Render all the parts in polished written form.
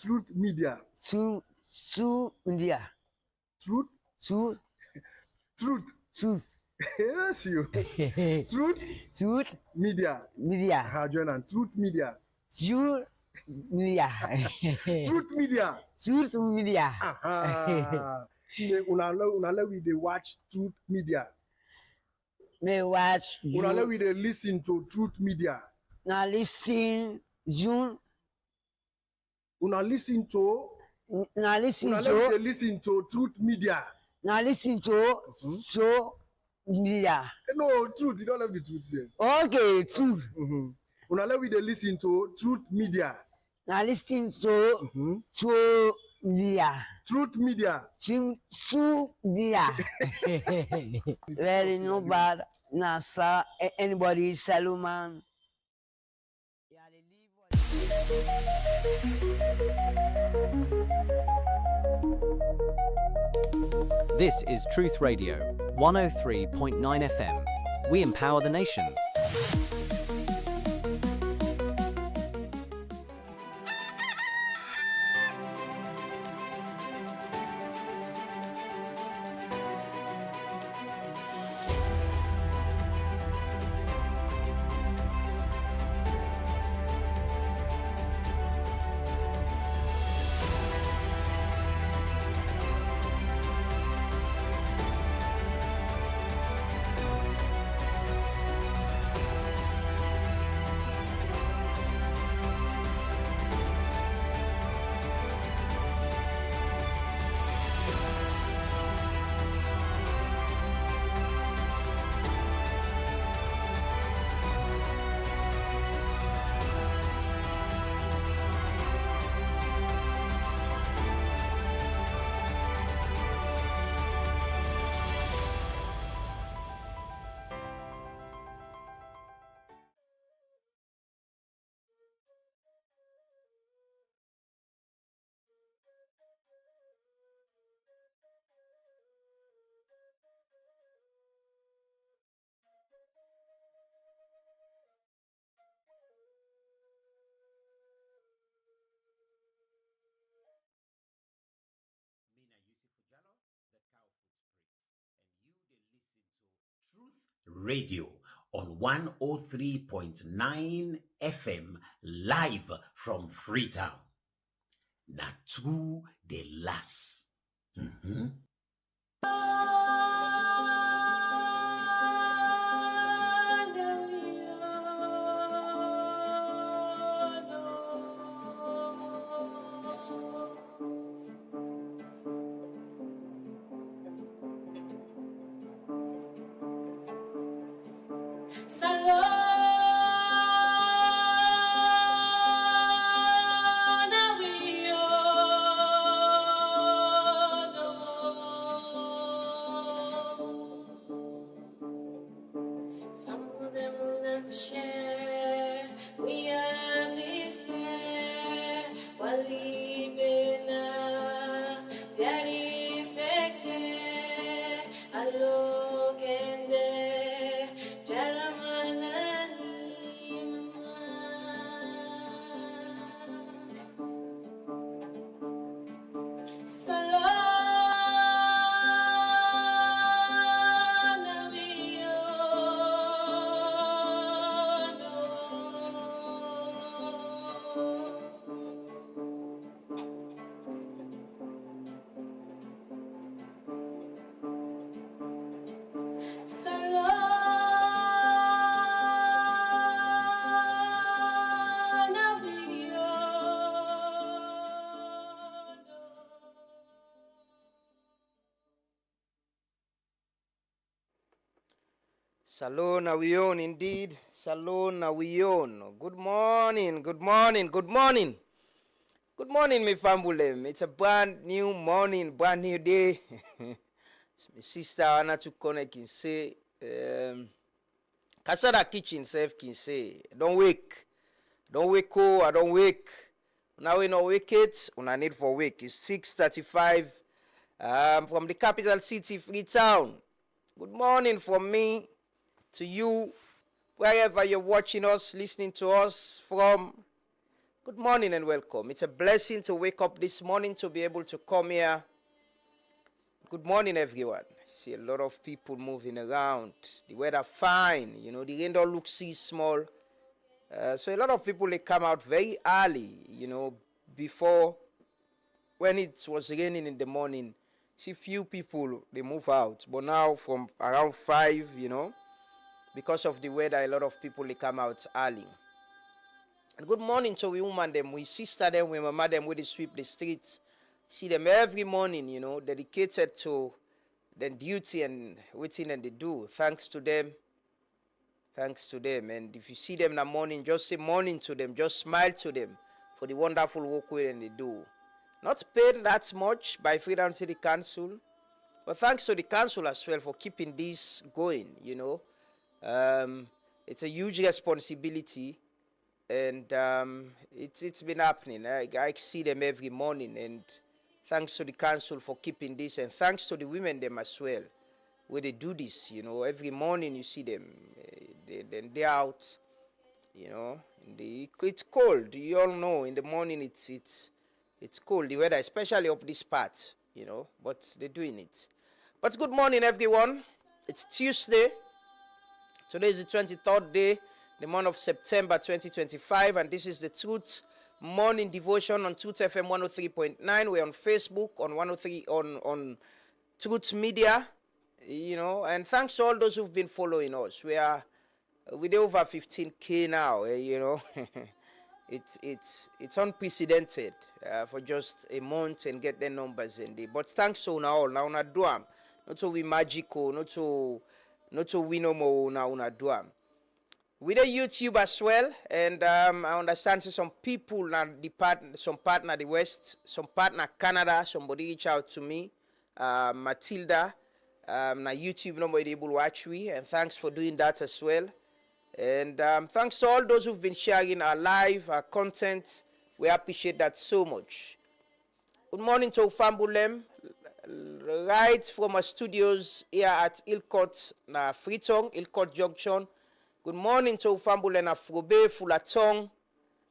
Truth Media. Truth Media. Truth. Truth. Yes, you. Truth Media. Join on Truth Media. Truth Media. Truth Media. Truth Media. Say unale we dey watch Truth Media. May watch you. Unale we dey listen to Truth Media. Now listen June. Una listen to. Now listen Unale to. we dey listen to Truth Media. Now listen to so media. No, Truth. You don't have the Truth there. Okay, Truth. Unale we dey listen to Truth Media. Now listen to so media. Truth Media. Truth Media. Very no bad. Nasa anybody Saluman. This is Truth Radio, 103.9 FM. We empower the nation. Radio on 103.9 FM live from Freetown. Natu de las. Shalom Nawion, indeed. Shalom Nawion. Good morning, good morning, good morning. Good morning, my family. It's a brand new morning, brand new day. My sister Anna to connect can say, Kasada kitchen self can say, don't wake. Don't wake, oh, I don't wake. Now we no wake it, I need for wake. It's 6:35 from the capital city, Freetown. Good morning from me to you, wherever you're watching us, listening to us from. Good morning and welcome. It's a blessing to wake up this morning to be able to come here. Good morning, everyone. I see a lot of people moving around. The weather fine. You know, the rain don't look see small. So a lot of people, they come out very early, you know, before when it was raining in the morning. See few people, they move out. But now from around 5, you know, because of the weather, a lot of people, they come out early. And good morning to we woman them, we sister them, we mama them, we they sweep the streets. See them every morning, you know, dedicated to their duty and waiting and they do. Thanks to them. Thanks to them. And if you see them in the morning, just say morning to them. Just smile to them for the wonderful work they do. Not paid that much by Freedom City Council, but thanks to the council as well for keeping this going, you know. It's a huge responsibility, and it's been happening. I see them every morning, and thanks to the council for keeping this, and thanks to the women them as well, where they do this, you know. Every morning you see them, they're out, you know. It's cold, you all know. In the morning it's cold, the weather, especially up this part, you know, but they're doing it. But good morning, everyone. It's Tuesday. Today is the 23rd day, the month of September 2025, and this is the Truth Morning Devotion on Truth FM 103.9. We're on Facebook, on 103, on Truth Media, you know, and thanks to all those who've been following us. We're over 15K now, you know. It's unprecedented for just a month and get the numbers in there. But thanks to all, now una do am. Not to we magical, not to we no more now una do am. With the YouTube as well, and I understand some people now some partner the West, some partner Canada, somebody reach out to me, Matilda, na YouTube nobody able to watch me, and thanks for doing that as well. And thanks to all those who've been sharing our live, our content. We appreciate that so much. Good morning to Fambulem, right from our studios here at Ilkot, na Freetong, Ilkot Junction. Good morning to Fambulem na Frobe, Fulatong,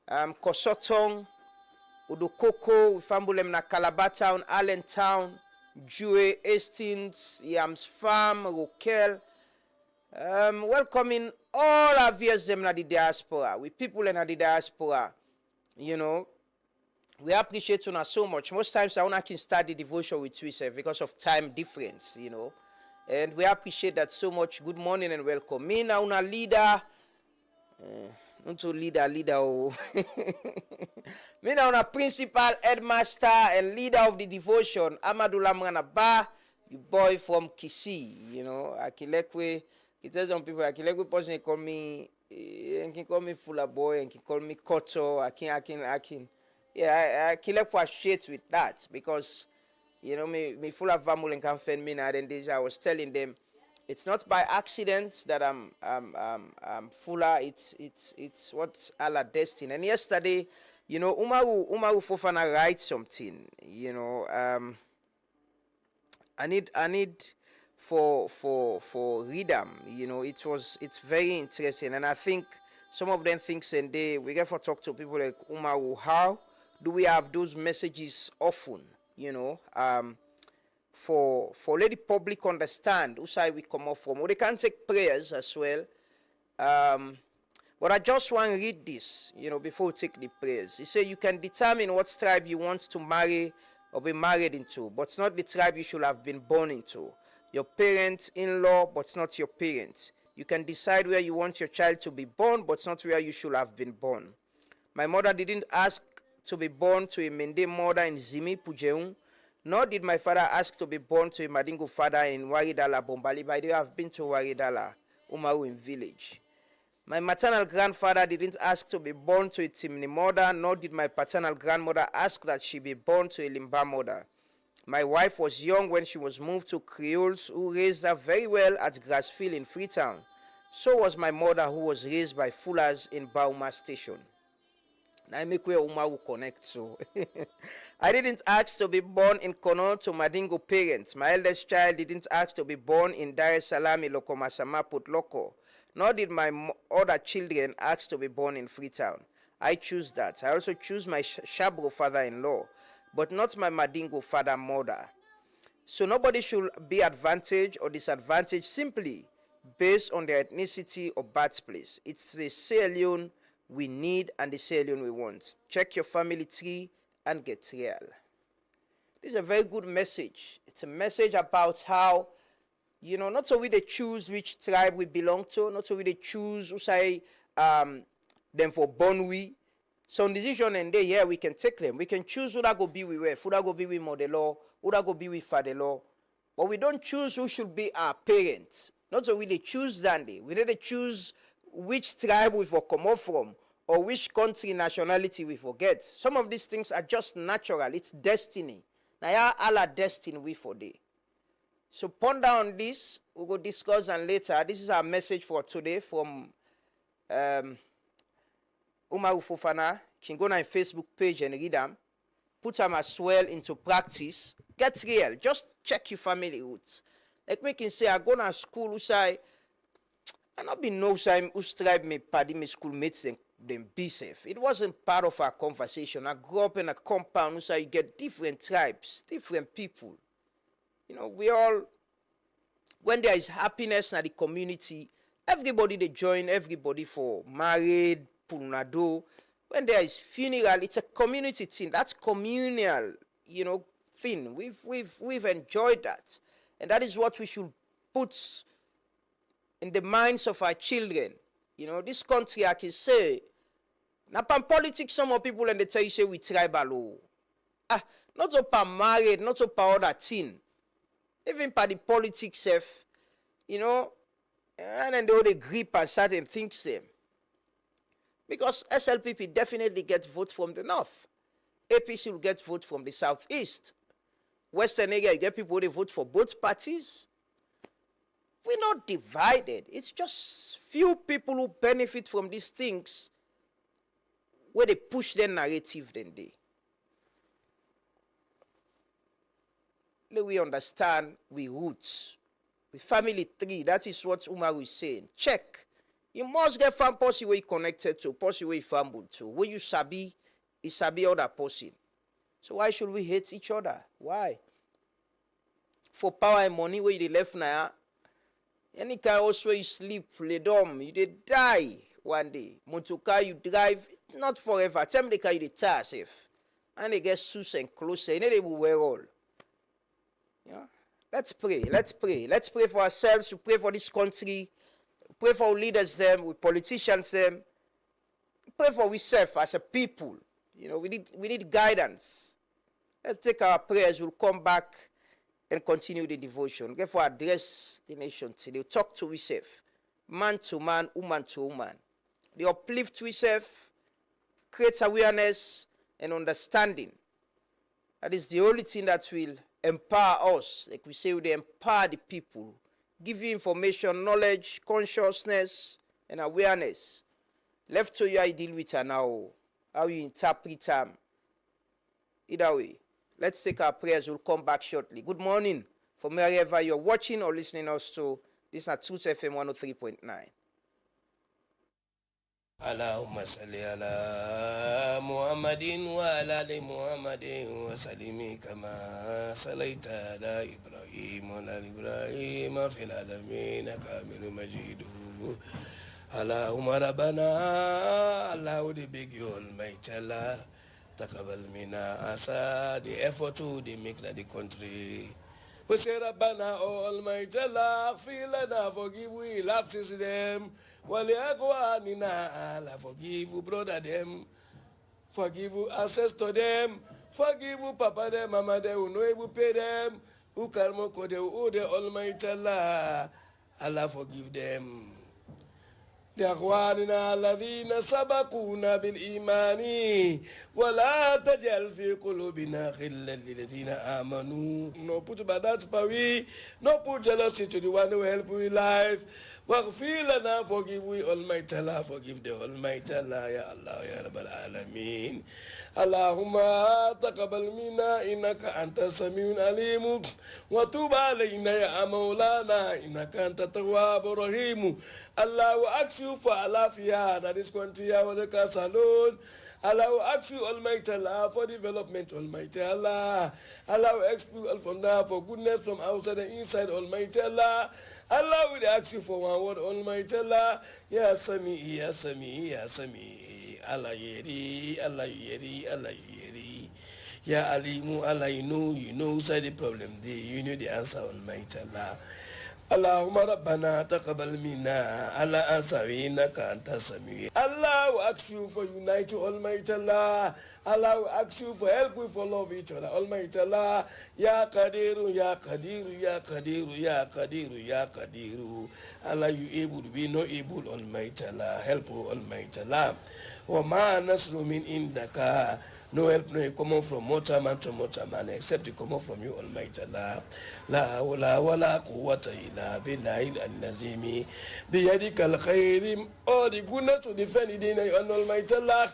Kosotong, Udokoko, Fambulem na Calabatown, Allentown, Jue, Hastings, Yams Farm, Rokel. Welcoming all our viewers them in the diaspora. We people in the diaspora, you know, we appreciate you so much. Most times I can start the devotion with you because of time difference, you know, and we appreciate that so much. Good morning and welcome. Me now una leader, not to leader, oh. Me now una principal, headmaster, and leader of the devotion. Amadou Lamrana Ba, you boy from Kisi, you know, Akilekwe. It tells some people, I can let a person call me, and can call me Fuller Boy, and can call me Koto. I can. Yeah, I can let for shit with that because, you know, me full of family and can find me now. Then I was telling them, it's not by accident that I'm Fuller. It's what Allah destined. And yesterday, you know, Umaru Fofana write something. You know, I need. For reading, you know, it's very interesting, and I think some of them thinks and we get for talk to people like Umaru, how do we have those messages often, you know, for let the public understand whose side we come off from. Or they can take prayers as well, but I just want to read this, you know, before we take the prayers. He said you can determine what tribe you want to marry or be married into, but not the tribe you should have been born into. Your parents, in-law, but not your parents. You can decide where you want your child to be born, but not where you should have been born. My mother didn't ask to be born to a Mende mother in Zimi, Pujeung, nor did my father ask to be born to a Madingo father in Waridala, Bombali. By the way, I've been to Waridala, Umaru village. My maternal grandfather didn't ask to be born to a Timni mother, nor did my paternal grandmother ask that she be born to a Limba mother. My wife was young when she was moved to Creoles, who raised her very well at Grassfield in Freetown. So was my mother, who was raised by Fullers in Bauma Station. Now I make where Umaru connect, so. I didn't ask to be born in Kono to Madingo parents. My eldest child didn't ask to be born in Dar es Salaam, Iloko Masama, Put Loko. Nor did my other children ask to be born in Freetown. I choose that. I also choose my Shabro father-in-law, but not my Madingo father-mother. So nobody should be advantaged or disadvantaged simply based on their ethnicity or birthplace. It's the Sierra we need and the Sierra we want. Check your family tree and get real. This is a very good message. It's a message about how, not so we they choose which tribe we belong to, not so we they choose who say them for born we. Some decision and day here we can take them. We can choose who that go be with who that go be with mother-law, who that go be with father-law. But we don't choose who should be our parents. Not so we they choose Dandy. We need to choose which tribe we for come off from or which country nationality we forget. Some of these things are just natural. It's destiny. Now yeah, all our destiny we for day. So ponder on this. We'll go discuss and later. This is our message for today from Umaru Fofana. You can go on my Facebook page and read them. Put them as well into practice. Get real. Just check your family roots. Like me can say, I go to school who say, I not be no time who strive me party me schoolmates and them be safe. It wasn't part of our conversation. I grew up in a compound who say you get different tribes, different people. We all, when there is happiness in the community, everybody they join, everybody for married, punado. When there is funeral, it's a community thing. That's communal, thing. We've enjoyed that. And that is what we should put in the minds of our children. This country, I can say, now pan politics, some of people and they tell you say we tribal. Not so pa married, not so pa other thing. Even pa the politics, and then they all they grip on certain things them. Because SLPP definitely gets vote from the north. APC will get vote from the southeast. Western area, you get people who vote for both parties. We're not divided. It's just few people who benefit from these things where they push their narrative then they. Let we understand we roots. We family tree. That is what Umaru is saying. Check. You must get fan person where you connected to, person where you family to. Where you sabi, is sabi other person. So why should we hate each other? Why? For power and money where you left now, any kind also where you sleep, lay down, you dey die one day. Motoka you drive, not forever. Tell me the car you dey tire safe. And they get suits and clothes, and they will wear all. Let's pray. Let's pray. Let's pray for ourselves. We pray for this country. Pray for our leaders them, with politicians them. Pray for ourselves as a people. We need guidance. Let's take our prayers. We'll come back and continue the devotion. Therefore, address the nation today. We'll talk to ourselves, man to man, woman to woman. They uplift ourselves, creates awareness and understanding. That is the only thing that will empower us. Like we say, we empower the people. Give you information, knowledge, consciousness, and awareness. Left to you, I deal with her now. How you interpret them. Either way, let's take our prayers. We'll come back shortly. Good morning from wherever you're watching or listening us to. This is Truth FM 103.9. Allahumma salli ala Muhammadin wa ala ali Muhammadin wa salimi kama salaita ala Ibrahim wa ala Ibrahim fil alamin kamil majid. Allahumma rabbana, Allah the big almighty Allah, takabal mina asa the effort to the make the country. We say Rabbana, oh almighty Allah, forgive we lapses them. Waliakwanina, Allah forgive brother them, forgive ancestor them, forgive papa them, mama them, who know able pay them, who can mock the almighty Allah, Allah forgive them. لأخواننا الذين سبقونا بالإيمان ولا تجعل في قلوبنا غلا للذين آمنوا. No put bad power, no put jealousy to the one who help you in life. واغفر لنا, forgive we Almighty Allah, forgive the Almighty Allah, Ya Allah, Ya Rabbal Alameen. اللهم تقبل منا إنك أنت السميع العليم وتوب علينا يا مولانا إنك أنت التواب الرحيم. Allah will ask you for alafia that is country Awaleka Salon. Allah will ask you, Almighty Allah, for development, Almighty Allah. Allah will ask you, Alfonda, for goodness from outside and inside, Almighty Allah. Allah will ask you for one word, Almighty Allah. Ya Sami, Ya Sami, Ya Sami. Allah Yeri, Allah Yeri, Allah Yeri. Ya Alimu, Allah, you know, side the problem there. You know the answer, Almighty Allah. Allahumma rabbana taqabbal minna Allah ansawina ka anta sami. Allah will ask you for unite Almighty Allah. Allah will ask you for help we for love each other Almighty Allah. Ya Qadiru, Ya Qadiru, Ya Qadiru, Ya Qadiru, Ya Qadiru. Allah, you able, we not able Almighty Allah. Help Almighty Allah. Wa ma nasru min indaka. No help, no come from Motaman to Motaman, except to come from you, Almighty Allah. La hawla wa la quwwata illa billahi al-nazimi. Biyadika al-khairim. All the goodness to defend it in Almighty Allah.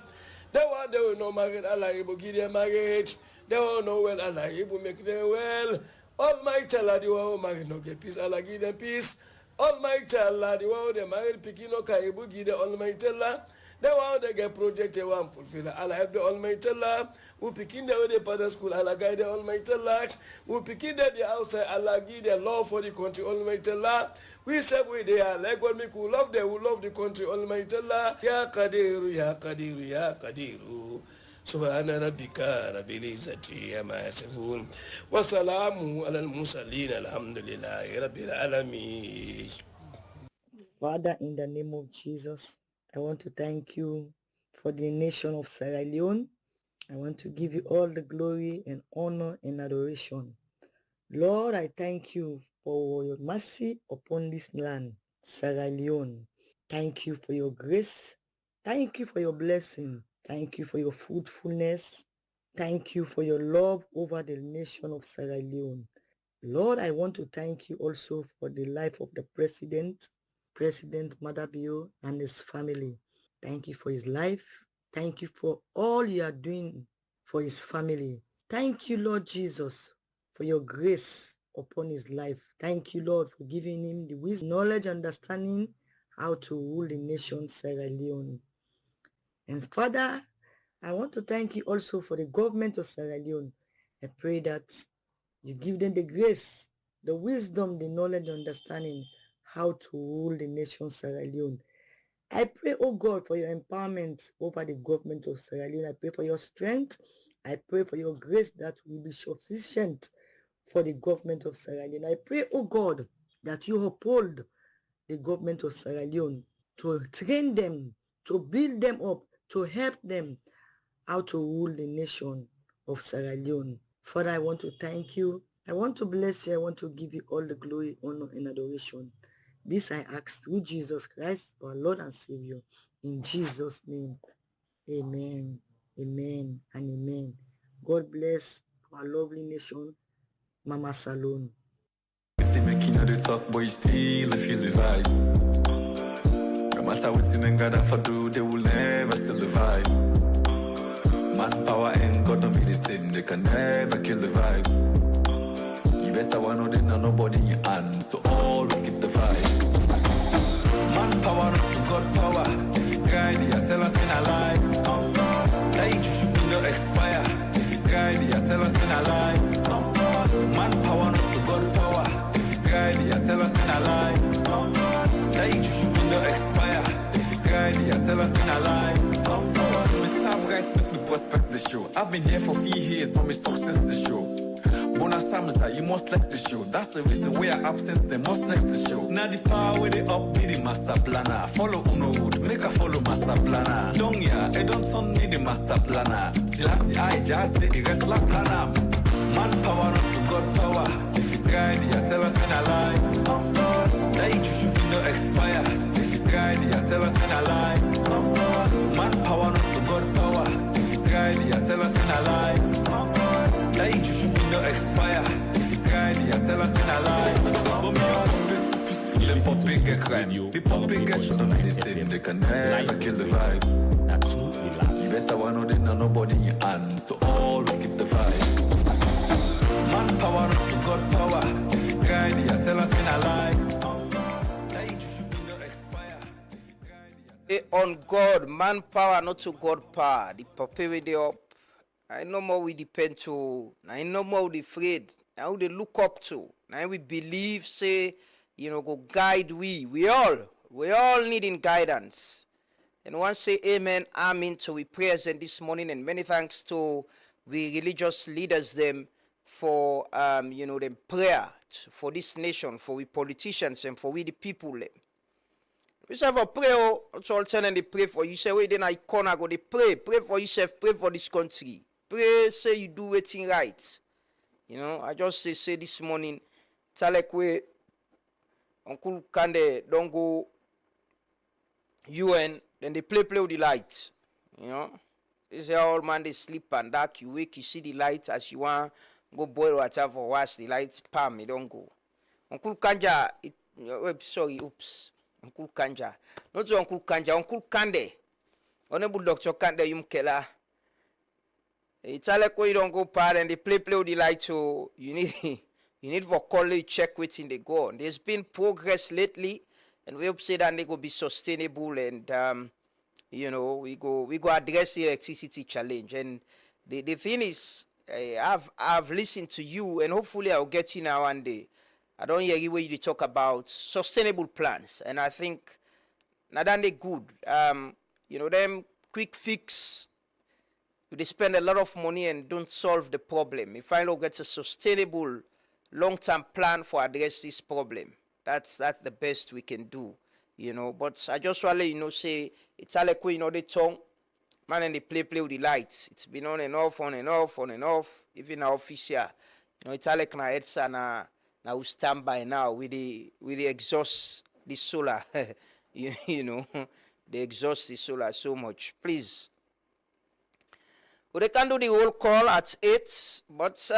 They will no married, Allah able give them married. They will know well, Allah able make them well. Almighty Allah, the one married no get peace, Allah give them peace. Almighty Allah, the one they married, picking no can able give them Almighty Allah. They want to get project, they want to fulfill. Allah help the Almighty Allah. Who picking the way they pass the school, Allah guide the Almighty Allah. Who picking the outside, Allah give the law for the country, Almighty Allah. We say we they are like what make who love them, who love the country, Almighty Allah. Ya Qadiru, Ya Qadiru, Ya Qadiru. Subhana rabbika rabbil izzati amma yasifun. Wa salamu ala al-mursalin. Alhamdulillahi rabbil alamin. Father, in the name of Jesus, I want to thank you for the nation of Sierra Leone. I want to give you all the glory and honor and adoration. Lord, I thank you for your mercy upon this land, Sierra Leone. Thank you for your grace. Thank you for your blessing. Thank you for your fruitfulness. Thank you for your love over the nation of Sierra Leone. Lord, I want to thank you also for the life of the President Madabio and his family. Thank you for his life. Thank you for all you are doing for his family. Thank you, Lord Jesus, for your grace upon his life. Thank you, Lord, for giving him the wisdom, knowledge, understanding how to rule the nation Sierra Leone. And Father, I want to thank you also for the government of Sierra Leone. I pray that you give them the grace, the wisdom, the knowledge, the understanding how to rule the nation Sierra Leone. I pray, oh God, for your empowerment over the government of Sierra Leone. I pray for your strength. I pray for your grace that will be sufficient for the government of Sierra Leone. I pray, oh God, that you uphold the government of Sierra Leone to train them, to build them up, to help them how to rule the nation of Sierra Leone. Father, I want to thank you. I want to bless you. I want to give you all the glory, honor, and adoration. This I ask through Jesus Christ, our Lord and Savior. In Jesus' name, amen, amen, and amen. God bless our lovely nation, Mama Salone. It's making the talk, boy, still I feel the vibe. No matter what in God for do, they will never steal the vibe. Manpower and God don't be the same, they can never kill the vibe. You better one or then nobody in your hand, so always keep the vibe. Manpower not for God power. If it's ready, I tell us in a lie. That you should not expire. If it's ready, I tell us in a lie. Manpower not for God power. If it's ready, I tell us in a lie. That you should not expire. If it's ready, I tell us in a lie. Mr. Bright make me prospect the show. I've been here for 4 years, but my success the show. Bona Samsa, you must like the show. That's the reason we are absent, they must next the show. Now the power with the up, be the master planner. Follow Uno Wood, make a follow master planner. Don't ya, I don't son me the master planner. Selassie, I just say the rest la planner. Manpower not for God power. If it's ready, I tell us in a lie. That you should be no expire. If it's ready, I tell us in a lie. Manpower not for God power. If it's ready, I tell us in a lie. That you should be no expire. If it's ready, I tell us in a lie. People big crime. People big don't be the same. They can never kill the vibe. You better one or then nobody in your hand, so always keep the vibe. Manpower not for God power. If it's ready, I tell us in a lie. That you should be no expire. on God, manpower, not to God power. The papa with the up. I no more we depend to. I no more we afraid. Now they look up to. Now we believe, say, go guide we. We all needing guidance. And once say amen, amen to we prayers and this morning, and many thanks to the religious leaders them for them prayer for this nation, for we politicians and for we the people them. We say for prayer, it's all turn and they pray for you. Say, wait, then I corner go they pray for yourself, pray for this country. Pray, say you do everything right. I just say this morning, it's like we Uncle Kande don't go UN, then they play with the light. This is all man they sleep and dark. You wake, you see the light as you want, go boil water for wash the lights, palm, you don't go. Uncle Kanja, Uncle Kanja. Not Uncle Kanja, Uncle Kande. Honorable Dr. Kande Yumkela. It's like when you don't go part and they play with the light, so you need for college check waiting they go on. There's been progress lately, and we hope say that they go be sustainable, and we go address the electricity challenge. And the thing is, I've listened to you, and hopefully I'll get you now one day. I don't hear you where you talk about sustainable plans, and I think now that they good. Them quick fix. They spend a lot of money and don't solve the problem. If I don't get a sustainable long-term plan for address this problem, that's the best we can do. But I just want to let say it's like the tongue, man, and they play with the lights. It's been on and off, on and off, on and off. Even our office here, it's like na Edsa now we stand by now with the exhaust the solar, they exhaust the solar so much. Please. Well, they can do the roll call at 8, but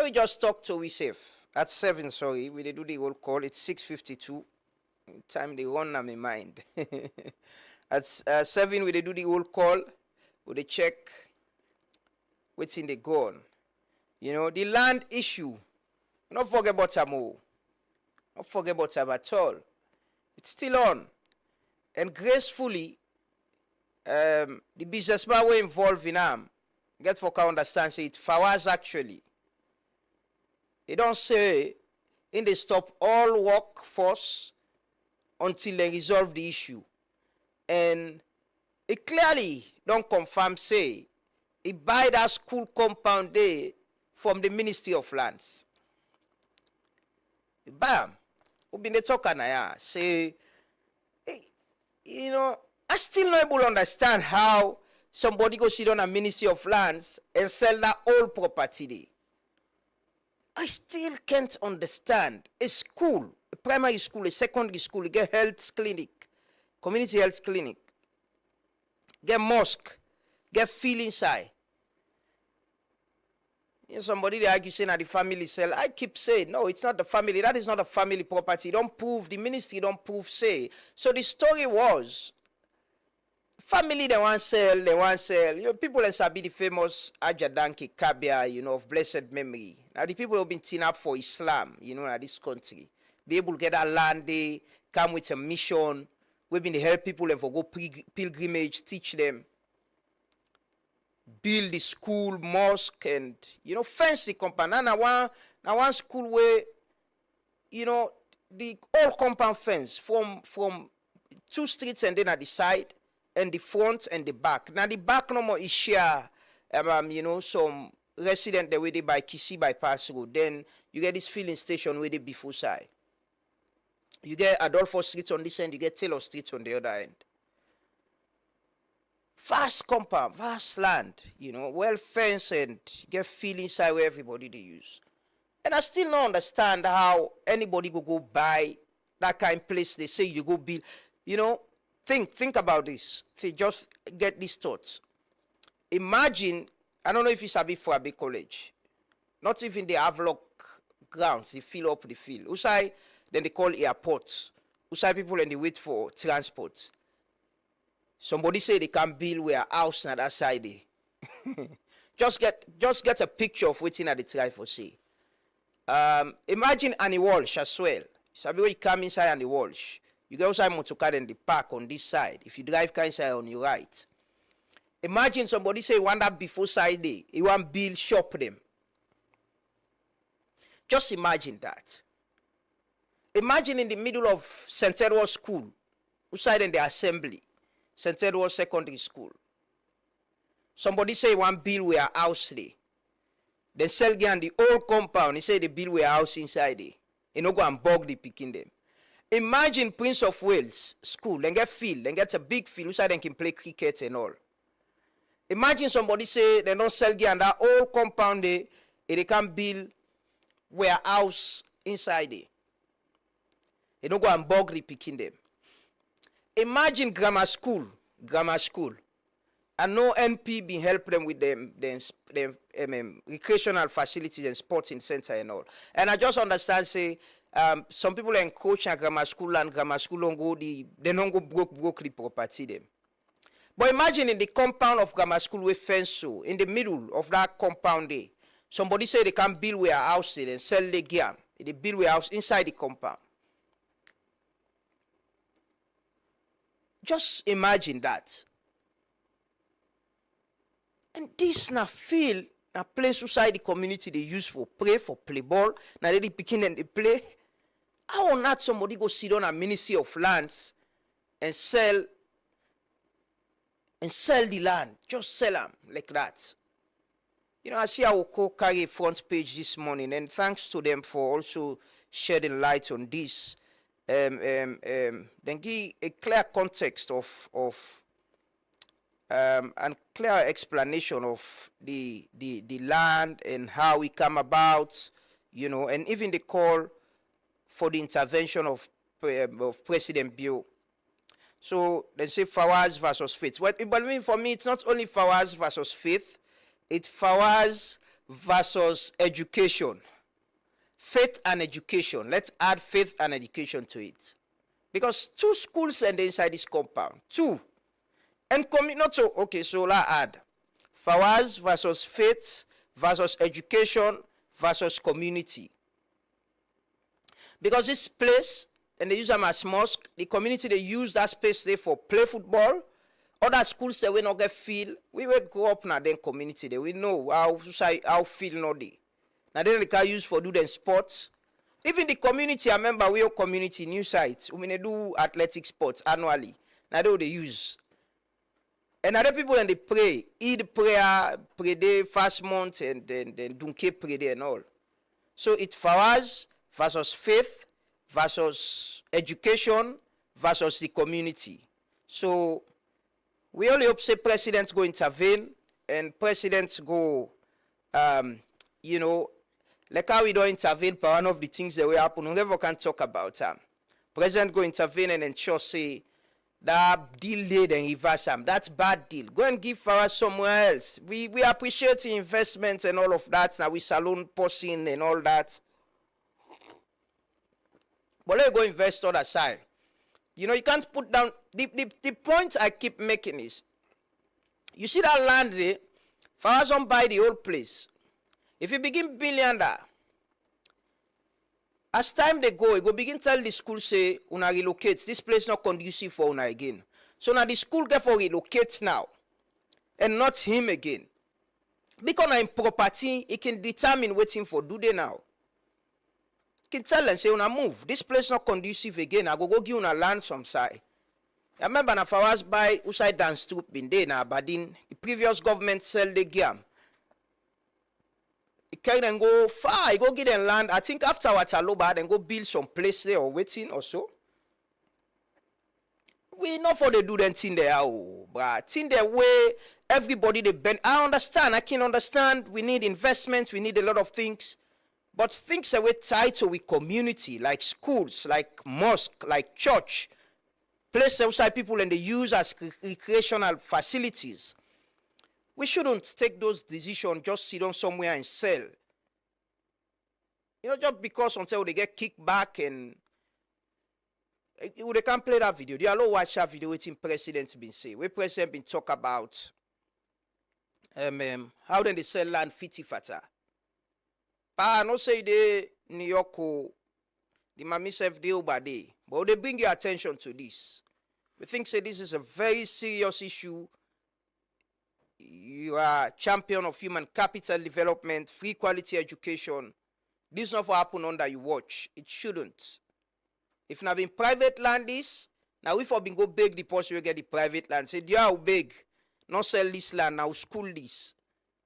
we just talk to we safe. At 7, sorry, we do the roll call. It's 6:52. Time they run on my mind. At 7, we do the roll call. We check what's in the gun. The land issue. Don't forget about Tamo. Don't forget about them at all. It's still on. And gracefully, the businessman were involved in get for can understand, say it's Fawaz actually. They don't say in they stop all workforce until they resolve the issue. And it clearly don't confirm, say, it buy that school compound there from the Ministry of Lands. Bam. We been talking now, say, I still not able to understand how somebody go sit on a Ministry of Lands and sell that old property there. I still can't understand. A school, a primary school, a secondary school, get health clinic, community health clinic, get mosque, get field inside. Somebody they argue saying that the family sell. I keep saying, no, it's not the family. That is not a family property. Don't prove, the ministry don't prove, say. So the story was, family they want sell. People in Sabi, the famous Ajadanki Kabia, of blessed memory. Now the people who have been teamed up for Islam, in this country, be able to get that land, they come with a mission. We've been to help people and for go pilgrimage, teach them, build the school, mosque, and fence the compound. Now one school where the old compound fence from 2 streets and then at the side and the front and the back. Now the back no more is share some resident the way they by Kisi bypass road. Then you get this filling station where they before side. You get Adolfo Street on this end, you get Taylor Street on the other end. Vast compound, vast land, well fenced, and get feel inside where everybody they use. And I still don't understand how anybody go buy that kind of place. They say you go build, think about this. Just get these thoughts. Imagine, I don't know if it's a bit for a big college. Not even the Havelock grounds, they fill up the field. Usai, then they call airports. Usai people and they wait for transport. Somebody say they can build with a house on that side. just get a picture of waiting at the try for say. Imagine Annie Walsh as well. Sabi when you come inside Annie Walsh. You get outside motor car in the park on this side. If you drive car inside on your right. Imagine somebody say, one that before side day, he want build shop them. Just imagine that. Imagine in the middle of St. Edward's School, outside in the assembly, St. Edward's Secondary School. Somebody say one build where house there. Then sell again the old compound, he say they build where house inside there. He no go and bog the picking them. Imagine Prince of Wales School, then get field, then get a big field, outside they can play cricket and all. Imagine somebody say they don't sell again that old compound there, they can build warehouse inside there. They don't go and bog the picking them. Imagine grammar school, and no NP been help them with them recreational facilities and sporting center and all. And I just understand say some people in coach and grammar school don't go they don't go broke the property them. But imagine in the compound of grammar school with fence so in the middle of that compound there, somebody say they can build a house there and sell the game. They build a house inside the compound. Just imagine that. And this na field, na place outside the community they use for play ball. Now they picking and they play. How on earth somebody go sit on a Ministry of Lands and sell the land? Just sell them like that. You know, I see our carry a front page this morning, and thanks to them for also shedding light on this. Then give a clear context and clear explanation of the land and how it come about, you know, and even the call for the intervention of President Bio. So they say Fawaz versus faith. But for me, it's not only Fawaz versus faith, it's Fawaz versus education. Faith and education. Let's add faith and education to it. Because 2 schools are inside this compound. 2. And not so, okay, so let's add. Fawaz versus faith versus education versus community. Because this place, and they use them as mosque, the community, they use that space there for play football. Other schools say we not get feel. We will grow up now then community there. We know how feel not they. Now then they can use for do them sports. Even the community, I remember we have community new sites. We do athletic sports annually. Now they use. And other people and they pray. Eid prayer, pray day, fast month, and then dunke pray day and all. So it's Fawaz versus faith versus education versus the community. So we only hope say presidents go intervene and presidents go, you know, like how we don't intervene for one of the things that will happen. We never can talk about them. President go intervene and ensure say that deal laid and reverse them. That's bad deal. Go and give for us somewhere else. We appreciate the investments and all of that. Now we salon posting and all that. But let's go invest other side. You know, you can't put down the point I keep making is you see that land there, for us don't buy the whole place. If you begin building that, as time they go, you go begin tell the school say una relocate. This place not conducive for una again. So now the school get for relocate now. And not him again. Because na in property, he can determine waiting for do they now. He can tell and say una move. This place not conducive again. I go give una land some side. I remember na Fawaz buy outside dance stoop been there na Aberdeen. The previous government sell the game. He carry them go far, he go get them land. I think after Wataloba, then go build some place there or waiting or so. We not for the do them thing there, but thing there way everybody they bend. I understand, I can understand. We need investments, we need a lot of things. But things that we're tied to with community, like schools, like mosque, like church, places outside people and they use as recreational facilities. We shouldn't take those decisions, just sit down somewhere and sell. You know, just because until they get kicked back and they can't play that video. They allow watch that video waiting president's been say. Where president been talk about how then they sell land fiti fata. I no say they New York The mami self deal by day. But they bring your attention to this. We think say this is a very serious issue. You are champion of human capital development, free quality education. This not for happen under you watch. It shouldn't. If not been private land this, now if I been go beg the person we get the private land. Say, yeah, I'll beg. Not sell this land, now school this.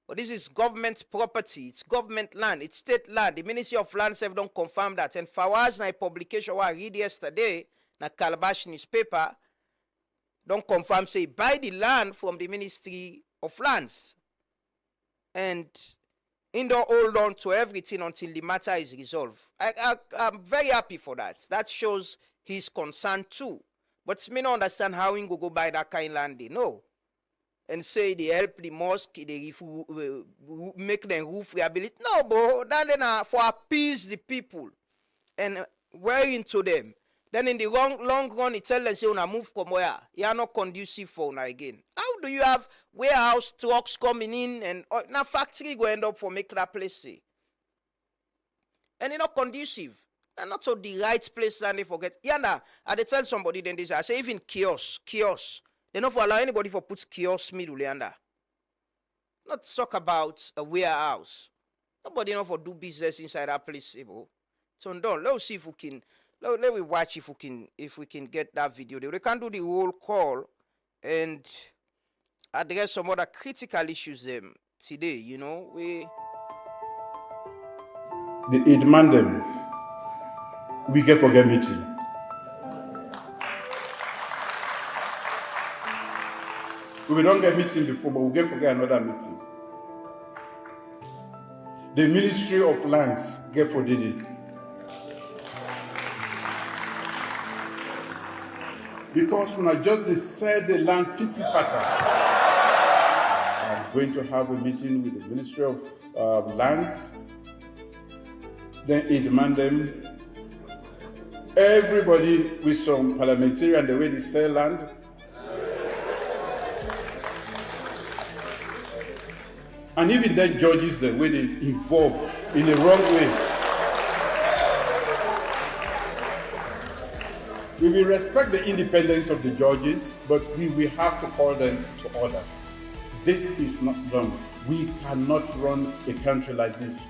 But this is government property. It's government land. It's state land. The Ministry of Lands have don't confirm that. And Fawaz, na publication what I read yesterday, na Calabash newspaper, don't confirm, say, buy the land from the Ministry of Lands. And he don't hold on to everything until the matter is resolved. I'm very happy for that. That shows his concern too. But me don't understand how he go buy that kind of land. No. And say they help the mosque, they make them roof rehabilitate. No, bro. Then for appease the people and wear into them. Then in the long run, it tell them, say, una move from where? You are not conducive for una again. How do you have warehouse trucks coming in and now factory go end up for make that place say? And it's not conducive. And not so the right place that they forget. Yeah, now, I tell somebody then this, I say even kiosk. They don't allow anybody for put kiosk middle yonder. Not talk about a warehouse. Nobody know for do business inside that place, bro. So done. Let's see if we can. Let me watch if we can get that video. They can do the whole call and address some other critical issues them today. You know, the demand them. We get forget meeting. We don't get meeting before, but we get forget another meeting. The Ministry of Lands get for did it. Because when I just decide the land fiti fata, I'm going to have a meeting with the Ministry of Lands. Then it demand them. Everybody with some parliamentarian, the way they sell land. And even then judges the way they involve in the wrong way. We will respect the independence of the judges, but we will have to call them to order. This is not done. We cannot run a country like this.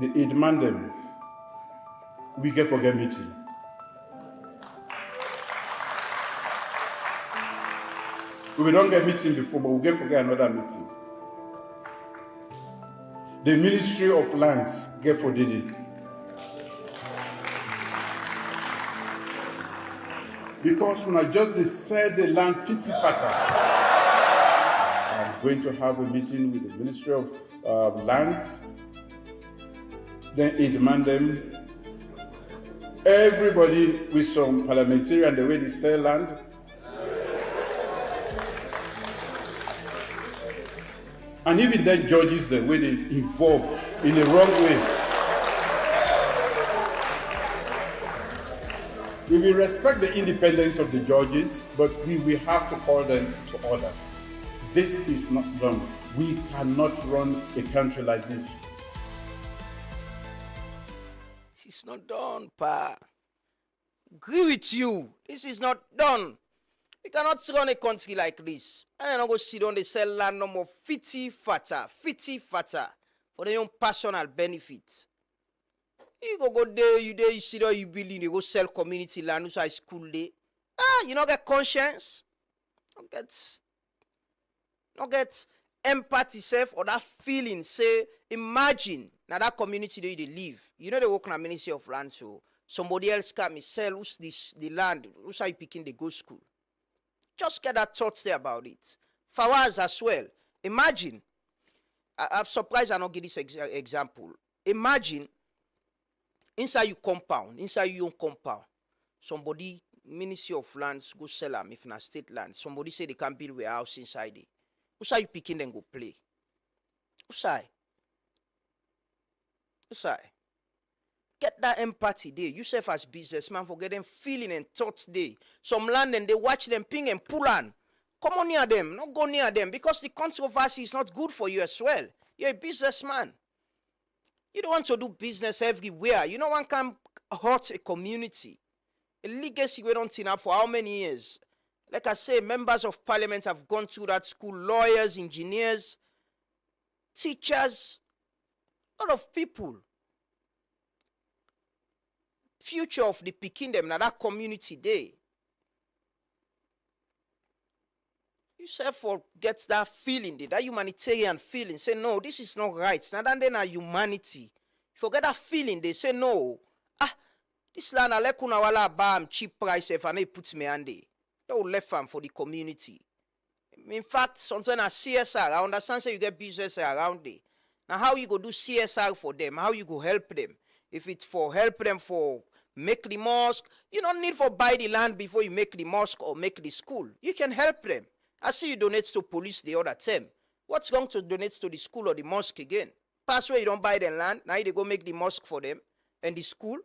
They demand them. We get forget meeting. We don't get meeting before, but we get forget another meeting. The Ministry of Lands get for did it. Because when I just decide the land fiti fata, I'm going to have a meeting with the Ministry of Lands. Then it demand them. Everybody with some parliamentarian, the way they sell land. And even then judges the way they involve in the wrong way. We will respect the independence of the judges, but we will have to call them to order. This is not done. We cannot run a country like this. This is not done, Pa. Agree with you. This is not done. We cannot run a country like this. And then I go sit on the sell land no more fiti fata for their own personal benefit. You go there, you sit there, you building, you go sell community land, so school day. You don't get conscience. Don't get empathy self or that feeling. Say, imagine now that community that they live. You know they work in a Ministry of Land, so somebody else come and sell the land, who's how you picking the go school. Just get that thoughts there about it. Fawaz as well. Imagine, I'm surprised I don't get this example. Imagine, inside your own compound, somebody, Ministry of Lands, go sell them if not state land. Somebody say they can build a house inside it. Who's how you picking them go play? Who's how? Get that empathy there. Yourself as businessman, for get them feeling and thoughts there. Some land and they watch them ping and pull on. come on near them, not go near them, because the controversy is not good for you as well. You're a businessman. You don't want to do business everywhere. You know, one can hurt a community. A legacy we don't think up for how many years? Like I say, members of parliament have gone through that school, lawyers, engineers, teachers, a lot of people. Future of the Pikin now that community day. You self get that feeling, that humanitarian feeling. Say, no, this is not right. Now then humanity. Forget that feeling. They say, no. This land, I like wala bam cheap price if I put me on there. They will left farm for the community. In fact, sometimes a CSR, I understand say you get business around there. Now how you go do CSR for them? How you go help them? If it's for help them for make the mosque, you don't need for buy the land before you make the mosque or make the school. You can help them. I see you donate to police the other time. What's wrong to donate to the school or the mosque again? Pass where you don't buy the land, now you go make the mosque for them and the school.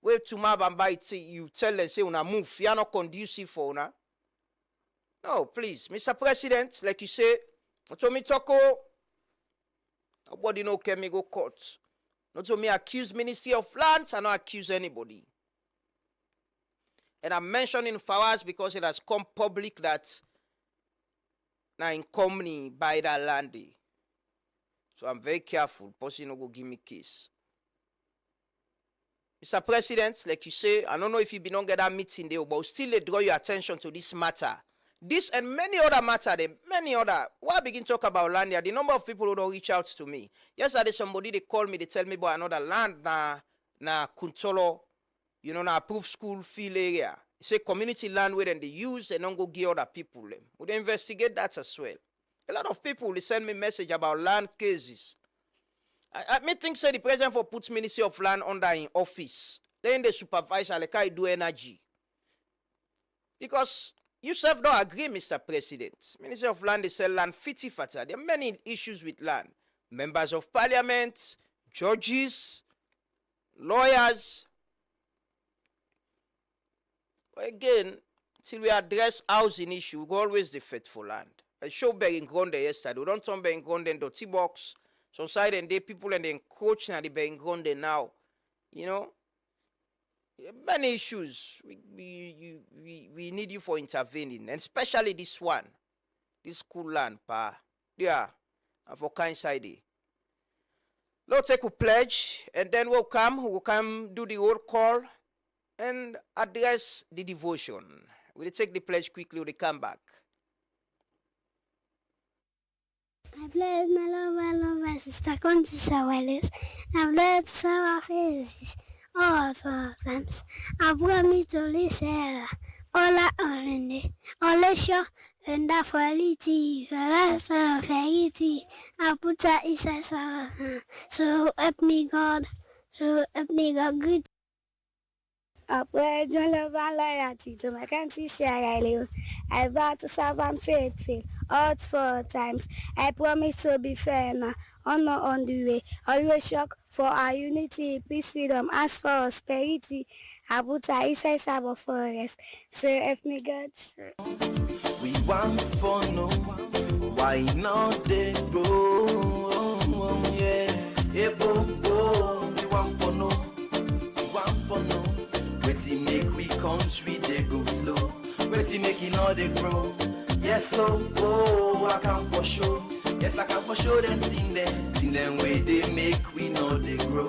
Where to map and buy it, you tell them, say, una move, you are not conducive for una. No, please, Mr. President, like you say, not to me talko, nobody no can me go court. Not to me accuse Ministry of Lands, I not accuse anybody. And I'm mentioning Fawaz because it has come public that now in company buy that land. So I'm very careful, person no go give me case. Mr. President, like you say, I don't know if you been on get that meeting there, but still they draw your attention to this matter. This and many other matter, many other. Why I begin to talk about land here? The number of people who don't reach out to me. Yesterday, somebody they call me, they tell me about another land na Kuntolo, you know, na approved school field area. It's a community land where then they use and don't go give other people them. Would they investigate that as well? A lot of people they send me message about land cases. I may think say the president for puts Ministry of Land under in office. Then the supervisor like I do energy. Because you self don't agree, Mr. President. Ministry of Land they sell land fiti-fata. There are many issues with land. Members of parliament, judges, lawyers. But again, till we address housing issue, we go always the faithful land. I showed Beringonde yesterday. We don't turn Beringonde into T-box. So side and they people and then coach na the Beringonde now. You know? Many issues. We need you for intervening. And especially this one. This school land, pa. Yeah. And for kind side. Let's take a pledge. And then we'll come do the roll call. And address the devotion. We'll take the pledge quickly. We'll come back. I bless my love, sister, Conchisa Wallace. I bless Sarah faces all times. I promise to listen. Ola Orende, Olesho, and that for Liti, for us, Ferriti. I put her inside. So help me God. So help me God good. I pray your love and loyalty to my country, Sierra Leone. I vow to serve and faithful all 4 times. I promise to be fair now, honor on the way. Always shock for our unity, peace, freedom, as for prosperity. I put our inside Sabo Forest. So help me God. We want for no, why not they grow? Yeah, we want for no, Wetty make we country they go slow. Wetty making all they grow. Yes, so I can for sure. Yes, I can for sure them thing them way they make we know they grow.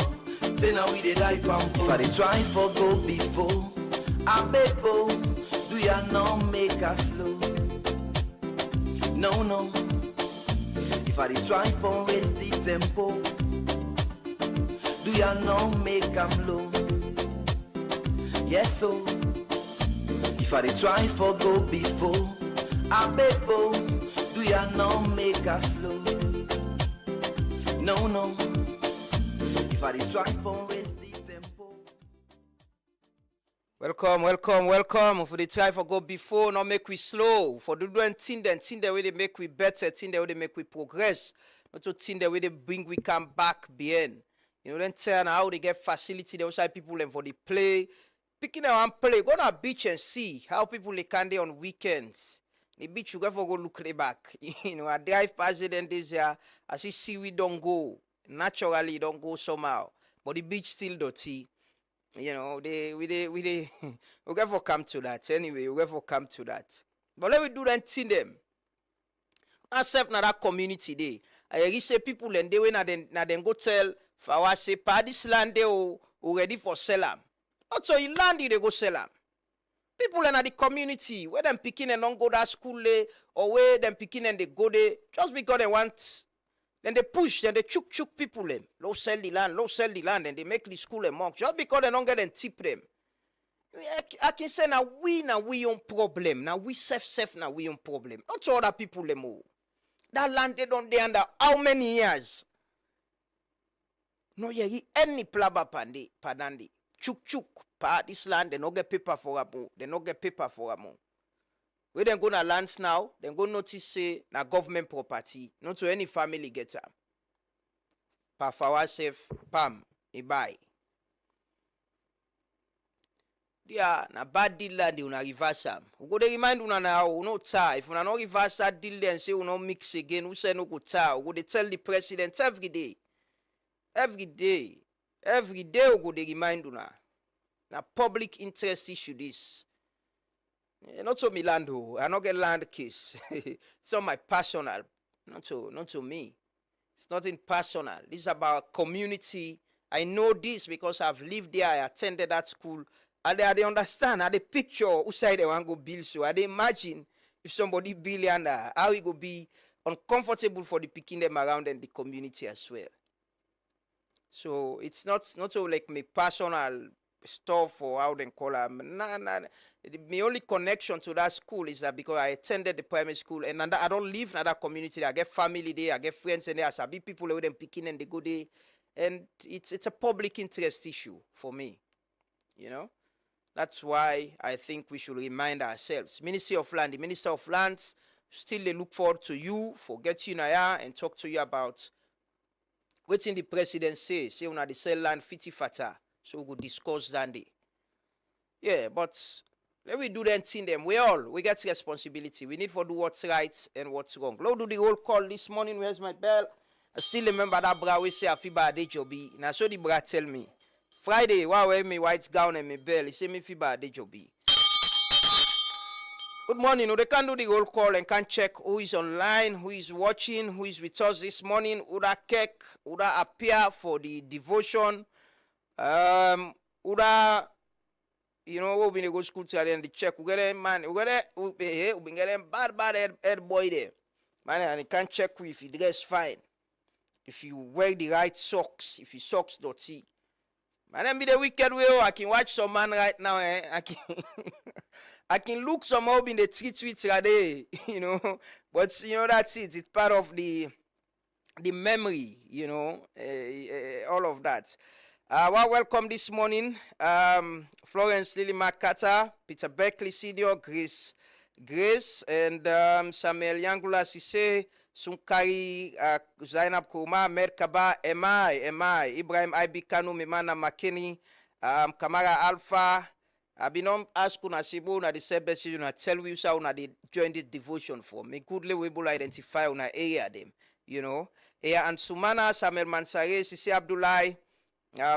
Say now we they die pampo. If I they try for go before, I bet do ya not make us slow? No. If I they try for raise the tempo, do ya not make them low? Yes, so if I dey try for go before, I bet do ya not make us slow? No. If I dey try for raise the tempo. Welcome. For the try for go before, not make we slow. For the doing thing the way they make we better, thing the way they make we progress. Not to thing the way they bring we come back behind. You know, then tell how they get facility, the outside people and for the play. Picking up and play, go to a beach and see how people they can do on weekends. The beach, you go for go look the back. You know, I drive past it and this year, I see seaweed don't go. Naturally, don't go somehow. But the beach still dirty. You know, we go for come to that. Anyway, we go for come to that. But let me do that thing them. Ourselves na that community day. I say people and they when na then go tell for our say pa this land they ready for sell am. Not so you land they go sell am. People in the community where them picking and don't go to school or where them picking and they go there just because they want. Then they push, then they chook people them. Low sell the land, and they make the school a monk just because they don't get and tip them. I can say now we own problem. Now we self now we own problem. Not other people them all. That land they don't they under how many years? No, yeah, any plaba padandi. Chuk pa this land they no get paper for a mo. They no get paper for a mo. We then go na lands now, then go notice say na government property, not to any family get am. Pa fawa safe pam e buy. Dia na bad deal land una reverse am. We go dey remind una now, no tar. If una no reverse that deal and say we no mix again, we say no go tar. We go dey tell the president every day. Every day we go dey remind una. Na public interest issue this. Not to me land, I not get land case. It's not my personal, not to me. It's nothing personal. This is about community. I know this because I've lived there. I attended that school. And they understand. And they picture who side they want to go build. So I they imagine if somebody build under how it will be uncomfortable for the picking them around and the community as well. So it's not so like my personal stuff or how they call them. Nah. My only connection to that school is that because I attended the primary school and I don't live in that community. I get family there, I get friends in there, I be people who them picking and they go there. And it's a public interest issue for me. You know? That's why I think we should remind ourselves. Ministry of Land, the Minister of Lands, still they look forward to you for getting you here and talk to you about what the president says. Say una the sell land 50 fata. So we will discuss that day. Yeah, but let me do that thing them. We get responsibility. We need to do what's right and what's wrong. Let's do the roll call this morning. Where's my bell? I still remember that bra we say Afiba Adejobi. Now so the bra tell me. Friday, why wear me white gown and me bell? He say me Afiba Adejobi. Good morning. They can do the roll call and can check who is online, who is watching, who is with us this morning. Uda Kek, Uda appear for the devotion. Uda, you know, we go school to the check. We get man, we get bad head boy there. Man, and he can't check if he dress fine. If you wear the right socks, if your socks dirty. Man, then be the wicked way. I can watch some man right now. I can look somehow in the tweets right there, you know. But you know that's it. It's part of the memory, you know, all of that. Welcome this morning, Florence Lily Makata, Peter Beckley Senior, Grace, and Samuel Yangula Sise, Sunkari, Zainab Kouma, Merkaba, MI, Ibrahim Ibikanu, Mimana Makeni, Kamara Alpha. I've been asked una sibo na the service you tell you how una they join the devotion for me. Goodly we will identify una area them, you know. Here and Sumana, Samuel Mansare, Sisi Abdullahi.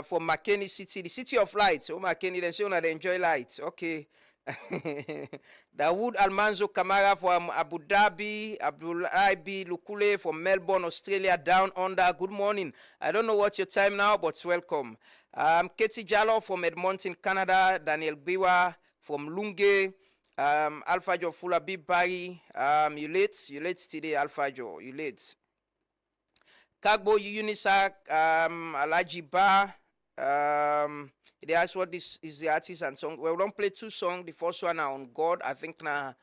From Makeni City, the City of Light. Oh, Makeni, then say they enjoy light. Okay. Dawood Almanzo Kamara from Abu Dhabi, Abdullahi B. Lukule from Melbourne, Australia, down under. Good morning. I don't know what's your time now, but welcome. Katie Jallo from Edmonton, Canada, Daniel Biwa from Lunge, Alpha Jo Fula Bibari, you late today, Alpha Jo, you late. Kagbo Unisak, Alaji Ba, they asked what this is the artist and song. Well, we don't play two songs. The first one now on God, I think na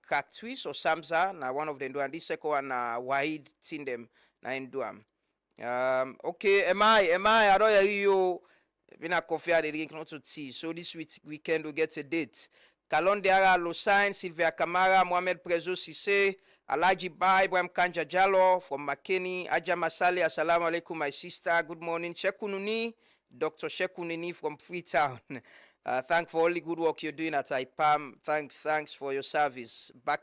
Crack Twist or Samza, na one of them do, and this second one na Wahid Tindem na Induam. Okay, am I don't hear you. Been a coffee at the drink, not to tea. So this weekend we get a date. Kalondiara Losain, Sylvia Kamara, Mohamed Prezo Sise, Alaji Ba, Ibrahim Kanja Jallo from Makeni, Aja Masali, Assalamu alaikum, my sister. Good morning. Shekununi, Dr. Shekununi from Freetown. Thanks for all the good work you're doing at IPAM. Thanks for your service. Bar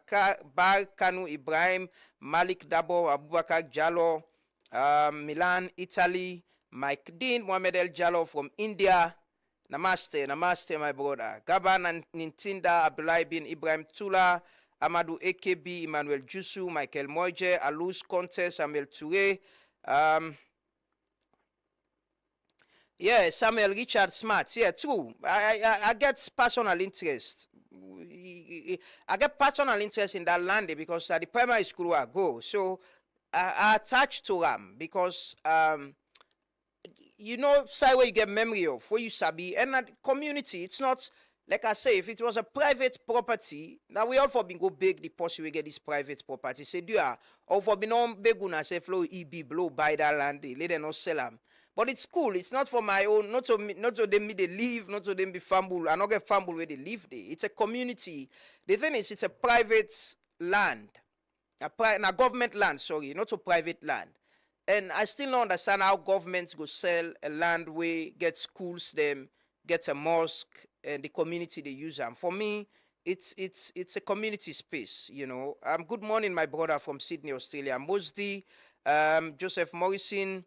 Kanu Ibrahim, Malik Dabo, Abubakar Jallo, Milan, Italy, Mike Dean, Mohamed El Jallo from India. Namaste, my brother. Gaban Nintinda, Abdullah bin Ibrahim Tula, Amadou AKB, Emmanuel Jusu, Michael Moije, Alous Conte, Samuel Touré, yeah, Samuel Richard Smart. Yeah, true. I get personal interest. I get personal interest in that land because at the primary school I go. So I attach to them because you know, say where you get memory of, where you sabi, and at the community, it's not, like I say, if it was a private property, now we all for being go big the possible we get this private property. Say, do ya, or for being on big una say flow EB blow buy that land, they let them not sell them. But it's cool, it's not for my own, not to them me they live, not to them be fumble, I not get fumble where they live there. It's a community. The thing is, it's a private land, a government land, sorry, not a private land. And I still don't understand how governments go sell a land where get schools them, get a mosque, and the community they use them. For me, it's a community space, you know. Good morning, my brother from Sydney, Australia. Mosdi, Joseph Morrison,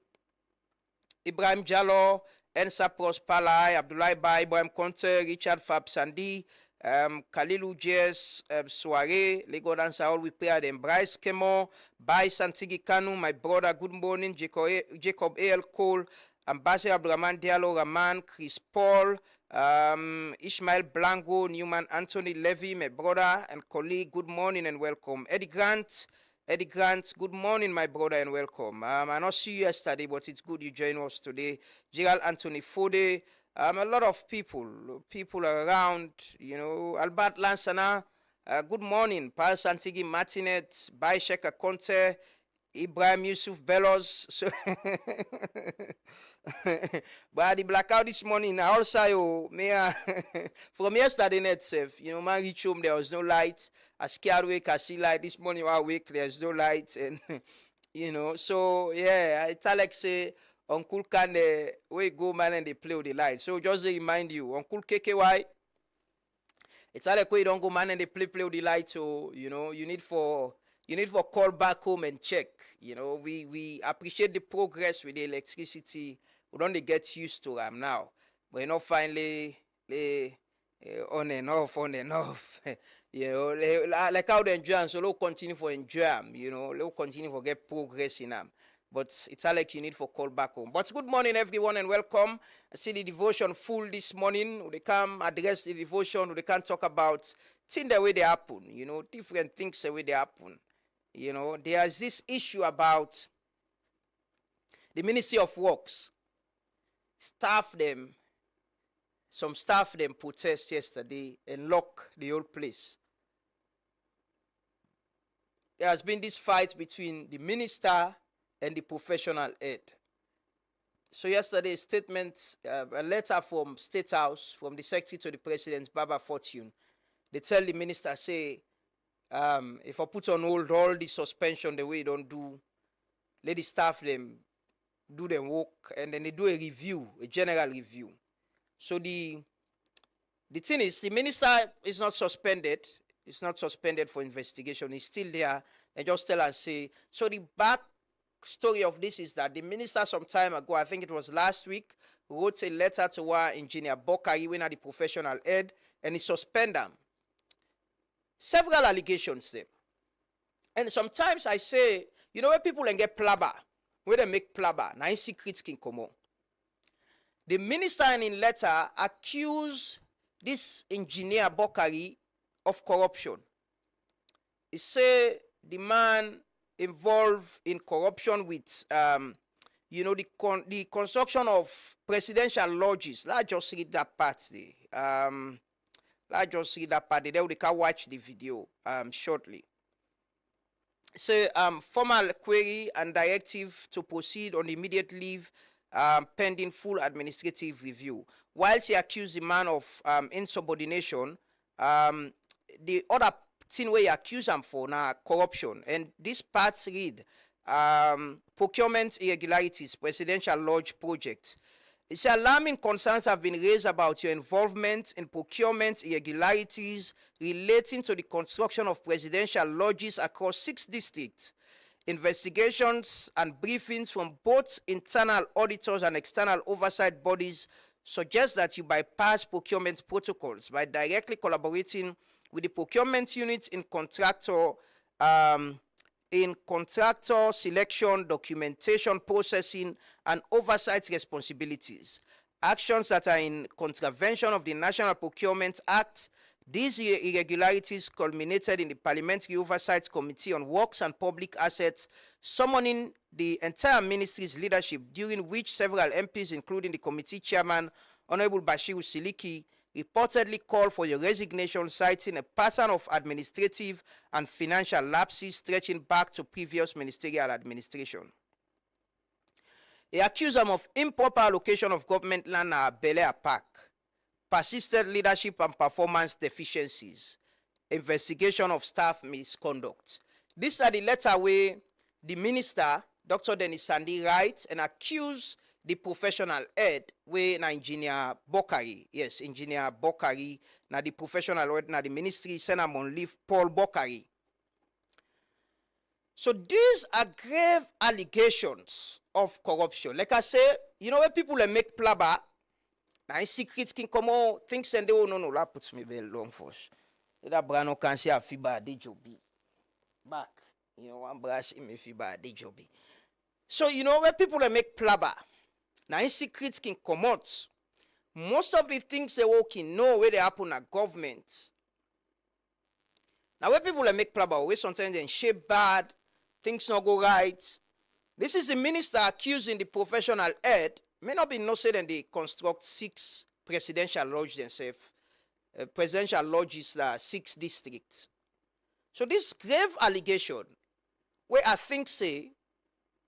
Ibrahim Jallo, Ensa Pros Palai, Abdullah Bai, Ibrahim Conte, Richard Fab Sandi, Kalilu JS Soiree, Lego Dancer, all we pray them. Bryce Kemo, Bai Santigi Kanu, my brother, good morning, Jacob A.L. Cole, Ambassador Abdurrahman Diallo Rahman, Chris Paul, Ishmael Blanco, Newman Anthony Levy, my brother and colleague, good morning and welcome. Eddie Grant, good morning, my brother, and welcome. I not see you yesterday, but it's good you join us today. Gerald Anthony Fode, a lot of people around, you know. Albert Lansana, good morning. Paul Santigi Martinet, Baisheka Conte, Ibrahim Yusuf Bellows. So but the blackout this morning, I also, from yesterday night, you know, man reach home, there was no light. I scared awake, I see light. This morning, I wake, there's no light. And, you know, so, yeah, it's like say, Uncle can we go, man, and they play with the light. So, just to remind you, Uncle KKY, it's like we don't go, man, and they play with the light. So, you know, you need for call back home and check. You know, we appreciate the progress with the electricity. We don't get used to them now. But you know, finally, on and off. You know, like how they enjoy them, so they'll continue for enjoy them. You know, they'll continue for get progress in them. But it's all like you need for call back home. But good morning, everyone, and welcome. I see the devotion full this morning. They come address the devotion. They can talk about things the way they happen. You know, different things the way they happen. You know, there's this issue about the Ministry of Works. Some staff them protest yesterday and lock the whole place. There has been this fight between the minister and the professional head. So yesterday, a letter from State House, from the Secretary to the President, Baba Fortune, they tell the minister, say, if I put on hold all the suspension the way you don't do, let the staff them do their work, and then they do a review, a general review. So the thing is, the minister is not suspended. It's not suspended for investigation. He's still there. And just tell us, say, so the back story of this is that the minister some time ago, I think it was last week, wrote a letter to our engineer Bokari, when at the professional head, and he suspended them. Several allegations there. And sometimes I say, you know, when people can get plaba, when they make plaba, nine secrets can come on. The minister in letter accused this engineer Bokari of corruption. He say the man involved in corruption with, you know, the construction of presidential lodges. Let's just read that part there. They can watch the video shortly. Say formal query and directive to proceed on immediate leave pending full administrative review. While she accused the man of insubordination, the other thing we accuse him for now corruption. And this part read procurement irregularities, presidential lodge project. It's alarming concerns have been raised about your involvement in procurement irregularities relating to the construction of presidential lodges across 6 districts. Investigations and briefings from both internal auditors and external oversight bodies suggest that you bypass procurement protocols by directly collaborating with the procurement unit in contractor selection, documentation processing, and oversight responsibilities. Actions that are in contravention of the National Procurement Act. These irregularities culminated in the Parliamentary Oversight Committee on Works and Public Assets summoning the entire ministry's leadership, during which several MPs, including the committee chairman, Honorable Bashiru Siliki, reportedly called for your resignation, citing a pattern of administrative and financial lapses stretching back to previous ministerial administration. They accuse them of improper allocation of government land at Bel Air Park, persistent leadership and performance deficiencies, investigation of staff misconduct. These are the letter where the minister, Dr. Dennis Sandi, writes and accuse the professional head, where Engineer Bokari, yes, Engineer Bokari, now the professional head, now the ministry, send him on leave, Paul Bokari. So these are grave allegations of corruption. Like I say, you know, when people make plaba, now secrets can come out, things and they will no, that puts me very long for us. That brano can say a fiba de jobi. Back. You know, one brass in me fiba de jobi. So, you know, when people make plaba, now secrets can come out. Most of the things they will know where they happen at government. Now, when people make plaba, always sometimes they shape bad, things not go right. This is the minister accusing the professional head. May not be no say that they construct 6 presidential lodges themselves. Presidential lodges are 6 districts. So this grave allegation, where I think say,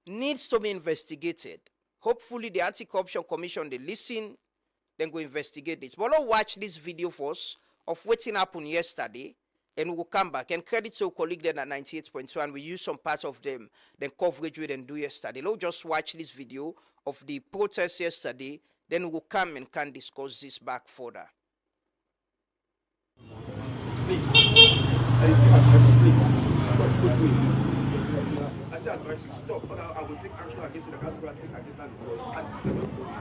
needs to be investigated. Hopefully the Anti-Corruption Commission, they listen, then go investigate it. But let's watch this video first of what happened yesterday, and we will come back. And credit to a colleague then at 98.2, and we use some parts of them, then coverage we didn't do yesterday. Let's just watch this video of the protest yesterday, then we will come and can discuss this back further. I say advice you stop, but I will take action against you. I can't take against that.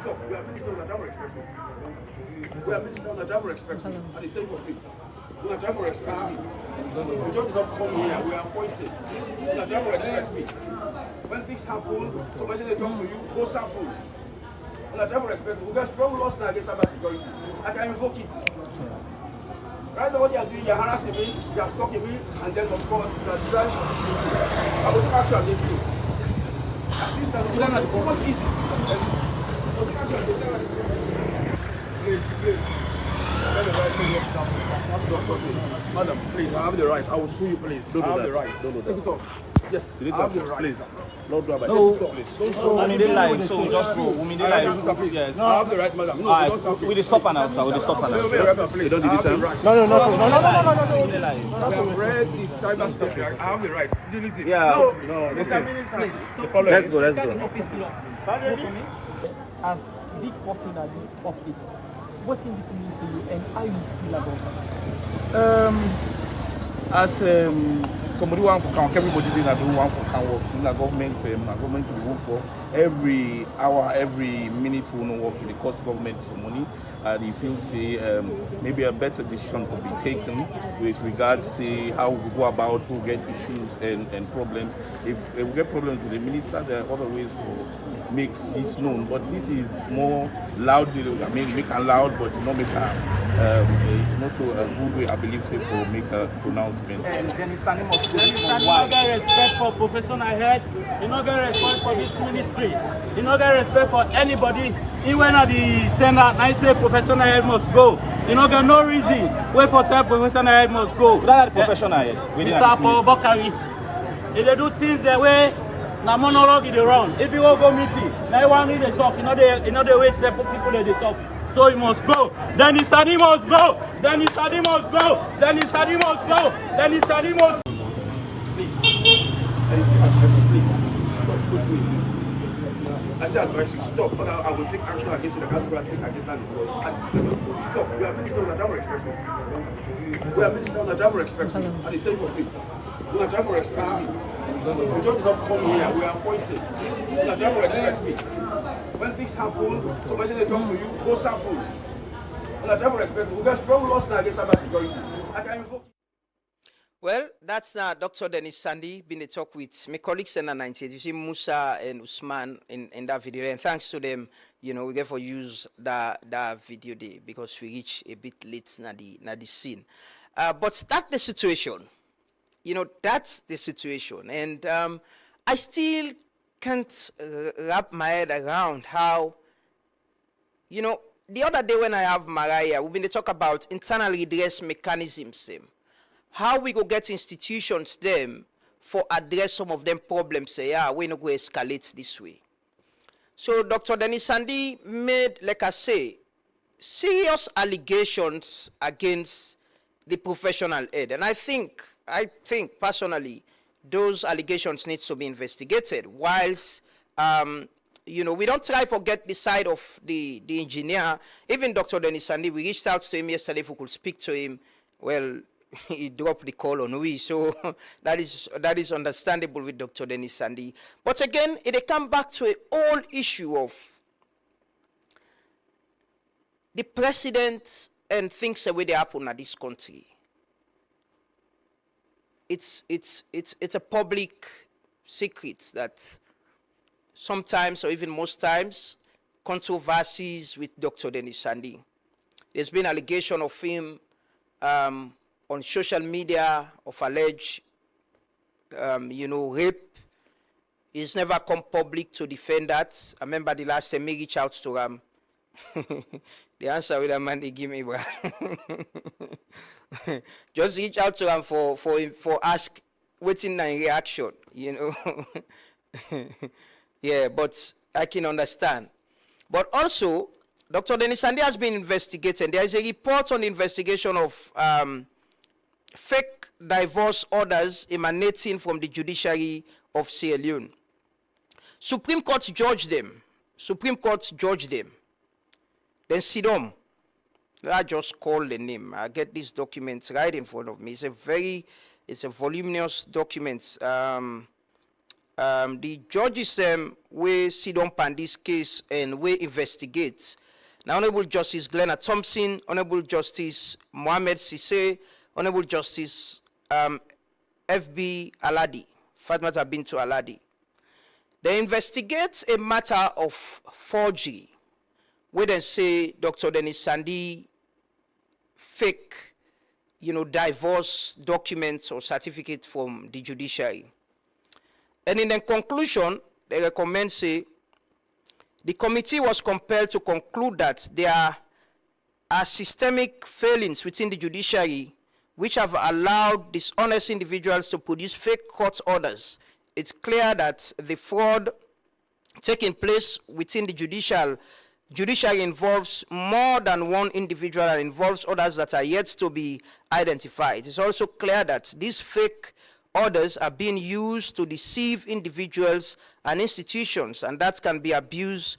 Stop. We are ministers that never expect me. We are ministers that never expect me. And they tell you for free. We are never expect me. We just did not come here. We are appointed. We are never expect me. When things happen, somebody they talk to you, go start food. We are never expect me. We got strong laws now against cyber security. I can invoke it. Right now, what you are doing, you are harassing me, you are stalking me, and then, of course, you are trying to I will take action against you. At least, it's not easy. I will take action against you. Please. Madam, please, I have the right. I will sue you, please. I have the right. Take it off. Yes, I have the right. Please. Don't do about it. I mean, they lie, so just go. I mean, they lie. Yes. I have the right, madam. No, don't stop me. Will you stop now, sir? Will you stop now? Please, don't do this, sir. No. We have read the cyber security. I have the right. Delete it. Yeah. No, listen. Let's go. As big person at this office, what is this mean to you and how you feel about it? As somebody want to count, everybody doing that do want to count work. In the government to be work for every hour, every minute we no work in the cost government for money. And he feels maybe a better decision could be taken with regards to how we go about who get issues and problems. If we get problems with the minister, there are other ways to make this known. But this is more loudly, I mean, make it loud, but not make not to a good way, I believe, say, for make a pronouncement. And then it's an not get respect for professional head. You not get respect for this ministry. You not get respect for anybody. Even at the tender, I say professional head must go. You know, there's no reason. Wait for time professional head must go. That professional head. Mr. Paul Bokari. If they do things their way, now monologue in the round. If you will go meeting, now you want to talk. You know the way to people that they talk. So he must go. Then he said he must go. Then he said he must go. Then he said he must go. Then he said he must. I say advise you, stop. But I will take action against you. I can't take against that. I just tell you, stop. We are ministers that never expect me. We are ministers that never expect me. And they tell you for free. We are never expect me. We just did not come here. We are appointed. We are never expect me. When things happen, somebody say they talk to you, go serve food. We are never expect me. We got strong laws now against cyber security. I can invoke. Well, that's Dr. Dennis Sandy been a talk with my colleagues in the 90s. You see Musa and Usman in that video, and thanks to them, you know, we get for use that video day because we reach a bit late na the scene. But that's the situation. You know, that's the situation, and I still can't wrap my head around how, you know, the other day when I have Mariah, we've been to talk about internal redress mechanisms. How we go get institutions them for address some of them problems. Say, yeah, we not go escalate this way. So Dr. Dennis Sandy made, like I say, serious allegations against the professional head. And I think personally, those allegations needs to be investigated. Whilst, you know, we don't try to get the side of the engineer. Even Dr. Dennis Sandy, we reached out to him yesterday if we could speak to him. Well, he dropped the call on we, so that is understandable with Dr. Dennis Sandy. But again, it come back to a whole issue of the president and things the way they happen in this country. It's a public secret that sometimes, or even most times, controversies with Dr. Dennis Sandy. There's been allegation of him on social media of alleged, you know, rape. He's never come public to defend that. I remember the last time me reach out to him. The answer with a man they give me, bro. Just reach out to him for ask, waiting in reaction, you know. Yeah, but I can understand. But also, Dr. Dennis Sandy has been investigated. There is a report on the investigation of fake divorce orders emanating from the judiciary of Sierra Leone. Supreme Court judged them. Then Sidom, I just call the name. I get these documents right in front of me. It's a voluminous document. The judges will Sidom pan this case and will investigate. Now, Honorable Justice Glenna Thompson, Honorable Justice Mohamed Sisse, Honorable Justice F.B. Aladi, Fatmata Bintu Aladi. They investigate a matter of forgery, where they say Dr. Dennis Sandy fake, you know, divorce documents or certificates from the judiciary. And in the conclusion, they recommend, say, the committee was compelled to conclude that there are systemic failings within the judiciary which have allowed dishonest individuals to produce fake court orders. It's clear that the fraud taking place within the judiciary involves more than one individual and involves others that are yet to be identified. It's also clear that these fake orders are being used to deceive individuals and institutions, and that can be abused,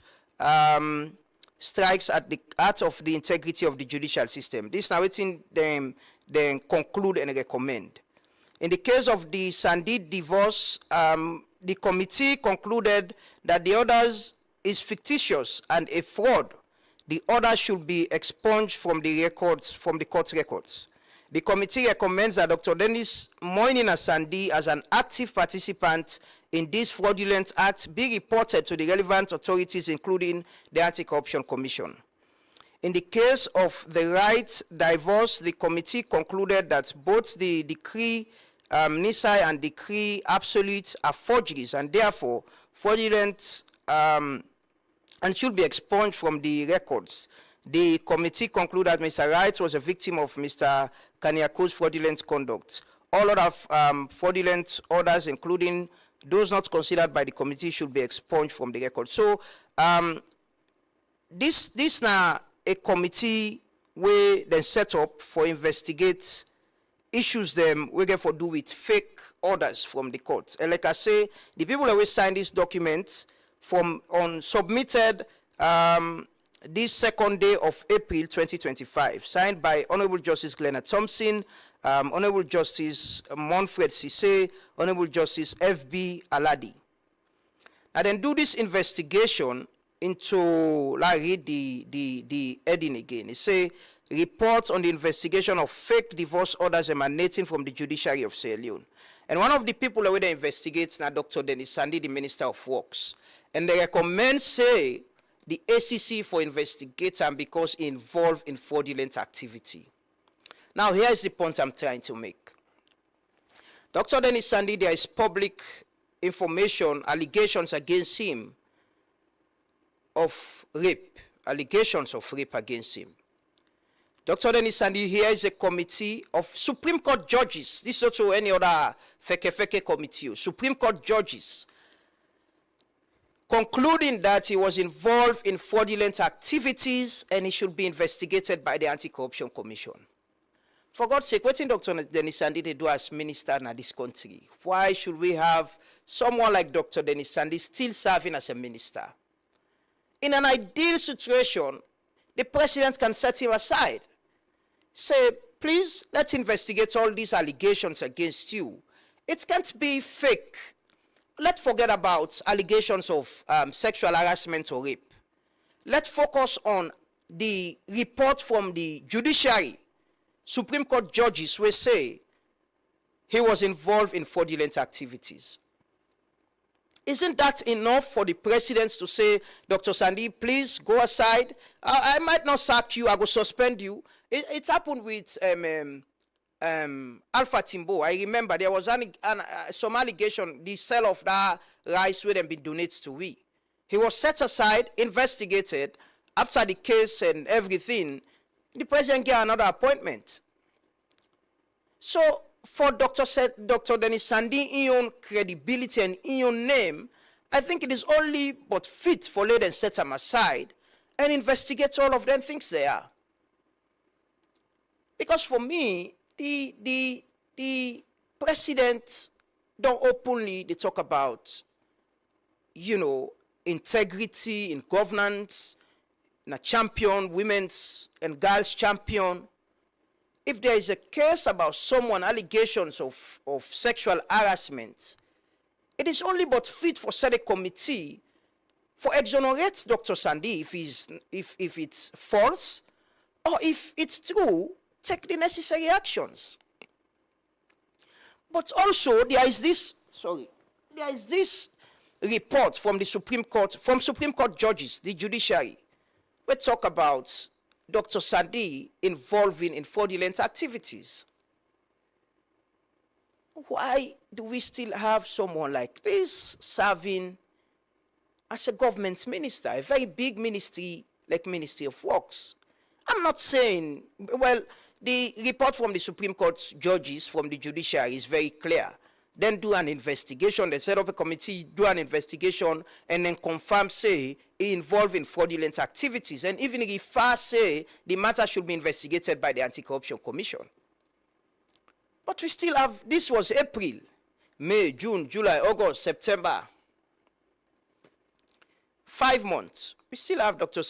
strikes at the heart of the integrity of the judicial system. This now waiting them conclude and recommend. In the case of the Sandy divorce, the committee concluded that the orders is fictitious and a fraud. The order should be expunged from the records, from the court records. The committee recommends that Dr. Dennis Moinina Sandy, as an active participant in this fraudulent act, be reported to the relevant authorities, including the Anti-Corruption Commission. In the case of the right divorce, the committee concluded that both the decree Nisai and decree absolute are forgeries and therefore fraudulent and should be expunged from the records. The committee concluded that Mr. Wright was a victim of Mr. Kaniako's fraudulent conduct. All other fraudulent orders, including those not considered by the committee, should be expunged from the record. So this now a committee where they set up for investigate issues them we get for do with fake orders from the court. And like I say, the people that will sign these documents submitted this second day of April 2025, signed by Honorable Justice Glenna Thompson, Honorable Justice Monfred Sise, Honorable Justice F.B. Aladi. Now then do this investigation into, like, read the heading again. It say, reports on the investigation of fake divorce orders emanating from the judiciary of Sierra Leone. And one of the people that they investigate now, Dr. Dennis Sandi, the Minister of Works. And they recommend, say, the ACC for investigating because involved in fraudulent activity. Now, here is the point I'm trying to make. Dr. Dennis Sandi, there is public information, allegations against him of rape, allegations of rape against him. Dr. Dennis Sandi, here is a committee of Supreme Court judges. This is also any other feke committee. Supreme Court judges concluding that he was involved in fraudulent activities and he should be investigated by the Anti-Corruption Commission. For God's sake, what Dr. Dennis Sandi they do as minister in this country? Why should we have someone like Dr. Dennis Sandi still serving as a minister? In an ideal situation, the president can set him aside. Say, please, let's investigate all these allegations against you. It can't be fake. Let's forget about allegations of sexual harassment or rape. Let's focus on the report from the judiciary. Supreme Court judges will say he was involved in fraudulent activities. Isn't that enough for the president to say, Dr. Sandi, please go aside? I might not sack you, I will suspend you. It happened with Alpha Timbo. I remember there was some allegation, the sale of that rice would have been donated to we. He was set aside, investigated. After the case and everything, the president gave another appointment. So, for Dr. Dennis Sandi, in your credibility and in your name, I think it is only but fit for let them set him aside and investigate all of them things there. Because for me, the president don't openly talk about, you know, integrity in governance, a champion, women's and girls champion. If there is a case about someone, allegations of sexual harassment, it is only but fit for Senate committee for exonerate Dr. Sandi if it's false, or if it's true, take the necessary actions. But also there is this report from the Supreme Court, from Supreme Court judges, the judiciary. We talk about Dr. Sandi involving in fraudulent activities. Why do we still have someone like this serving as a government minister, a very big ministry like Ministry of Works? I'm not saying, well, the report from the Supreme Court judges from the judiciary is very clear. Then do an investigation, they set up a committee, do an investigation, and then confirm, say, he involved in fraudulent activities. And even if fast say the matter should be investigated by the Anti-Corruption Commission. But we still have, this was April, May, June, July, August, September. 5 months. We still have Dr.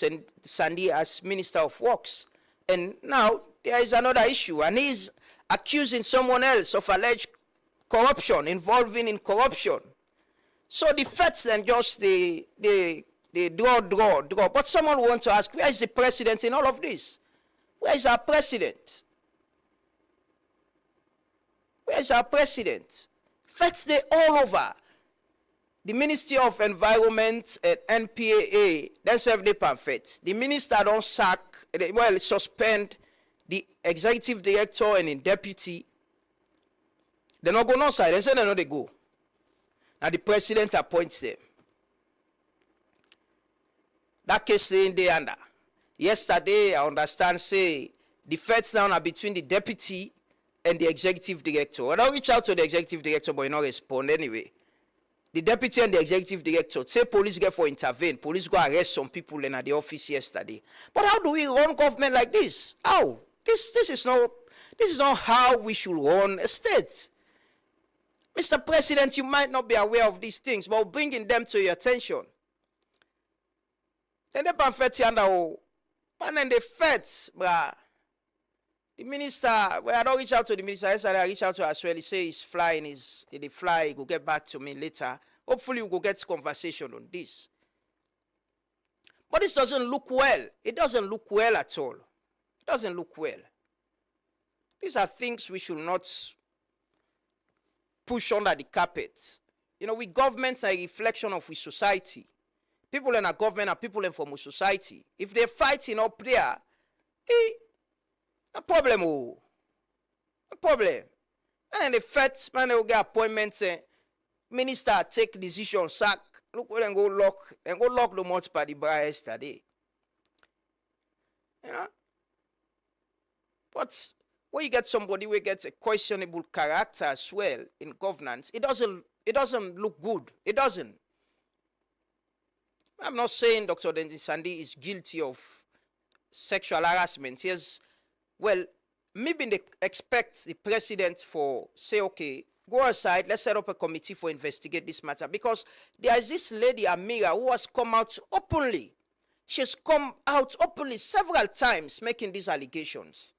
Sandi as Minister of Works. And now there is another issue, and he's accusing someone else of alleged corruption, involving in corruption. So the facts then just they draw. But someone will want to ask, where is the president in all of this? Where is our president? Where is our president? Facts they all over. The Ministry of Environment and NPAA, then serve the pamphlet. The minister don't sack, well, suspend the executive director and the deputy. They not go no side. They say they know they go. Now the president appoints them. That case in there under. Yesterday, I understand, say, the fights now are between the deputy and the executive director. I don't reach out to the executive director, but he not respond anyway. The deputy and the executive director say police get for intervene. Police go arrest some people in the office yesterday. But how do we run government like this? How? This is not how we should run a state. Mr. President, you might not be aware of these things, but bringing them to your attention. Then they pan fet yanda o. Man and the feds, bruh. The minister, well, I don't reach out to the minister. Yesterday, I reach out to her as well. He say he's flying, he fly, he will get back to me later. Hopefully, we will get conversation on this. But this doesn't look well. It doesn't look well at all. It doesn't look well. These are things we should not push under the carpet. You know, we governments are a reflection of we society. People in our government are people in from our society. If they're fighting up there, a problem, oh. A problem. And then the feds, man, they will get appointments, minister take decision, sack. Look where they go lock the much by the bar yesterday. Yeah. But when you get somebody who gets a questionable character as well in governance, it doesn't look good. It doesn't. I'm not saying Dr. Dennis Sandi is guilty of sexual harassment. Yes, well, maybe they expect the president for say, okay, go aside, let's set up a committee for investigate this matter. Because there is this lady, Amira, who has come out openly. She's come out openly several times making these allegations.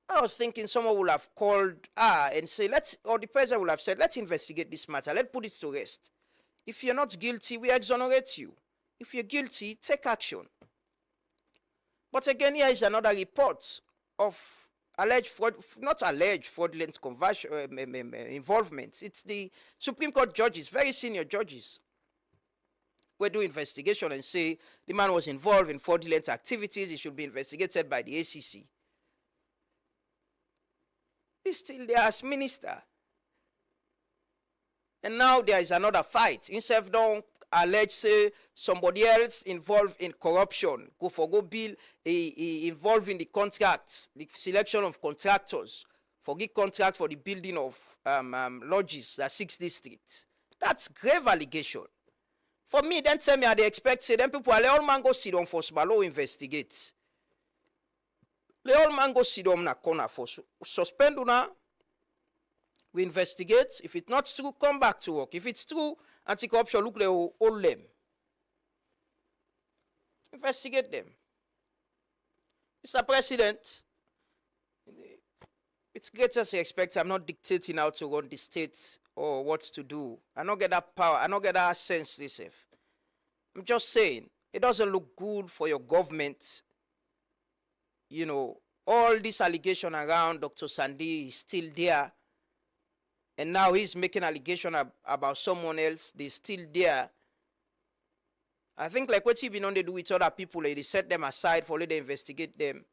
I was thinking someone would have called her and say, or the president would have said, let's investigate this matter. Let's put it to rest. If you're not guilty, we exonerate you. If you're guilty, take action. But again, here is another report of alleged fraud, not alleged fraudulent involvement. It's the Supreme Court judges, very senior judges, who do investigation and say the man was involved in fraudulent activities. He should be investigated by the ACC. He's still there as minister. And now there is another fight. Instead of don't allege say somebody else involved in corruption, go bill involved in the contracts, the selection of contractors, forgive contract for the building of lodges at 6th District. That's grave allegation. For me, then tell me, they expect say them people let all man go sit down for Smalo investigate. Let all man go sit down na corner for suspend una. We investigate. If it's not true, come back to work. If it's true, anti-corruption look they will hold them. Investigate them. Mr. President, it's great as you expect. I'm not dictating how to run the state or what to do. I don't get that power. I don't get that sense this if. I'm just saying, it doesn't look good for your government. You know, all this allegation around Dr. Sandi is still there. And now he's making allegation about someone else. They're still there. I think like what he been on they do with other people, they set them aside for let them investigate them.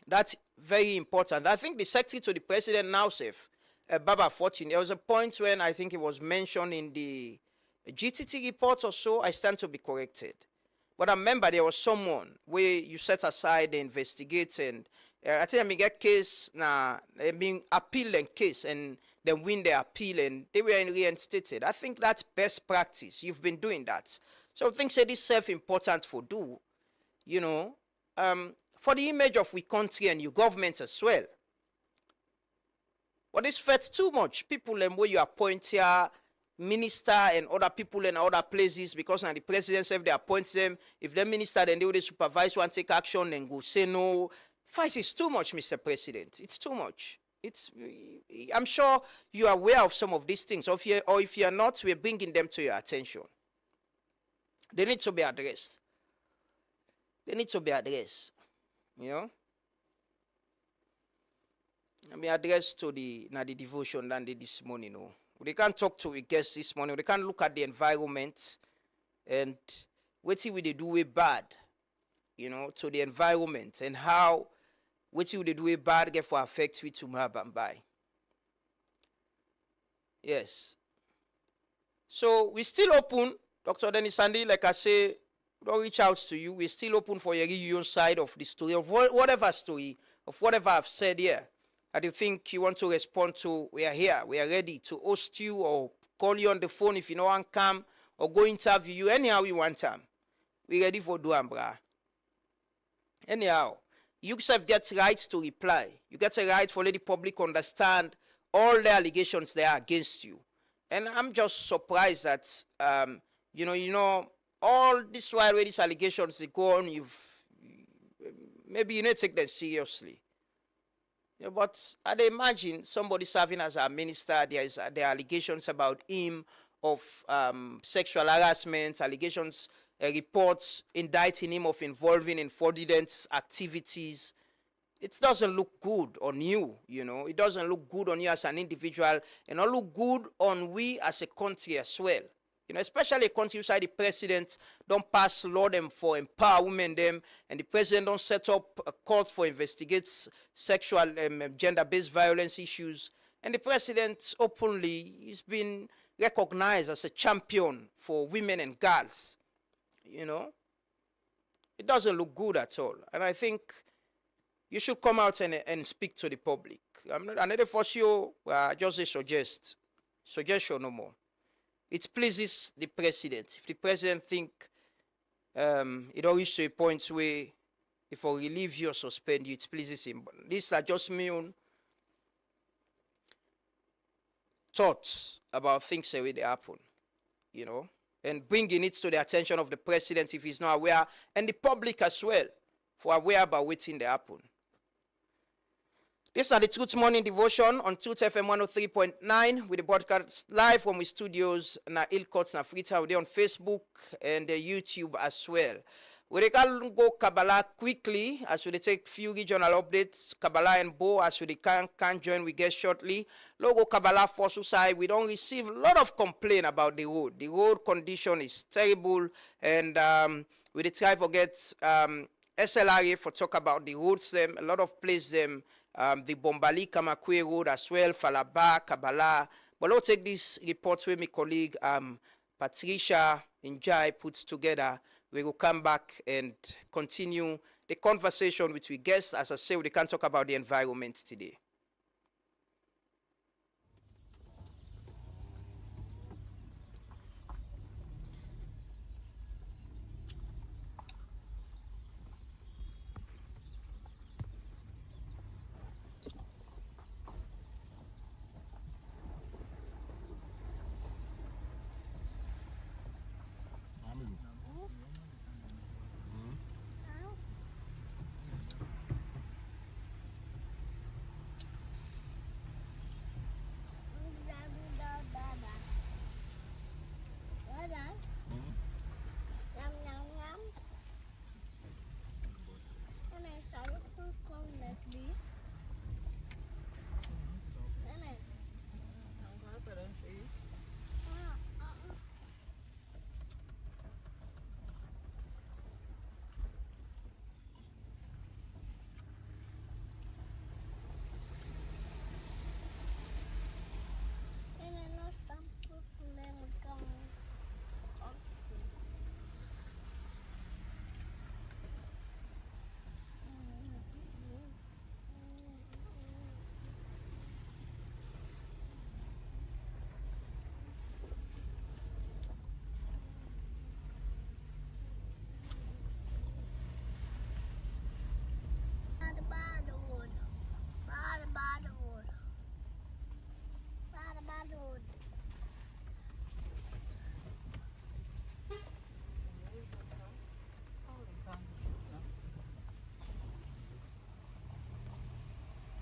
That's very important. I think the secretary to the president now safe, Baba Fortune, there was a point when I think it was mentioned in the GTT report or so. I stand to be corrected. But I remember there was someone where you set aside the investigate and I think I get case now being appealed and case and then win the appeal and they were reinstated. I think that's best practice. You've been doing that. So I think say this self-important for do, you know, for the image of we country and your government as well. But this fets too much. People and where you appoint here, minister and other people in other places because now the president if they appoint them, if the minister then they will supervise one take action and go say no. Fight is too much, Mr. President. It's too much. I'm sure you are aware of some of these things. Or if you're not, we're bringing them to your attention. They need to be addressed. They need to be addressed. You know? I mean, addressed to the devotion than this morning. No? They can't talk to a guest this morning. They can't look at the environment and what see what they do way bad, you know, to the environment and how what you they do bad get for affect we tomorrow and by. Yes. So we still open, Dr. Dennis Sandi, like I say, don't reach out to you. We're still open for your side of the story of whatever story, of whatever I've said here. And you think you want to respond to, we are here. We are ready to host you or call you on the phone if you know one come or go interview you anyhow you want time. We ready for do bra. Anyhow. You yourself get rights to reply. You get a right for let the public understand all the allegations they are against you. And I'm just surprised that, you know, all this while where these allegations they go on, maybe you need to take them seriously. But I'd imagine somebody serving as a minister, there are allegations about him of sexual harassment, allegations, reports indicting him of involving in fraudulent activities. It doesn't look good on you, It doesn't look good on you as an individual, and not look good on we as a country as well. Especially a country inside the president don't pass law them for empower women them, and the president don't set up a court for investigates sexual gender-based violence issues. And the president openly is been recognized as a champion for women and girls. It doesn't look good at all. And I think you should come out and speak to the public. I'm not force you, just a suggestion no more. It pleases the president. If the president think it all reach to a point where if I relieve you or suspend you, it pleases him. But these are just my own thoughts about things that will happen, and bringing it to the attention of the president if he's not aware, and the public as well, for aware about what's in the happen. This is the Truth Morning Devotion on Truth FM 103.9 with the broadcast live from the studios na Ilcots na Freetown. We're on Facebook and YouTube as well. We can go Kabbalah quickly as we take few regional updates. Kabbalah and Bo as we can join we get shortly. Logo Kabbalah for side. We don't receive a lot of complaint about the road. The road condition is terrible, and we try to get SLRA for talk about the roads. Them a lot of places them. The Bombali Kamakwe Road as well, Falaba, Kabbalah. But I'll take this report with my colleague Patricia Njai puts together. We will come back and continue the conversation with we guests. As I say, we can talk about the environment today.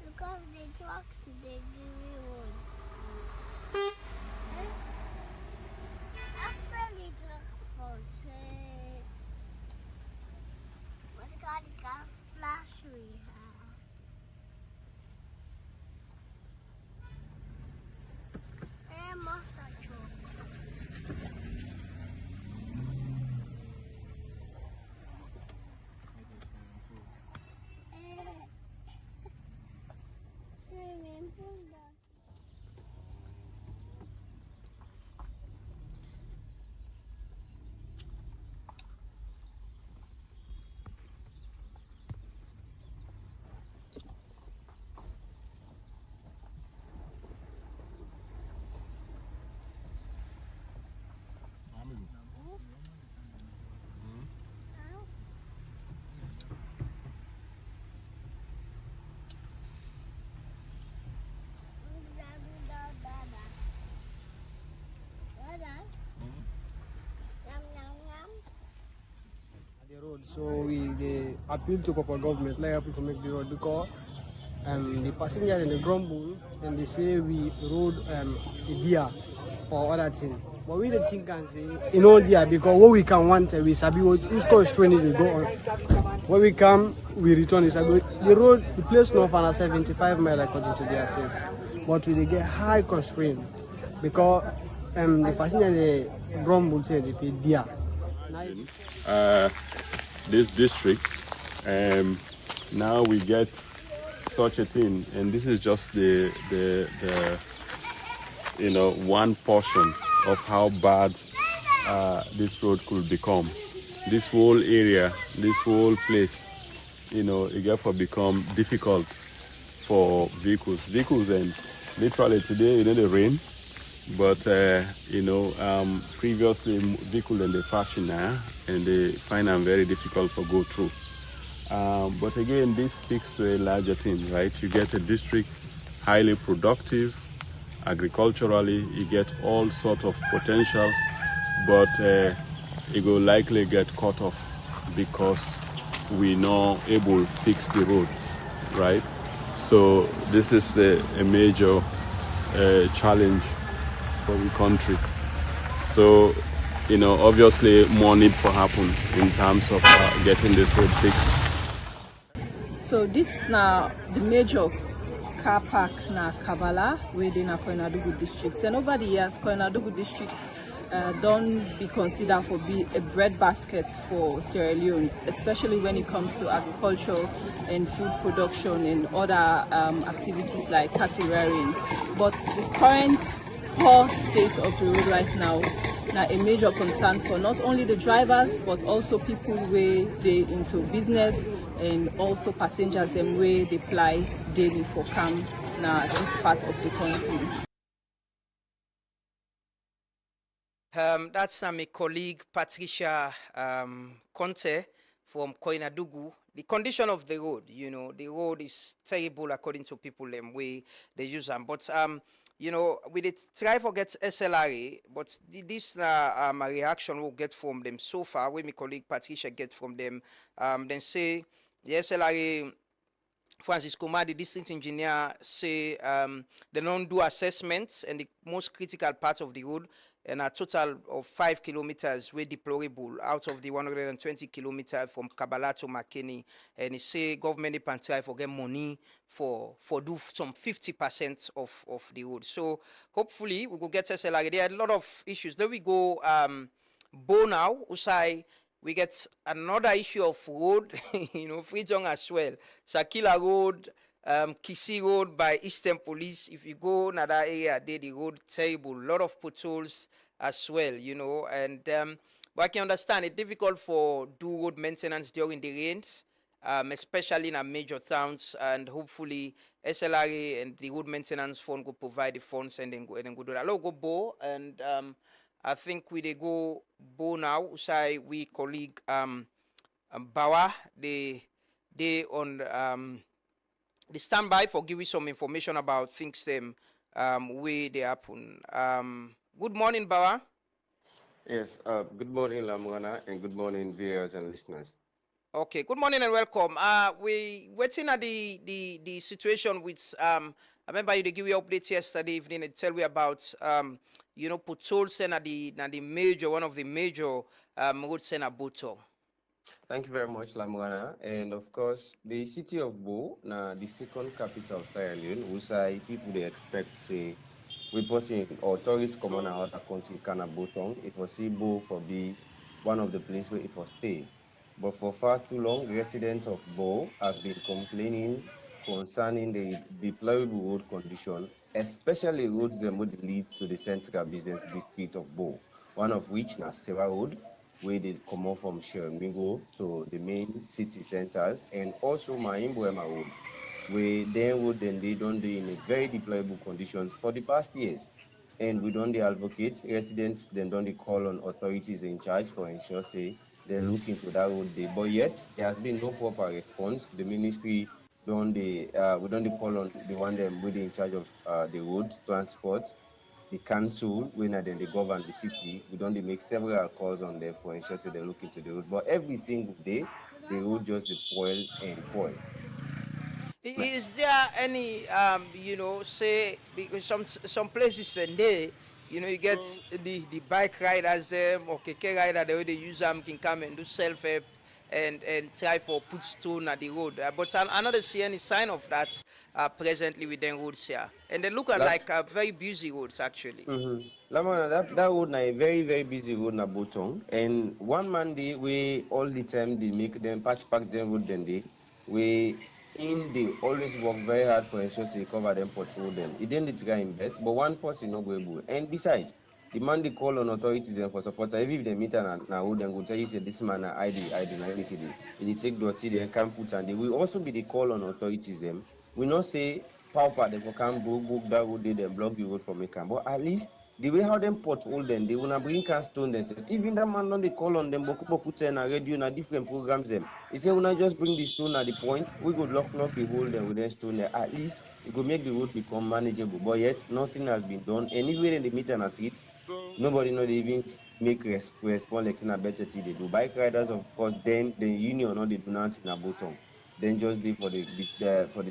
Because the trucks they give me one. After the truck for say, what's called the gas splash we have. And monster truck. Swimming. road. So they appeal to proper government, let people make the road because the passengers in the grumble and they say we road a deer or other thing. But we don't think and say deer because what we can want we sabi who's called training we go on. When we come we return we sabi the road the place no for 75 miles according to the access. But we get high constraint because the passenger the grumble say they pay deer. This district now we get such a thing, and this is just the one portion of how bad this road could become. This whole area, this whole place, it therefore become difficult for vehicles, and literally today the rain, but previously vehicle and they fashion now, and they find them very difficult to go through. But again, this speaks to a larger thing, right? You get a district highly productive, agriculturally, you get all sorts of potential, but it will likely get cut off because we not able to fix the road, right? So this is a major challenge for the country. So, obviously more need for happen in terms of getting this road fixed. So this now the major car park na Kabala within Koinadugu district, and over the years Koinadugu district don't be considered for be a breadbasket for Sierra Leone, especially when it comes to agriculture and food production and other activities like cattle rearing. But the current poor state of the road right now a major concern for not only the drivers but also people where they into business and also passengers them where they fly daily for camp na this part of the country. That's my colleague Patricia Conte from Koinadugu. The condition of the road, the road is terrible according to people way they use them. But we did try to get SLRA, but this a reaction we'll get from them so far. When my colleague Patricia get from them, then say the SLRA Francis Kumar, the district engineer, say they don't do assessments and the most critical part of the road, and a total of 5 kilometers were deplorable out of the 120 kilometers from Kabala to Makeni. And he say government can try for get money for do some 50% of the road. So hopefully we will get SLRA. There are a lot of issues. Then we go Bo now, Usai. We get another issue of road, Freejong as well. Sakila Road, Kisi Road by Eastern Police. If you go in that area, the road terrible. A lot of potholes as well, and but I can understand it's difficult for do road maintenance during the rains, especially in our major towns, and hopefully SLRA and the road maintenance fund will provide the funds and then go do that. Hello, go Bo, and I think we go Bo now. Usai we colleague Bawa, they on the standby for giving some information about things them way they happen. Good morning, Bawa. Yes, good morning, Lamwana, and good morning, viewers and listeners. Okay, good morning and welcome. We waiting at the situation with I remember you give you updates yesterday evening and tell me about potholes and the major one of the major roads in Abuto. Thank you very much, Lamwana. And of course, the city of Bo, the second capital of Sierra Leone, which people they expect say we person or tourists come on out a country can Botong. It was see Bo for be one of the places where it was stay. But for far too long, residents of Bo have been complaining concerning the deplorable road condition, especially roads that would lead to the central business district of Bo, one of which na Sierra Road, where they come off from Sherimingo to the main city centers, and also Maimboema Road, where they don't do in a very deplorable conditions for the past years. And we don't advocate residents, then don't call on authorities in charge for ensure say they look into that road day. But yet there has been no proper response. The ministry we don't call on the one them really in charge of the road transport the council, when they govern the city, we don't make several calls on them for ensure so they look into the road. But every single day, the road just be spoil and spoil. Is there any, say, because some places and there, you get the bike riders or keke rider, the way they use them can come and do self-help and try for put stone at the road. But I not see any sign of that presently with the roads here. And they look like very busy roads actually. Lamana, that road na a very, very busy road na Botong. And one man day, we all the time they make them patch pack them road then they always work very hard for ensure to cover them, patrol them. It didn't try invest, but one person not going to. And besides, the man they call on authorities and for support. If they meet and now they go tell you say this man ID they take dirty they can't put and they will also be the call on authorities them. We not say pauper they can book that road they block the road for me can, but at least the way how them patrol them, they wanna bring can stone themselves. Even that man don't they call on them, but put in a radio na different programs them. He say wanna just bring the stone at the point, we go lock the hole them with that stone there. At least it could make the road become manageable. But yet nothing has been done. And even in the meet and at it, nobody know they even make respond like in a better thing they do. Bike riders of course then the union or they do nothing about them. Then just dey for the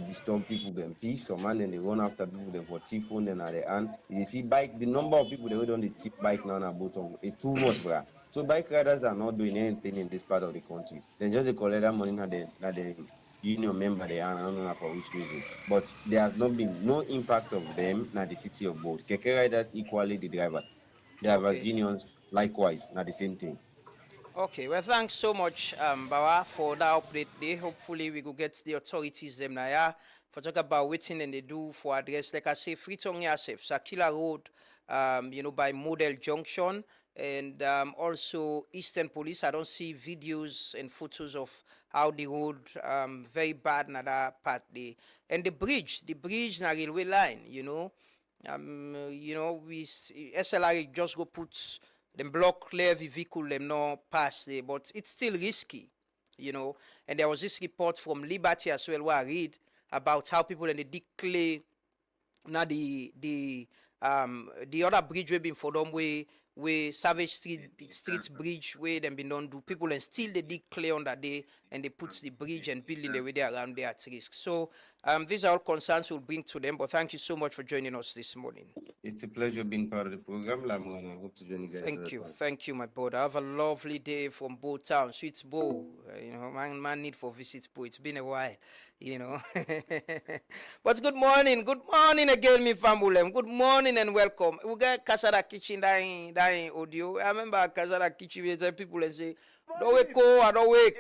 disturb people them peace. Some man then they run after people them for thief phone then at the end. You see bike the number of people they don't the cheap bike now na bottom. It's too much, bro. So bike riders are not doing anything in this part of the country. Then just they collect that money na the union member they are, I don't know for which reason. But there has not been no impact of them na the city of both. Keke riders equally the drivers. Drivers unions likewise, not the same thing. Okay, well, thanks so much, Bawa, for that update there. Hopefully, we will get the authorities them now for talk about waiting and they do for address. Like I say, Freetown yourself, Sakila Road, by Model Junction, and also Eastern Police. I don't see videos and photos of how the road very bad in that part there. And the bridge na railway line, we SLR just go put them block clear the vehicle them not pass there, but it's still risky, And there was this report from Liberty as well where I read about how people in the declare now the other bridge we been for them where Savage Street Bridge where them been done do people and still they declare on that day and they put the bridge and building the way they around there at risk. So these are all concerns we'll bring to them, but thank you so much for joining us this morning. It's a pleasure being part of the program. I hope to join you guys. Thank you, my brother. Have a lovely day from Bo Town, Sweet Bo. Man need for visit Bo. It's been a while, But good morning again, me family. Good morning and welcome. We got Kasara Kitchen dying audio. I remember Kasara Kitchen where people and say, don't wake I don't wake.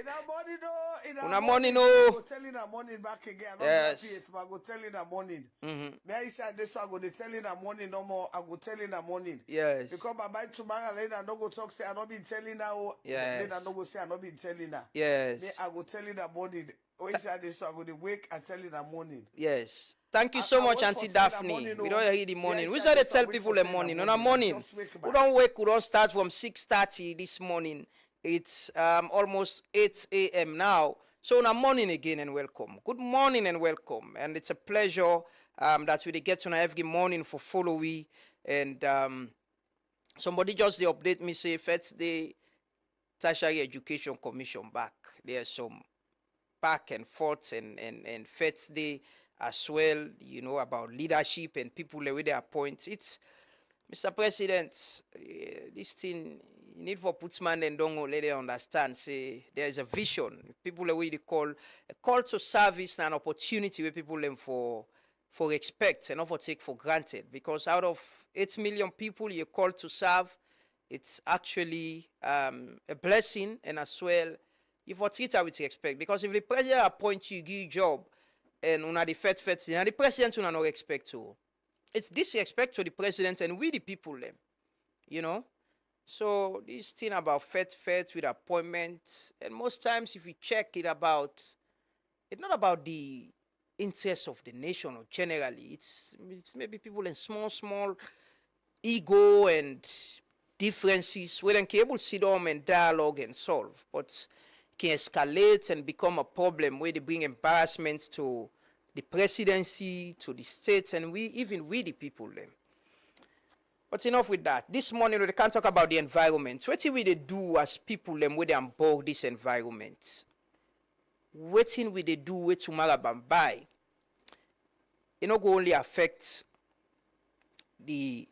In the morning, no. Go tell in the morning back again. Yes. I go tell in the morning. Mm-hmm. Me I say this I go tell in the morning no more. I go tell in the morning. Yes. Because my bike tomorrow later I don't go talk say I don't be telling now. Yes. Then I don't go say I don't be telling now. Yes. Me I go tell in the morning. When say this I go wake and tell in the morning. Yes. Thank you so much, Auntie Daphne. We don't hear the morning. We said they tell people the morning. On a morning, we don't wake. We don't start from 6:30 this morning. It's almost 8 a.m. now. So on a morning again and welcome. Good morning and welcome. And it's a pleasure that we get to know every morning for follow we. And somebody just they update me say first the Tertiary Education Commission back. There's some back and forth and first day as well, about leadership and people the way they appoint. It's Mr. President, this thing you need for Putzman and Dongo let them understand. Say there is a vision. People the way they call a call to service and an opportunity where people them for expect and not for take for granted. Because out of 8 million people you call to serve, it's actually a blessing and as well you for treat her with respect. Because if the president appoints you, give you job and una the fet and the president una not expect to. It's disrespect to the president and we the people them. So this thing about fet with appointments, and most times if you check it's not about the interest of the nation or generally. It's maybe people in small ego and differences where they can able to sit down and dialogue and solve, but can escalate and become a problem where they bring embarrassment to the presidency, to the states, and we the people them. But enough with that. This morning, we can't talk about the environment. What will they do as people them where they onboard this environment? What will they do with tomorrow by? It not go only affect the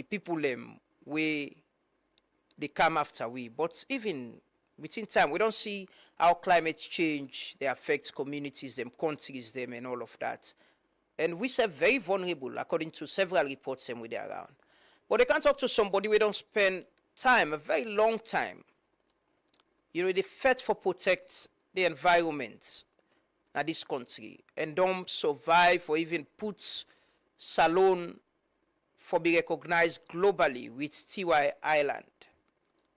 people them where they come after we, but even within time, we don't see how climate change they affect communities, them countries, them, and all of that. And we are very vulnerable, according to several reports them with around. But they can't talk to somebody we don't spend time, a very long time. You know, they fight for protect the environment in this country and don't survive or even put Salone for be recognized globally with Tiwai Island,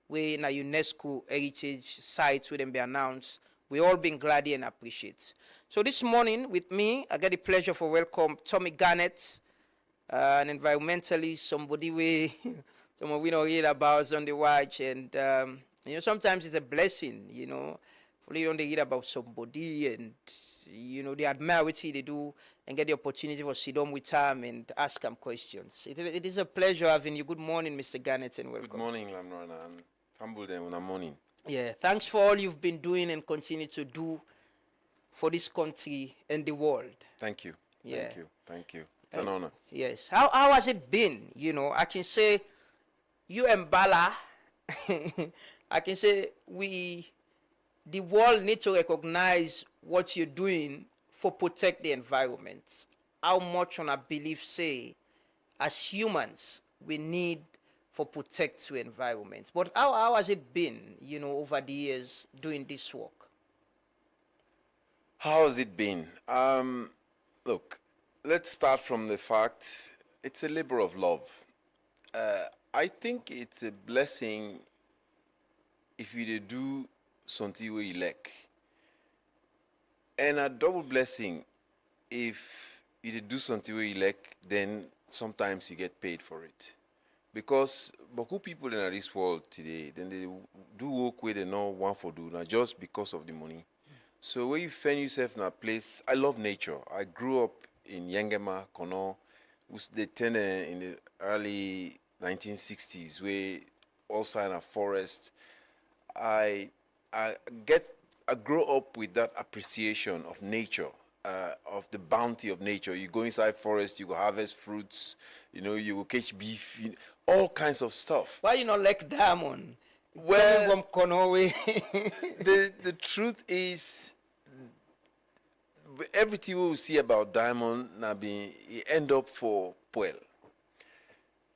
where in a UNESCO heritage site where them be announced. We all been glad and appreciate. So this morning with me, I get the pleasure for welcome Tommy Garnett, an environmentalist, somebody we some of we don't read about on the watch, and you know, sometimes it's a blessing, you know, for you don't read about somebody and you know they admire what they do and get the opportunity for sit down with them and ask them questions. It is a pleasure having you. Good morning, Mr. Garnett, and welcome. Good morning, Lamrona, and humble them on a morning. Yeah, thanks for all you've been doing and continue to do for this country and the world. Thank you. Yeah. Thank you. Thank you. It's an honor. Yes. How has it been? You know, I can say you and Bala, I can say the world needs to recognize what you're doing for protect the environment. How much on I believe say, as humans, we need for protect the environment. But how has it been, you know, over the years doing this work? How has it been? Look, let's start from the fact it's a labor of love. I think it's a blessing if you do something where you like. And a double blessing if you do something where you like, then sometimes you get paid for it. Because beaucoup people in this world today, then they do work where they know want for do, not just because of the money. So when you find yourself in a place, I love nature. I grew up in Yangema, Kono, they turned in the early 1960s, where all sign of forest. I grew up with that appreciation of nature, of the bounty of nature. You go inside forest, you go harvest fruits, you know, you go catch beef, all kinds of stuff. Why you not like diamond? Well, from Konowe. the truth is, everything we see about diamond, it end up for Puel.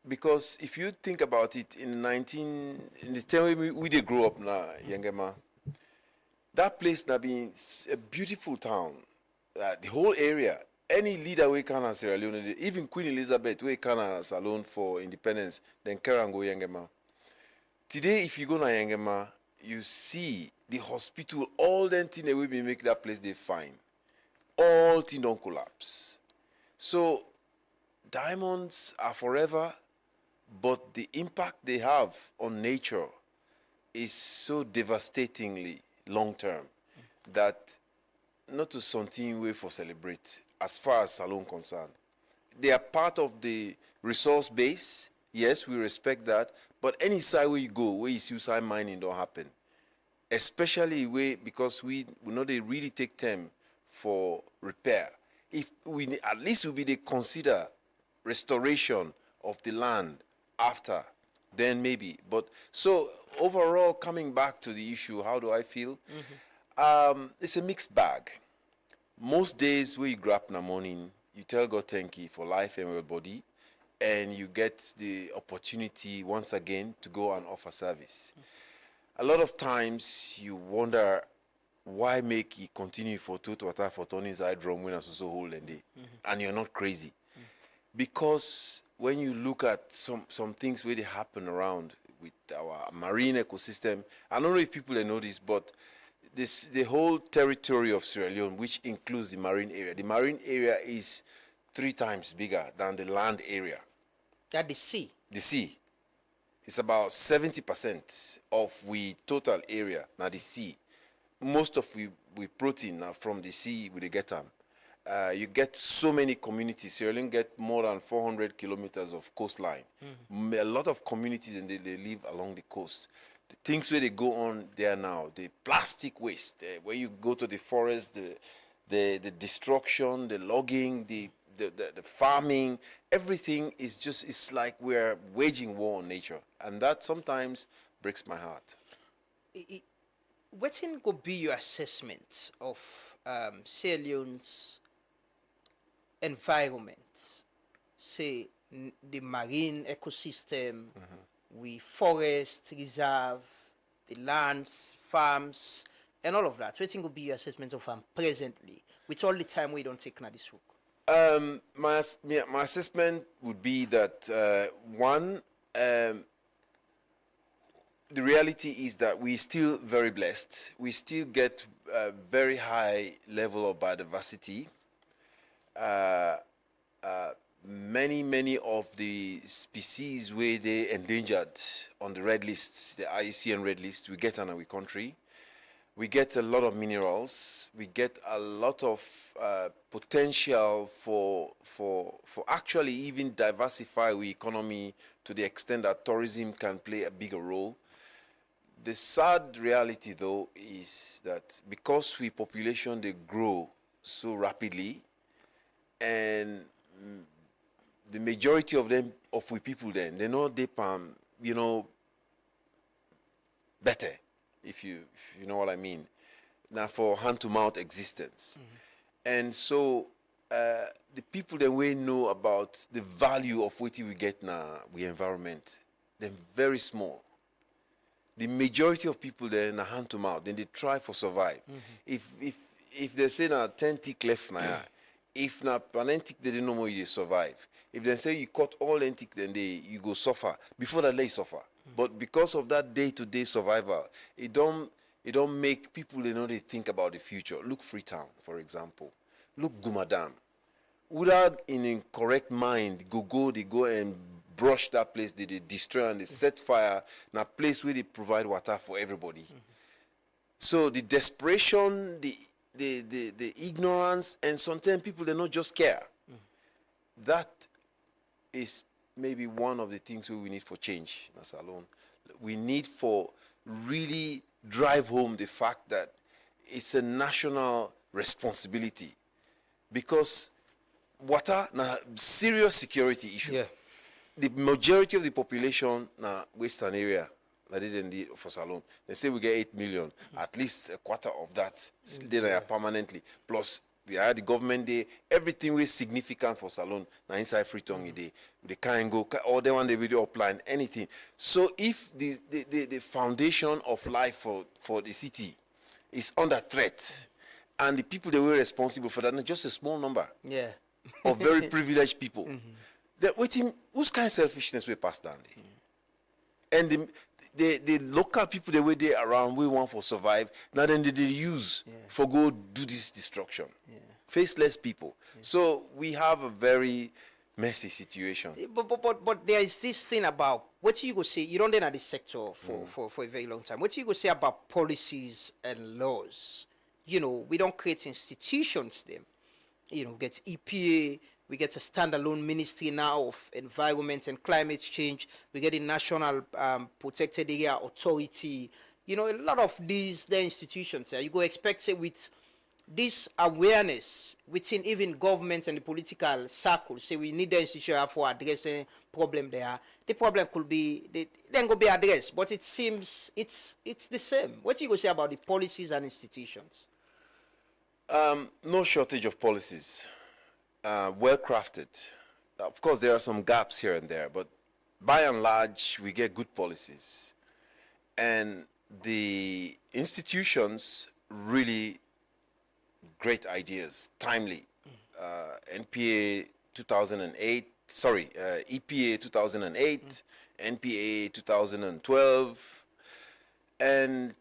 Because if you think about it, in the time we did grow up now, Yangema, that place now being a beautiful town. The whole area, any leader we can Sierra Leone, even Queen Elizabeth, we can Salone for independence, then Karango Yangema. Today, if you go to Yangema, you see the hospital, all the things that we make that place they fine. All things don't collapse. So diamonds are forever, but the impact they have on nature is so devastatingly long term that not to something way for celebrate as far as Salone concerned. They are part of the resource base. Yes, we respect that. But any side where you go, where you suicide mining don't happen. Especially because we know they really take time for repair. If we at least they consider restoration of the land after, then maybe. But so overall, coming back to the issue, how do I feel? It's a mixed bag. Most days where you grow up in the morning, you tell God thank you for life and your body, and you get the opportunity once again to go and offer service. A lot of times you wonder why make it continue for two to attack for Tony's eye drum when it's so whole and day, and you're not crazy. Because when you look at some things where they happen around with our marine ecosystem, I don't know if people know this, but the whole territory of Sierra Leone, which includes the marine area. The marine area is 3 times bigger than the land area. That the sea. The sea. It's about 70% of we total area, now the sea. Most of we protein now from the sea we get them. you get so many communities. Sierra Leone get more than 400 kilometers of coastline. A lot of communities, and they live along the coast. The things where they go on there now, the plastic waste, where you go to the forest, the destruction, the logging, the farming, everything is just, it's like we're waging war on nature. And that sometimes breaks my heart. What could be your assessment of Sierra Leone's environment, say the marine ecosystem, we forest reserve, the lands, farms, and all of that? What could be your assessment of presently, with all the time we don't take now this work? My assessment would be that one, the reality is that we're still very blessed. We still get a very high level of biodiversity. Many of the species where they endangered on the red lists, the IUCN red list, we get on our country. We get a lot of minerals. We get a lot of potential for actually even diversify our economy to the extent that tourism can play a bigger role. The sad reality, though, is that because we population, they grow so rapidly, and the majority of them, of we people then, they know they better, if you know what I mean, now for hand-to-mouth existence. And so the people that we know about the value of what we get now, the environment, they're very small. The majority of people there in hand to mouth, then they try for survive. If they say na 10 tick left now, if na an tick they don't know more you survive. If they say you cut all tick, then you go suffer. Before that, they suffer. But because of that day-to-day survival, it don't make people they think about the future. Look Freetown, for example. Look Gumadam. Without in a correct mind, they go and brush that place, they destroy and they set fire in a place where they provide water for everybody. So the desperation, the ignorance, and sometimes people they not just care. That is maybe one of the things we need for change, Nasa alone. We need for really drive home the fact that it's a national responsibility, because water na serious security issue. Yeah. The majority of the population na western area, na didn't for Salone. They say we get 8 million. At least a quarter of that they permanently. Plus the government day, everything was significant for Salone. Na inside Freetown day, they can't go or they want the video upline anything. So if the foundation of life for the city is under threat, and the people that were responsible for that, not just a small number. Yeah. Of very privileged people. Whose kind of selfishness we pass down there? And the local people that were there around, we want for survive, now then they use for go do this destruction. Faceless people. So we have a very messy situation. But there is this thing about, what you go say, you don't know this sector for a very long time. What you go say about policies and laws? You know, we don't create institutions then. You know, get EPA, we get a standalone ministry now of environment and climate change. We get a national protected area authority. You know, a lot of these institutions, you go expect it with this awareness within even government and the political circles. Say we need the institution for addressing problem there. The problem could be, then go be addressed, but it seems it's the same. What do you go say about the policies and institutions? No shortage of policies. Well crafted. Of course, there are some gaps here and there, but by and large, we get good policies. And the institutions really great ideas, timely. NPA 2008, EPA 2008, NPA 2012. And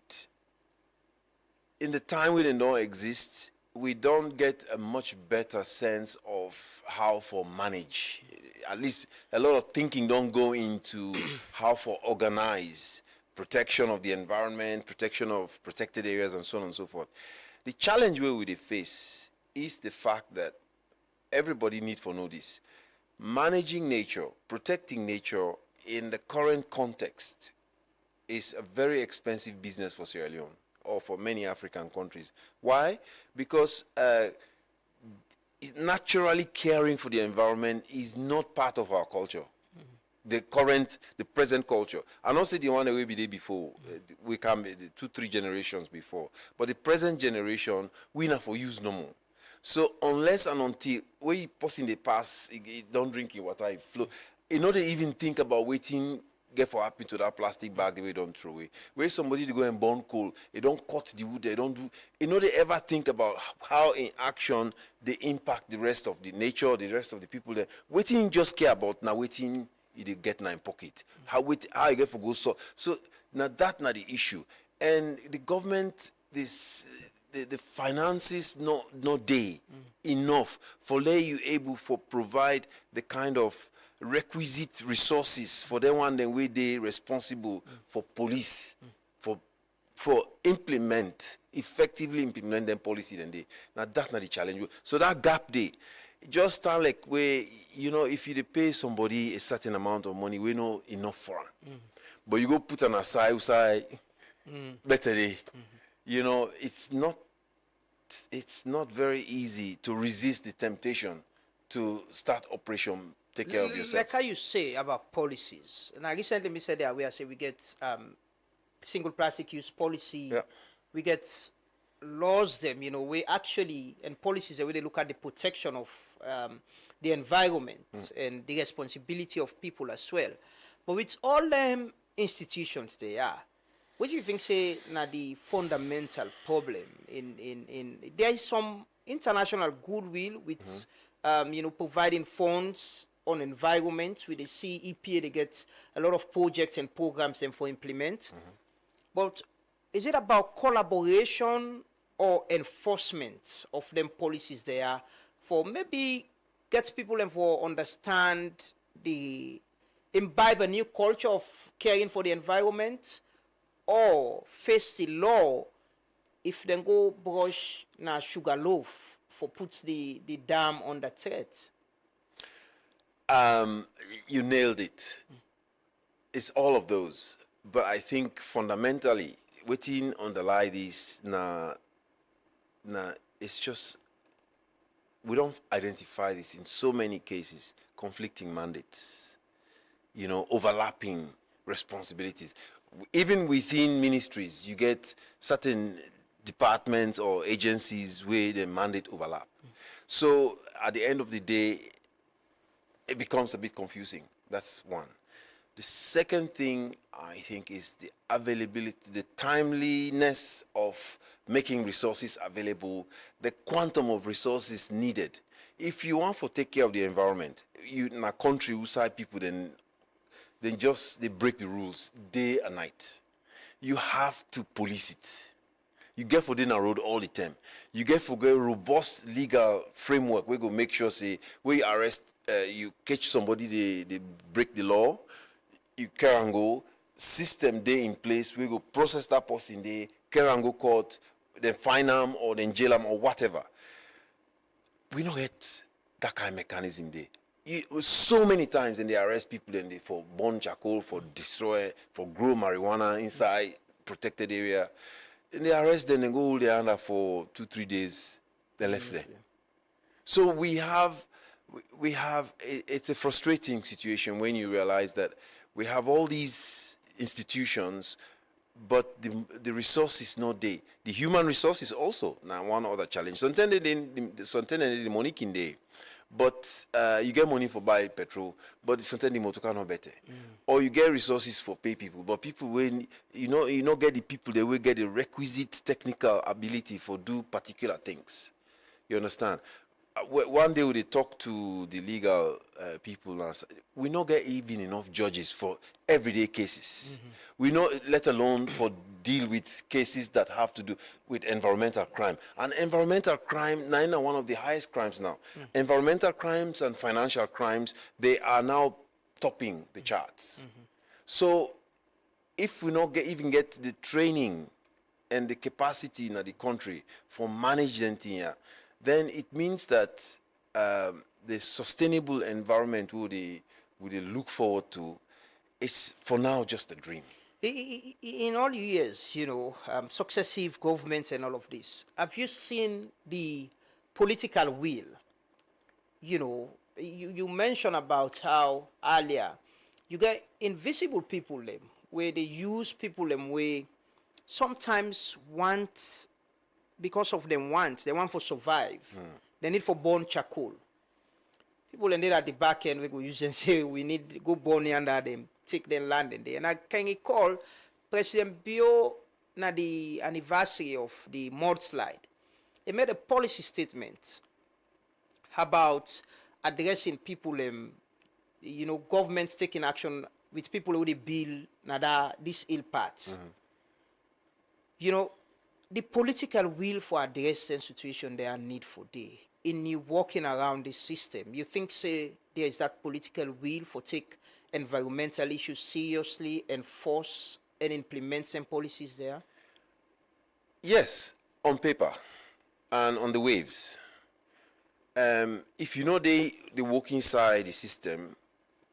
in the time when they don't exist, we don't get a much better sense of how for manage. At least a lot of thinking don't go into how for organize protection of the environment, protection of protected areas, and so on and so forth. The challenge where we face is the fact that everybody need to know this. Managing nature, protecting nature in the current context is a very expensive business for Sierra Leone or for many African countries. Why? Because naturally caring for the environment is not part of our culture. The present culture. I don't say the one that we be there before. We can be 2-3 generations before. But the present generation, we not for use no more. So unless and until we post in the past, don't drink your water, it flow. You know, they even think about waiting, get for happen to that plastic bag the way they don't throw away. Where somebody to go and burn coal, they don't cut the wood, they don't do. You know, they ever think about how in action they impact the rest of the nature, the rest of the people there. Waiting just care about now waiting. You get in pocket. How you get for go so now that's not the issue. And the government, the finances not day enough for let you able for provide the kind of requisite resources for the one then way they responsible for police for effectively implement them policy then they. Now that's not the challenge. So that gap there. Just start like where, you know, if you pay somebody a certain amount of money, we know enough for them. But you go put an aside, better day. You know, it's not very easy to resist the temptation to start operation, take care of yourself. Like how you say about policies. Now recently we said that we get single plastic use policy. Yeah. We get laws them, you know, we actually, and policies where they look at the protection of the environment and the responsibility of people as well. But with all them institutions they are, what do you think say now the fundamental problem in there is some international goodwill with you know, providing funds on environment with the CEPA, they get a lot of projects and programs and for implement. But is it about collaboration or enforcement of them policies there for maybe get people and for understand imbibe a new culture of caring for the environment, or face the law if they go brush na sugar loaf for puts the dam under threat? You nailed it. It's all of those. But I think fundamentally, waiting underlie this, it's just, we don't identify this in so many cases, conflicting mandates, you know, overlapping responsibilities. Even within ministries, you get certain departments or agencies where the mandate overlap. So at the end of the day, it becomes a bit confusing. That's one. The second thing, I think, is the availability, the timeliness of making resources available, the quantum of resources needed. If you want to take care of the environment, you in a country who side people then they break the rules day and night. You have to police it. You get for dinner road all the time. You get for a robust legal framework. We go make sure say where you arrest, you catch somebody they break the law. You carry and go system day in place. We go process that person there, carry and go court, then fine them or then jail them or whatever. We don't get that kind of mechanism there. So many times and they arrest people and they for burn charcoal, for destroy, for grow marijuana inside protected area. And they arrest them and go hold their under for 2-3 days. They left there. So we have, it's a frustrating situation when you realize that we have all these institutions, but the resource is not there. The human resource is also now one other challenge. Sometimes the money can there. But you get money for buy petrol, but sometimes the motor not better. Or you get resources for pay people, but people when you know get the people they will get the requisite technical ability for do particular things. You understand? One day we they talk to the legal people now. We not get even enough judges for everyday cases. We not let alone for deal with cases that have to do with environmental crime. And environmental crime, now one of the highest crimes now. Environmental crimes and financial crimes, they are now topping the charts. So if we not even get the training and the capacity in the country for management here, then it means that the sustainable environment would they look forward to is for now just a dream. In all years, successive governments and all of this, have you seen the political will? You mentioned about how earlier you get invisible people them, where they use people them way sometimes want, because of them want, they want for survive. They need for burn charcoal. People in there at the back end, we go use and say, we need to go burn under them, take them land in there. And I can recall President Bio na the anniversary of the mudslide. He made a policy statement about addressing people, governments taking action with people who they build this ill part. The political will for address the situation they are need for day. In you walking around this system, you think, say, there is that political will for take environmental issues seriously, enforce and implement some policies there? Yes, on paper and on the waves. If you know they work inside the system,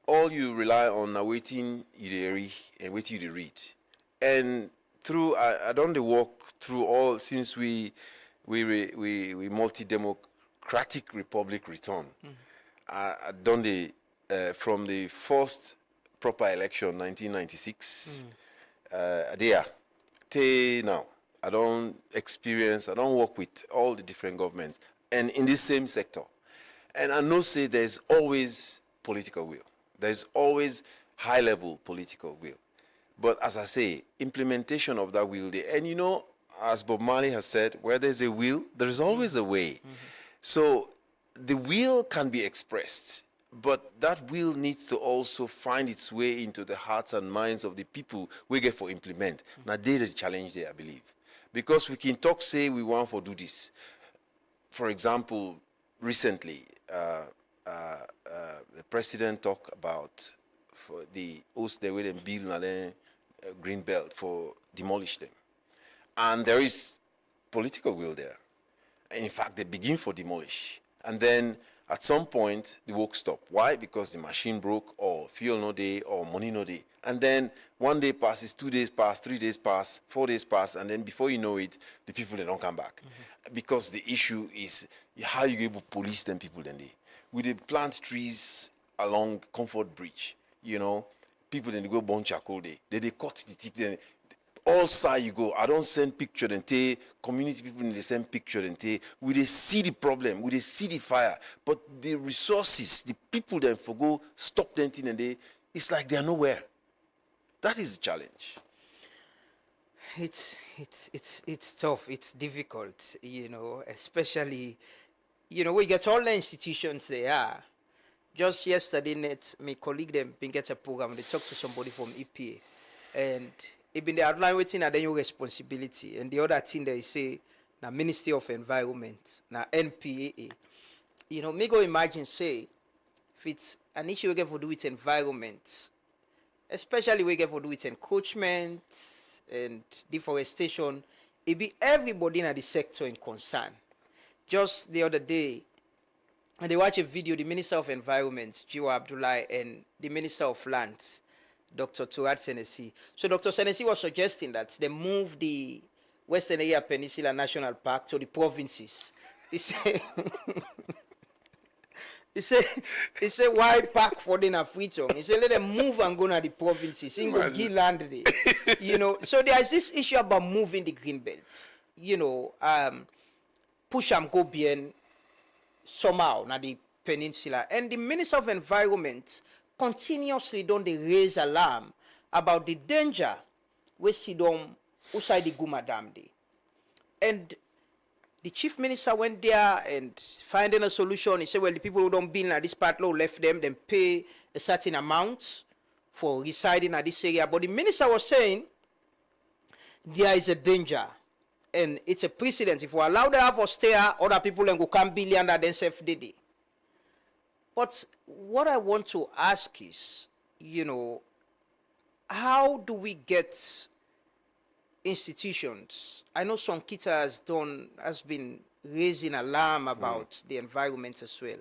all you rely on are waiting you read and waiting you read. And through I done the work through all since we multi-democratic republic return. I done the from the first proper election 1996 there till now. I don't work with all the different governments and in this same sector. And I know say there's always political will. There's always high level political will. But as I say, implementation of that will there. And as Bob Marley has said, where there's a will, there is always a way. So the will can be expressed, but that will needs to also find its way into the hearts and minds of the people we get for implement. Now, there's the challenge there, I believe. Because we can talk, say we want to do this. For example, recently, the president talked about for the host they will build a green belt for demolish them. And there is political will there. And in fact, they begin for demolish. And then at some point, the work stop. Why? Because the machine broke, or fuel no day, or money no day. And then 1 day passes, 2 days pass, 3 days pass, 4 days pass, and then before you know it, the people, they don't come back. Because the issue is how you able to police them people then they. With the plant trees along Comfort Bridge, people then they go burn charcoal day. They cut the tip, then all side you go. I don't send picture and take community people in the same picture and take. We they see the problem, we they see the fire, but the resources, the people then for go stop them thing and it's like they are nowhere. That is the challenge. It's tough. It's difficult. Especially we get all the institutions they are. Just yesterday, my colleague them been get a program. They talk to somebody from EPA, and it been the outline waiting at your responsibility. And the other thing they say, na Ministry of Environment, na NPAA. Me go imagine say, if it's an issue we get to do with environment, especially we get to do with encroachment and deforestation, it be everybody in the sector in concern. Just the other day, and they watch a video, the Minister of Environment, Jiwa Abdullahi, and the Minister of Lands, Dr. Turat Senesi. So Dr. Senesi was suggesting that they move the Western Area Peninsula National Park to the provinces. He said, he said, why park for the Afriton? He said, let them move and go to the provinces. He go give land there. So there is this issue about moving the green belt. Push and go beyond somehow na the peninsula. And the Minister of Environment continuously don't they raise alarm about the danger we see them outside the Guma Dam Day. And the Chief Minister went there and finding a solution. He said, well, the people who don't build at this part law left them pay a certain amount for residing at this area. But the minister was saying there is a danger. And it's a precedent. If we allow them to stay, other people then go come billion and then self-did. But what I want to ask is, how do we get institutions? I know Son Kita has been raising alarm about the environment as well.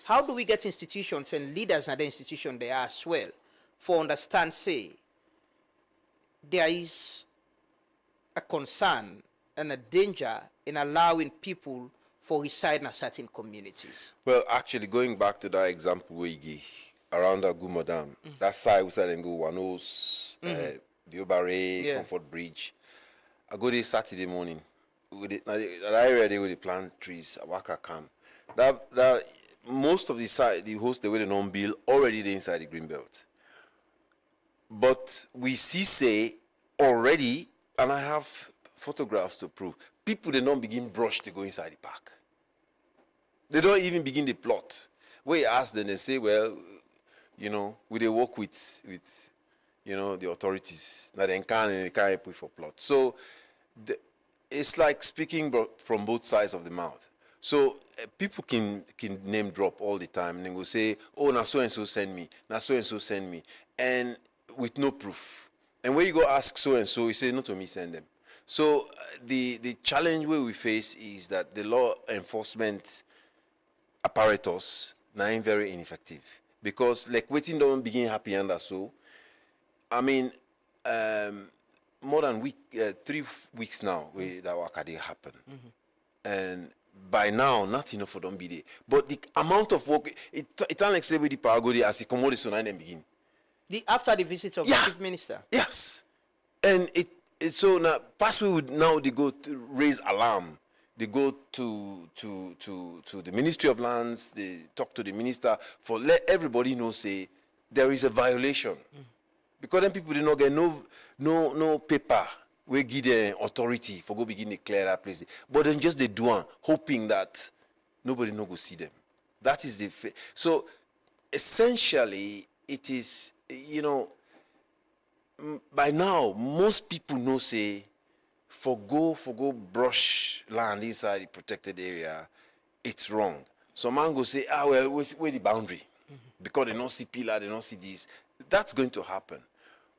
How do we get institutions and leaders at the institution there as well for understand, say, there is a concern and a danger in allowing people for reside in certain communities? Well, actually, going back to that example where you give around Aguma Dam, that side we said and go Wanos, the Obare, Comfort Bridge. I go there Saturday morning. With it, that area there where they plant trees, Waka Camp. That most of the side, the host the way they don't build already there inside the green belt. But we see say already, and I have photographs to prove, people they don't begin brush to go inside the park. They don't even begin the plot. Where you ask them, they say, well, you know, we they work with you know, the authorities. Now they can't put for plot. So it's like speaking from both sides of the mouth. So people can name drop all the time and then go say, oh, now so and so send me, now so and so send me, and with no proof. And when you go ask so and so, you say, not to me, send them. So the challenge where we face is that the law enforcement apparatus now ain't very ineffective, because like waiting don't begin happy under so. I mean, more than 3 weeks now that work day happen, and by now nothing for don't be there. But the amount of work it like say with the Paragodi as he come out so now then begin. After the visit of the chief minister. Yes, and it so now Passway would now they go to raise alarm. They go to the Ministry of Lands. They talk to the minister for let everybody know say there is a violation, because then people did not get no paper we give the authority for go begin to clear that place. But then just they do one, hoping that nobody no go see them. That is the so essentially it is, you know, by now most people know say forgo brush land inside the protected area, it's wrong. So man go say, well, where the boundary? Because they don't see pillar, they don't see this. That's going to happen.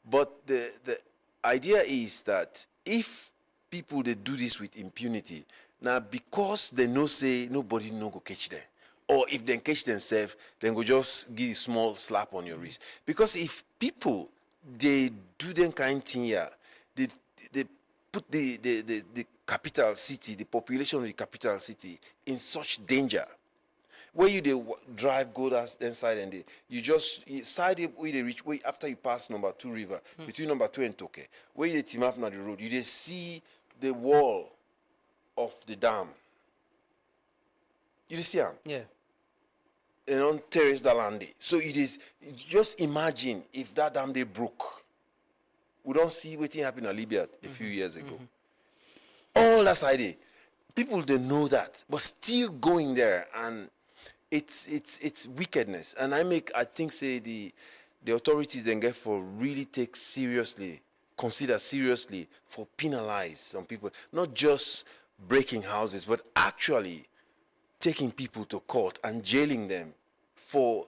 But the idea is that if people they do this with impunity, now because they know say nobody no go catch them, or if they catch themselves, then go just give a small slap on your wrist. Because if people they do them kind thing here, they put the capital city, the population of the capital city in such danger. Where you they drive go that inside and you side where they reach way after you pass number 2 river between number 2 and Toke. Where you team up on the road, you they see the wall of the dam. You see them? Yeah. And on terrace the land. So just imagine if that dam they broke. We don't see what happened in Libya a few years ago. All that side, people they know that, but still going there, and it's wickedness. And I think say the authorities then get for really consider seriously for penalize some people, not just breaking houses, but actually taking people to court and jailing them for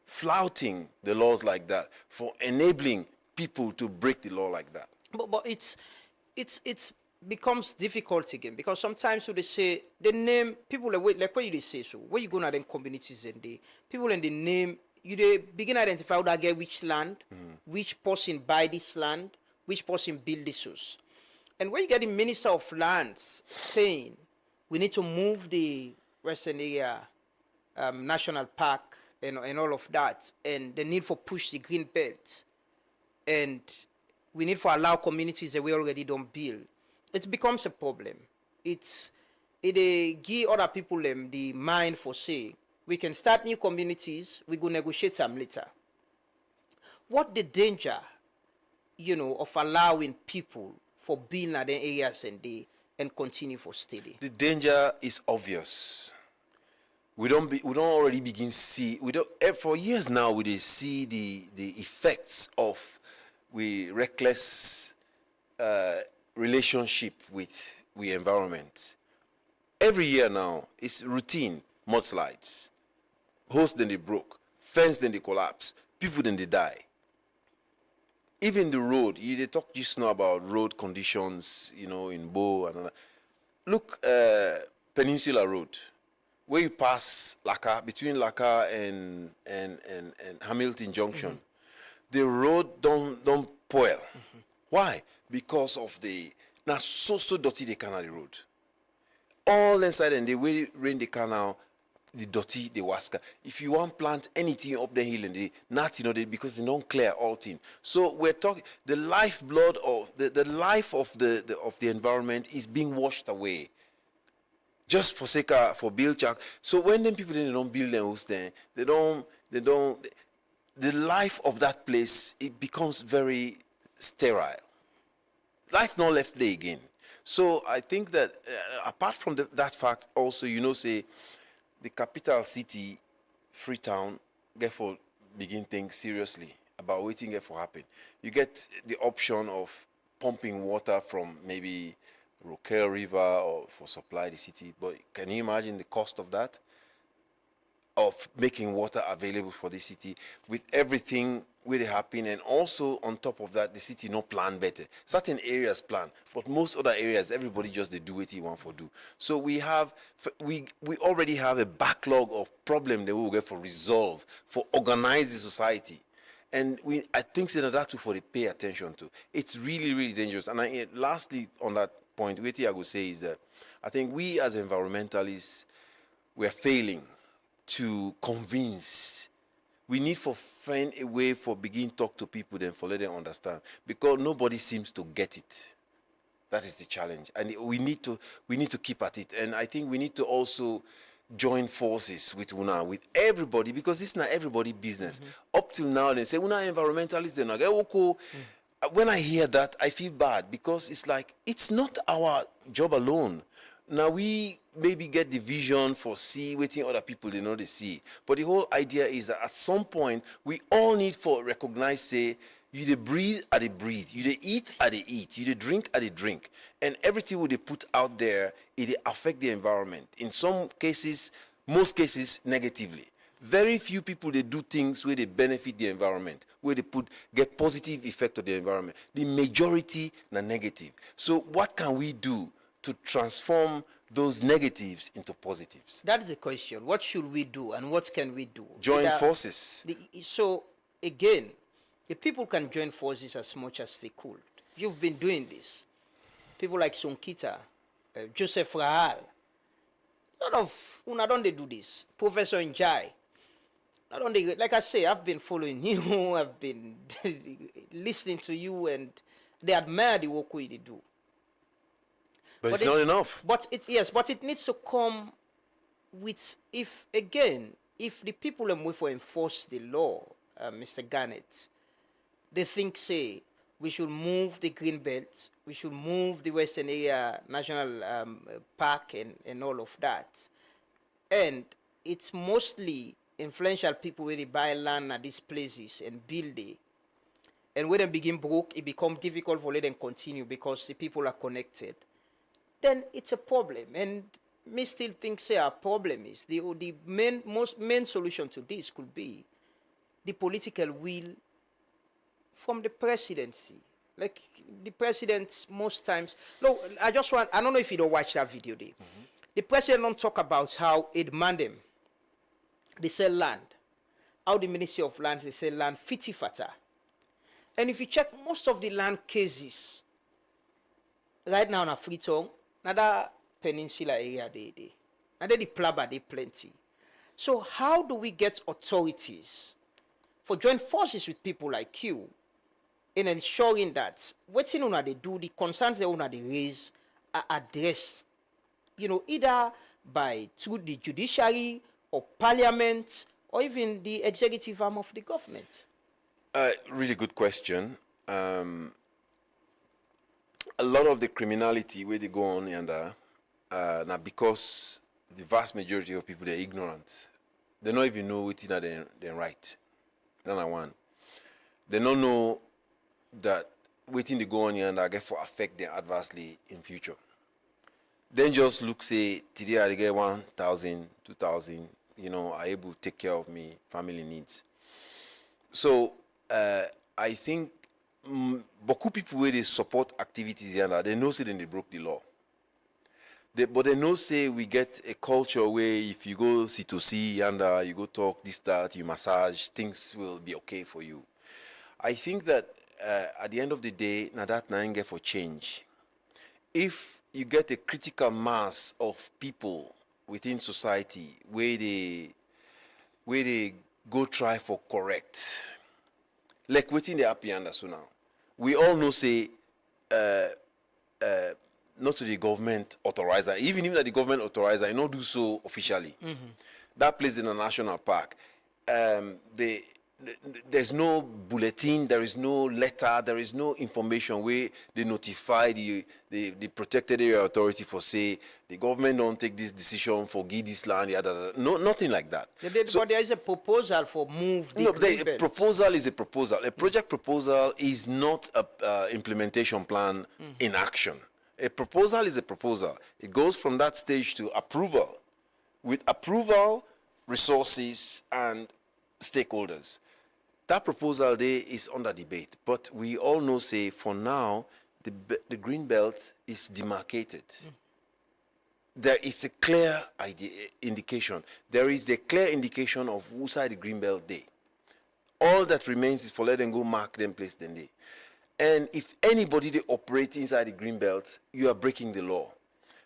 flouting the laws like that, for enabling people to break the law like that. But it's becomes difficult again, because sometimes when they say the name people like what you they say, so where you go to them communities and they people and the name you they begin to identify how that get which land, which person buy this land, which person build this house. And when you get the Minister of Lands saying we need to move the Western area national park and all of that, and the need for push the green belt, and we need for allow communities that we already don't build, it becomes a problem. It give other people the mind for say we can start new communities, we go negotiate them later. What the danger, of allowing people for building at the areas and continue for steady? The danger is obvious. We don't already begin see. For years now we see the effects of reckless relationship with the environment. Every year now it's routine mudslides. Hosts then they broke, fence then they collapse, people then they die. Even the road, they talk just now about road conditions, in Bo and all that. Look, Peninsula Road, where you pass Laka, between Laka and Hamilton Junction, the road don't spoil. Why? Because of the now so dirty the canal the road. All inside and the way rain the canal, the dirty the waska. If you want plant anything up the hill and the nothing, because they don't clear all thing. So we're talking the lifeblood of the life of the environment is being washed away. Just for sake of, for build check. So when them people they don't build their house there, they don't the life of that place, it becomes very sterile. Life not left there again. So I think that apart from that fact also, say the capital city, Freetown, therefore begin think seriously about waiting for happen. You get the option of pumping water from maybe Roquel River or for supply the city, but can you imagine the cost of that? Of making water available for the city with everything really happen, and also on top of that, the city no plan better. Certain areas plan, but most other areas, everybody just they do what he want for do. So we already have a backlog of problem that we will get for resolve, for organize the society. And I think that for the pay attention to. It's really, really dangerous. And lastly, on that point, what I would say is that I think we as environmentalists, we are failing to convince. We need to find a way for begin talk to people then for let them understand, because nobody seems to get it. That is the challenge, and we need to keep at it. And I think we need to also join forces with UNA, with everybody, because this is not everybody business. Up till now, they say UNA environmentalists, they're not okay. When I hear that, I feel bad, because it's like it's not our job alone. Now we maybe get the vision for waiting other people they know they see. But the whole idea is that at some point we all need for recognize, say, you they breathe at they breathe, you they eat at they eat, you they drink at they drink. And everything they put out there, it affect the environment. In some cases, most cases negatively. Very few people they do things where they benefit the environment, where they get positive effect of the environment. The majority are negative. So what can we do to transform those negatives into positives? That is the question. What should we do and what can we do? Join forces. So, again, the people can join forces as much as they could. You've been doing this. People like Sonkita, Joseph Rahal, a lot of Una don't they do this. Professor Njai. Not only, like I say, I've been following you, I've been listening to you, and they admire the work we do. But it's not enough. But it needs to come with, if the people are for enforce the law, Mr. Garnett, they think, say, we should move the green belt, we should move the Western Area National Park and all of that. And it's mostly influential people where they buy land at these places and build it. And when they begin broke, it becomes difficult for them to continue because the people are connected. Then it's a problem. And me still think, say, our problem is the main solution to this could be the political will from the presidency. Like the president most times. No, I don't know if you don't watch that video there. The president don't talk about how it mandem they sell land. How the Ministry of Lands they sell land fiti-fata. And if you check most of the land cases right now in Freetown, another peninsula area they and then the Plaba they plenty. So how do we get authorities for join forces with people like you in ensuring that what they do, the concerns they raise are addressed, either through the judiciary or parliament or even the executive arm of the government? Really good question. A lot of the criminality where they go on now because the vast majority of people they're ignorant. They don't even know what they're right. Number one. They don't know that waiting they go on here and get for affect them adversely in future. Then just look, say, today I get 1,000, 2,000, are able to take care of me family needs. So I think beaucoup people where they support activities and they know say then they broke the law. But they know say we get a culture where if you go C2C and you go talk this, that, you massage, things will be okay for you. I think that at the end of the day, now that nainge for change. If you get a critical mass of people within society where they go try for correct, like waiting the happy under so now, we all know say not to the government authorizer, even if the government authorizer, I not do so officially. That place in a national park, there's no bulletin, there is no letter, there is no information where they notify the protected area authority for say the government don't take this decision for give this land, no, nothing like that. But there is a proposal for move the No, green a belt. proposal is a proposal. A project proposal is not a implementation plan in action. A proposal is a proposal. It goes from that stage to approval. With approval, resources, and stakeholders. That proposal there is under debate. But we all know, say, for now, the green belt is demarcated. There is a clear indication. There is a clear indication of whose side the green belt there. All that remains is for let them go mark them, place them there. And if anybody they operate inside the green belt, you are breaking the law.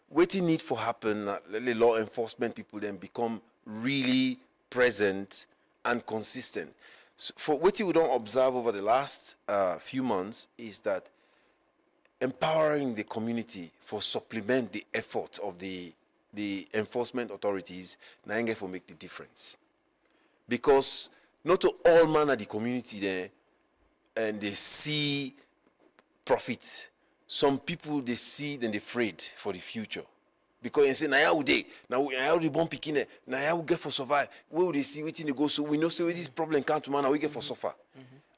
What you need for happen, the law enforcement people then become really present and consistent. So for what you don't observe over the last few months is that empowering the community for supplement the effort of the enforcement authorities, naenge for make the difference. Because not to all man of the community there, and they see profit. Some people, they see then they're afraid for the future. Because they say, now how they, now how they born picking, now how we get for survive. Where would they see waiting to go? So we know so this problem come to man, now we get for suffer.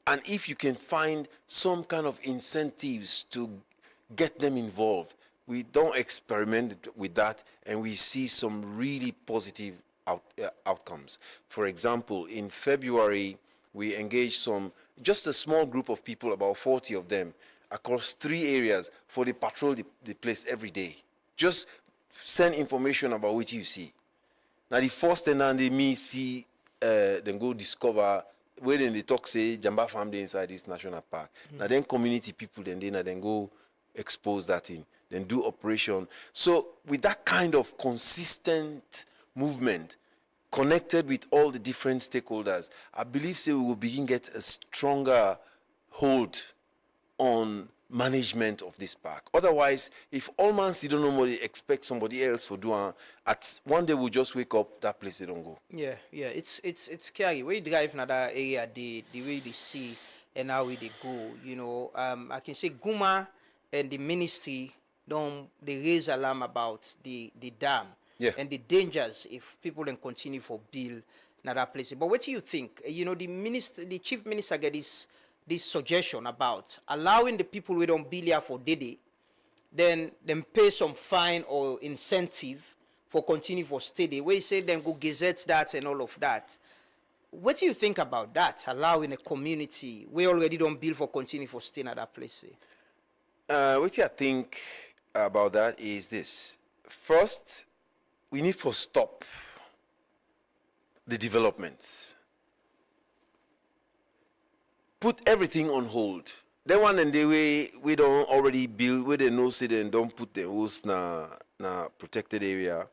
And if you can find some kind of incentives to get them involved, we don't experiment with that, and we see some really positive outcomes. For example, in February, we engaged just a small group of people, about 40 of them, across 3 areas for the patrol the place every day. Just send information about what you see. Now the first thing they me see, then go discover where then they talk say Jamba farm dey inside this national park. Now then community people then go expose that in, then do operation. So with that kind of consistent movement, connected with all the different stakeholders, I believe we will begin get a stronger hold on management of this park. Otherwise, if all man see don't normally expect somebody else for doing, at one day we'll just wake up, that place they don't go. Yeah, it's scary. When you drive in that area, the way they see and how they go, you know, I can say Guma and the ministry they raise alarm about the dam. Yeah. And the dangers if people then continue for build another place. But what do you think? You know, the chief minister get this suggestion about allowing the people who don't build here for Dede, then pay some fine or incentive for continue for steady. Where you say then go gazette that and all of that. What do you think about that? Allowing a community we already don't build for continue for stay in that place. What I think about that is this. First, we need to stop the developments. Put everything on hold. Then one and the way we don't already build, where they know say they don't put the house na protected area.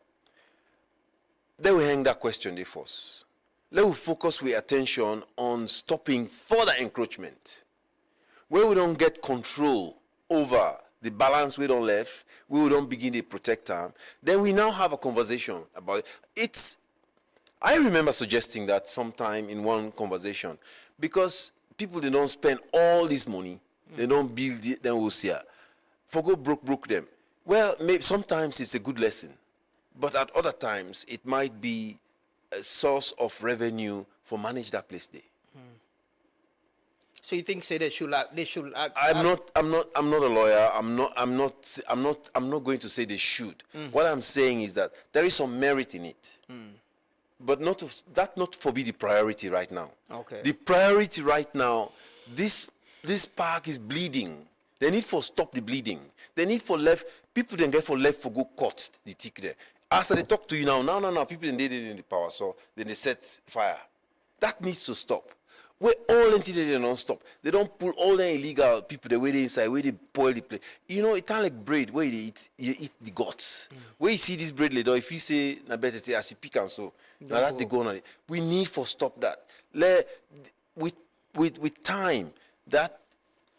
Then we hang that question there first. Let we focus with attention on stopping further encroachment. Where we don't get control over the balance we don't left, we don't begin to protect them. Then we now have a conversation about it. I remember suggesting that sometime in one conversation, because people, they don't spend all this money, they don't build it, then we'll see. Forgo broke them. Well, maybe sometimes it's a good lesson, but at other times it might be a source of revenue for manage that place there. So you think say they should I'm not a lawyer. I'm not going to say they should. What I'm saying is that there is some merit in it. But not for be the priority right now. Okay. The priority right now, this park is bleeding. They need for stop the bleeding. They need for left, people then get for left for go cut the tick there. As they talk to you now, people then did it in the power, so then they set fire. That needs to stop. Where all entity they don't stop. They don't pull all the illegal people the way they inside, where they boil the place. You know, it's kind of like bread, where you eat the guts. Where you see this bread later, if you say, na better say, as you pick and so, now that they go on it. We need for stop that. With time, that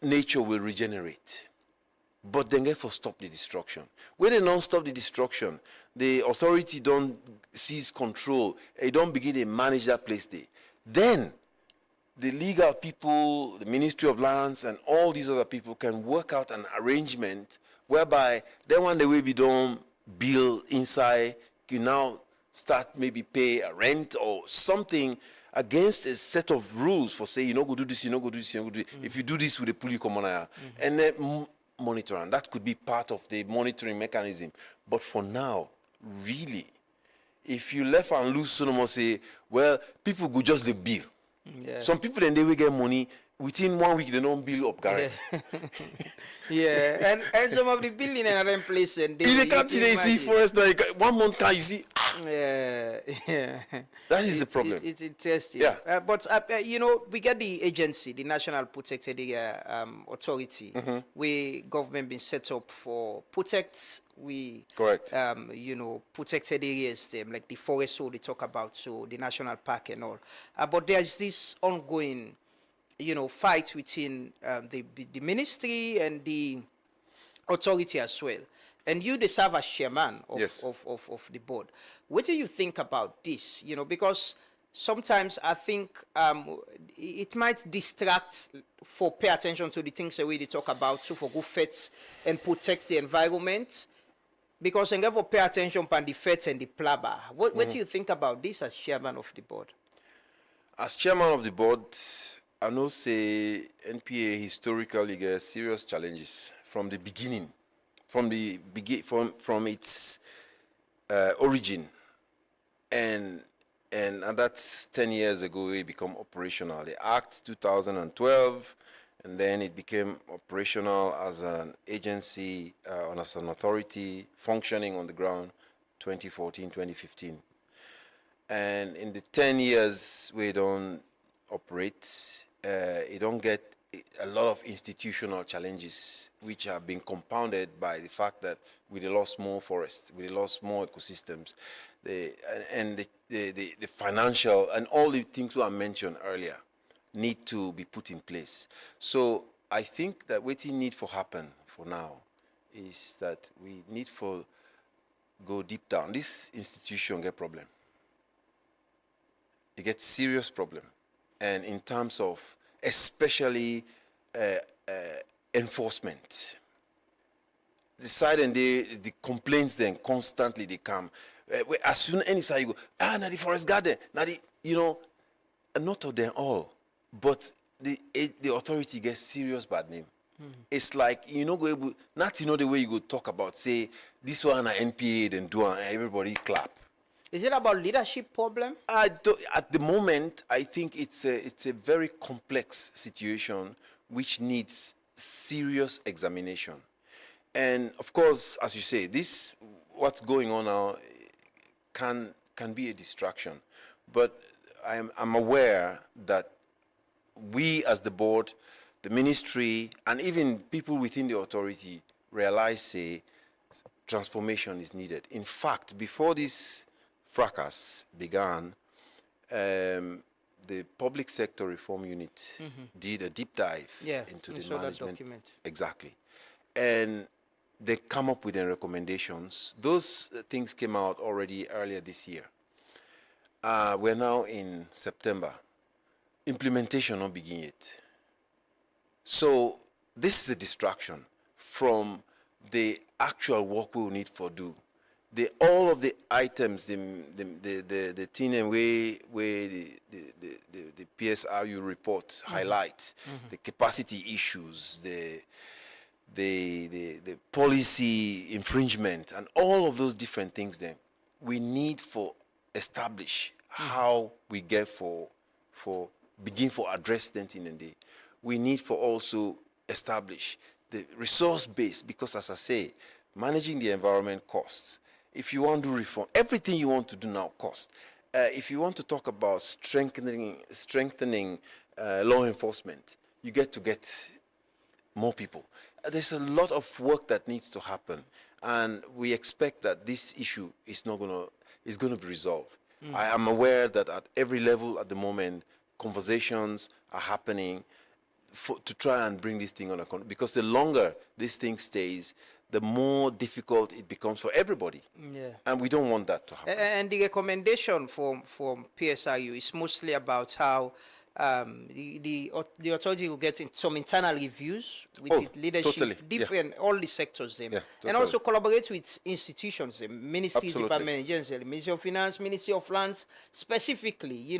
nature will regenerate. But then get for stop the destruction. When they don't stop the destruction, the authority don't seize control, they don't begin to manage that place there. Then the legal people, the Ministry of Lands, and all these other people can work out an arrangement whereby then when the way we don't build inside, you now start maybe pay a rent or something against a set of rules for say, you know, go do this, you know, go do this, you know, go do this. If you do this with the police commander, and then monitor, and that could be part of the monitoring mechanism. But for now, really, if you left and loose, so say, well, people go just the bill. Yeah. Some people then they will get money within 1 week. They don't bill up Garrett. Yeah, and some of the building are in place and they can't see they see forest like 1 month can you see. Yeah. That is the problem. It's interesting. Yeah. But you know, we get the agency, the National Protected Area Authority, where government been set up for protect. Correct. You know, protected areas, them like the forest, so they talk about, so the national park and all. But there's this ongoing, you know, fight within the ministry and the authority as well. And you serve as chairman of, Yes. of the board. What do you think about this? You know, because sometimes I think it might distract for pay attention to the things that we talk about, so for good fets and protect the environment. Because and therefore pay attention on the fets and the plaba. What do you think about this as chairman of the board? As chairman of the board, I know say NPA historically gets serious challenges from the beginning, from its origin, and that's 10 years ago it became operational. The Act 2012, and then it became operational as an agency, as an authority functioning on the ground, 2014, 2015. And in the 10 years we don't operate, you don't get a lot of institutional challenges which have been compounded by the fact that we lost more forests, we lost more ecosystems, the financial and all the things we mentioned earlier need to be put in place. So I think that what we need for happen for now is that we need for go deep down. This institution get problem. It gets serious problem. And in terms of especially enforcement. The side and the complaints then constantly they come. As soon as any side you go, now the forest garden, now the, you know, not of them all, but the authority gets serious bad name. It's like, you know, not you know the way you go talk about, say, this one NPA, then do and everybody clap. Is it about leadership problem? At the moment, I think it's a very complex situation which needs serious examination. And of course, as you say, this what's going on now can be a distraction. But I'm aware that we as the board, the ministry, and even people within the authority realize, say, transformation is needed. In fact, before this fracas began, the public sector reform unit did a deep dive into the management. That document. Exactly. And they come up with their recommendations. Those things came out already earlier this year. We're now in September. Implementation not begin yet. So this is a distraction from the actual work we will need for do. All of the items, the thing and way the PSRU report highlights, the capacity issues, the policy infringement, and all of those different things. Then we need for establish how we get begin for address them in the day. We need for also establish the resource base, because as I say, managing the environment costs. If you want to do reform, everything you want to do now costs. If you want to talk about strengthening law enforcement, you get more people. There's a lot of work that needs to happen, and we expect that this issue is going to be resolved. I am aware that at every level at the moment, conversations are happening to try and bring this thing on account, because the longer this thing stays, the more difficult it becomes for everybody. Yeah. And we don't want that to happen. And the recommendation from PSRU is mostly about how the authority will get some internal reviews with its leadership, totally. different, all the sectors, Yeah, and totally. also collaborate with institutions, ministries, Absolutely. department, agencies, Ministry of Finance, Ministry of Lands, specifically,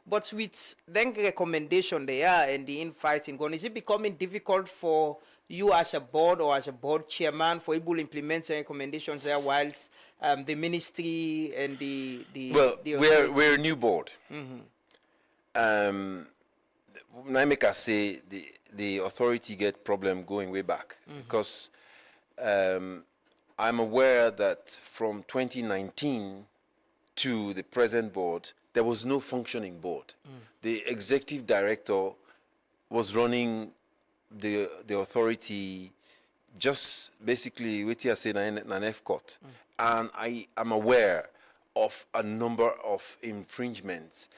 but with then recommendation there and the infighting going, is it becoming difficult for you as a board or as a board chairman for able to implement the recommendations there, whilst the ministry and the we're a new board. Naimeka say the authority get problem going way back, because I'm aware that from 2019 to the present board, there was no functioning board. The executive director was running the authority just basically with you say an FCOT. And I am aware of a number of infringements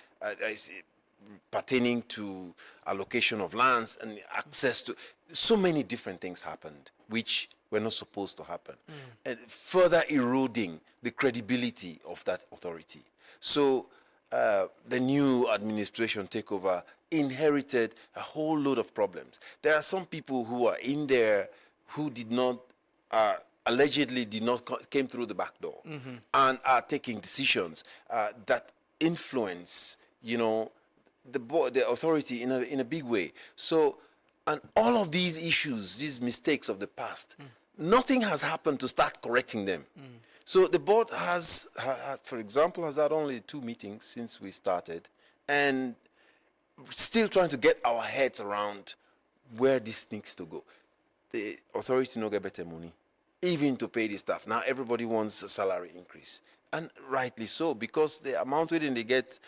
pertaining to allocation of lands and access to so many different things happened which were not supposed to happen, and further eroding the credibility of that authority. So the new administration takeover inherited a whole load of problems. There are some people who are in there who did not, allegedly did not came through the back door and are taking decisions that influence, the authority in a big way. So, and all of these issues, these mistakes of the past, nothing has happened to start correcting them. So the board has, for example, has had only 2 meetings since we started, and still trying to get our heads around where this needs to go. The authority no get better money, even to pay the staff. Now everybody wants a salary increase, and rightly so, because the amount we they get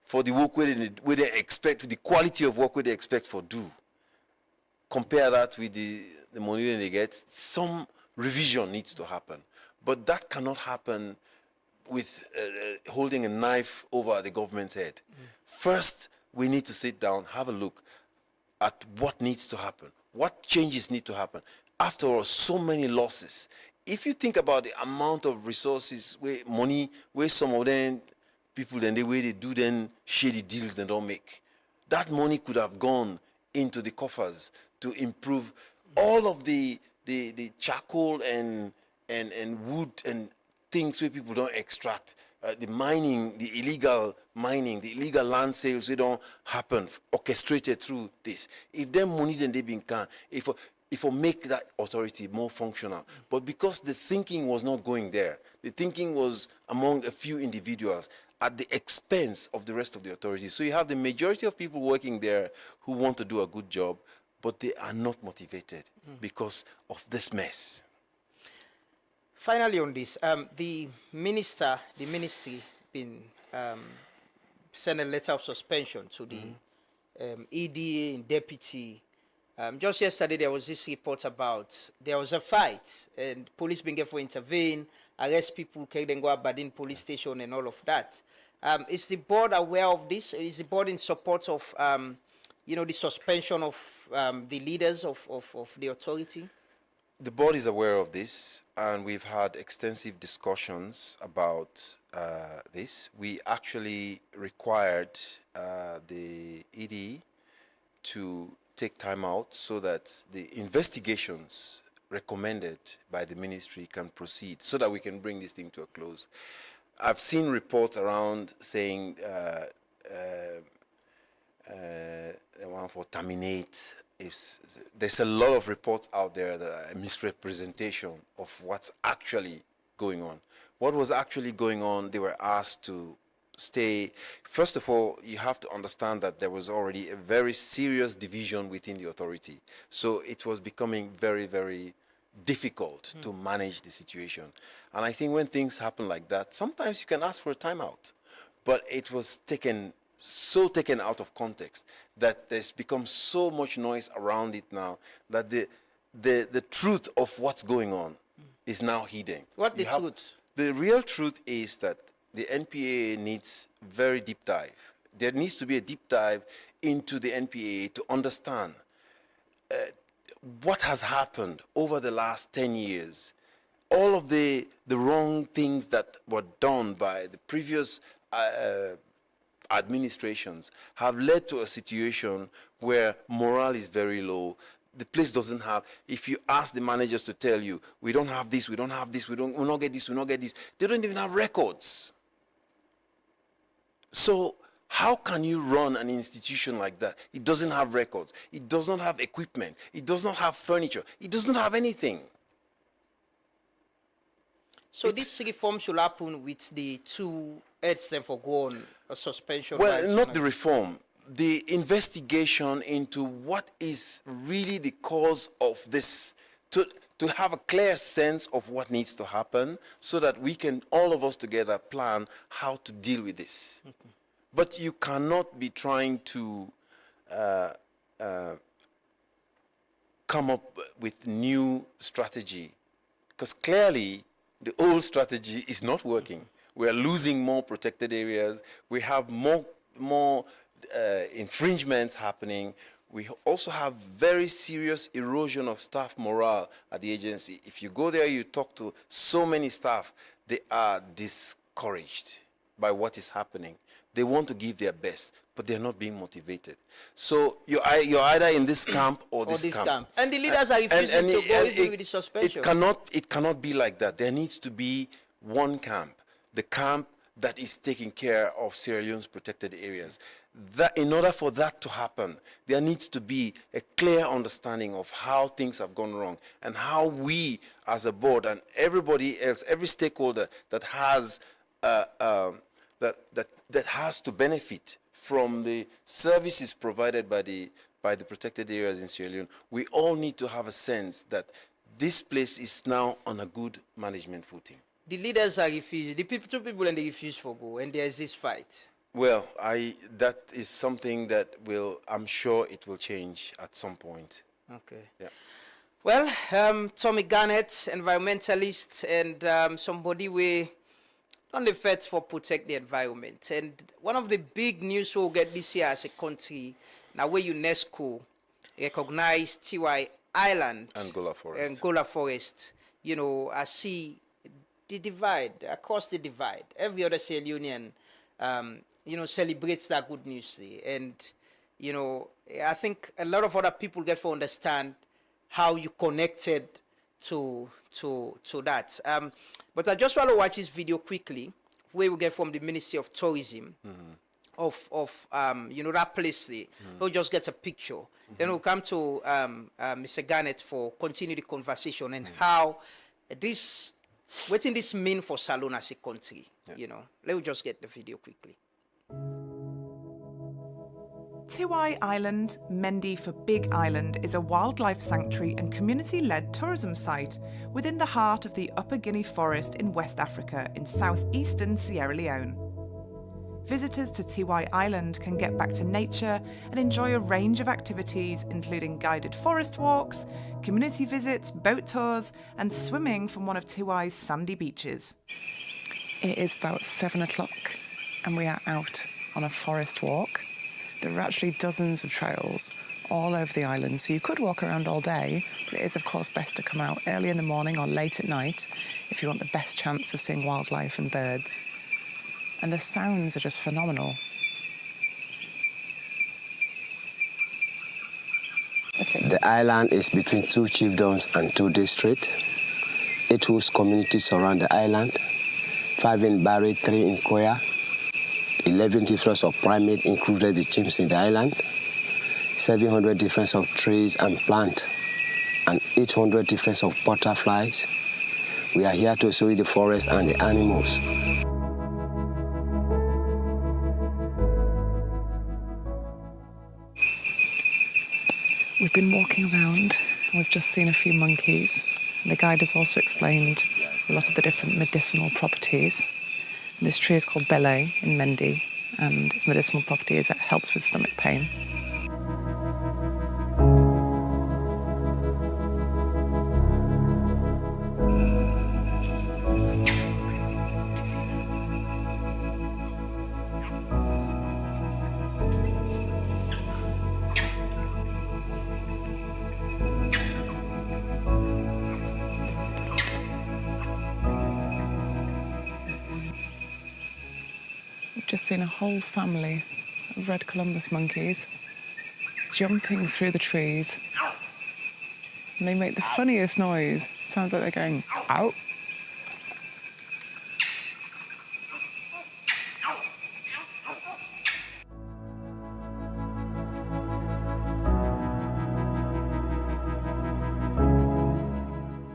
for the work where they expect, the quality of work where they expect for do. Compare that with the money that they get. Some revision needs to happen, but that cannot happen with holding a knife over the government's head. First, we need to sit down, have a look at what needs to happen, what changes need to happen. After all, so many losses. If you think about the amount of resources, money, where some of them people, then the way they do then shady deals they don't make, that money could have gone into the coffers to improve all of the charcoal and wood and things where people don't extract, the mining, the illegal mining, the illegal land sales, we don't happen, orchestrated through this. If them money then they been can, if we make that authority more functional, but because the thinking was not going there, the thinking was among a few individuals at the expense of the rest of the authorities. So you have the majority of people working there who want to do a good job, but they are not motivated because of this mess. Finally on this, the ministry been sent a letter of suspension to the EDA and deputy. Just yesterday there was this report about there was a fight and police being able to intervene, arrest people, carry them go Aberdeen police station and all of that. Is the board aware of this? Is the board in support of the suspension of the leaders of the authority? The board is aware of this, and we've had extensive discussions about this. We actually required the ED to take time out so that the investigations recommended by the ministry can proceed, so that we can bring this thing to a close. I've seen reports around saying they want to terminate. There's a lot of reports out there that are a misrepresentation of what's actually going on. What was actually going on, they were asked to stay. First of all, you have to understand that there was already a very serious division within the authority. So it was becoming very, very difficult to manage the situation. And I think when things happen like that, sometimes you can ask for a timeout. But it was taken out of context that there's become so much noise around it now that the truth of what's going on is now hidden. What the truth? The real truth is that the NPAA needs very deep dive. There needs to be a deep dive into the NPAA to understand what has happened over the last 10 years. All of the wrong things that were done by the previous administrations have led to a situation where morale is very low. The place doesn't have, if you ask the managers to tell you, we don't have this, we don't have this, we'll not get this, we'll not get this, they don't even have records. So how can you run an institution like that? It doesn't have records. It does not have equipment. It does not have furniture. It does not have anything. So this reform should happen with the 2 heads then for go on a suspension. Well, not the reform. The investigation into what is really the cause of this, to have a clear sense of what needs to happen so that we can, all of us together, plan how to deal with this. Okay. But you cannot be trying to come up with new strategy, because clearly the old strategy is not working. We are losing more protected areas. We have more infringements happening. We also have very serious erosion of staff morale at the agency. If you go there, you talk to so many staff, they are discouraged by what is happening. They want to give their best, but they're not being motivated. So you're either in this camp or this camp. And the leaders are refusing to go even with the suspension. It cannot be like that. There needs to be one camp, the camp that is taking care of Sierra Leone's protected areas. That, in order for that to happen, there needs to be a clear understanding of how things have gone wrong and how we as a board and everybody else, every stakeholder that has that has to benefit from the services provided by the protected areas in Sierra Leone, we all need to have a sense that this place is now on a good management footing. The leaders are refused. The two people and they refuse for go, and there is this fight. Well, that is something that I'm sure it will change at some point. Okay. Yeah. Well, Tommy Garnett, environmentalist, and somebody we only fight for protect the environment. And one of the big news we'll get this year as a country, now where UNESCO recognized Tiwai Island, Angola Forest. You know, I see the divide, across the divide. Every other Sierra Leonean, you know, celebrates that good news. And, you know, I think a lot of other people get to understand how you connected to that. But I just want to watch this video quickly, where we get from the Ministry of Tourism, of you know, that place there. We'll just get a picture. Then we'll come to Mr. Garnett for continue the conversation and how this, what in this mean for Salone as a country, you know. Let me just get the video quickly. Tiwai Island, Mendi for Big Island, is a wildlife sanctuary and community-led tourism site within the heart of the Upper Guinea Forest in West Africa in southeastern Sierra Leone. Visitors to Tiwai Island can get back to nature and enjoy a range of activities including guided forest walks, community visits, boat tours and swimming from one of Tiwai's sandy beaches. It is about 7 o'clock and we are out on a forest walk. There are actually dozens of trails all over the island, so you could walk around all day, but it is of course best to come out early in the morning or late at night if you want the best chance of seeing wildlife and birds. And the sounds are just phenomenal. The island is between 2 chiefdoms and 2 districts. 8 host communities surround the island, 5 in Bari, 3 in Koya. 11 different of primates, included the chimps in the island, 700 different of trees and plants, and 800 different of butterflies. We are here to show you the forest and the animals. We've been walking around and we've just seen a few monkeys. And the guide has also explained a lot of the different medicinal properties. This tree is called Belay in Mendi, and its medicinal property is that it helps with stomach pain. We've just seen a whole family of red Columbus monkeys jumping through the trees. And they make the funniest noise. It sounds like they're going, out.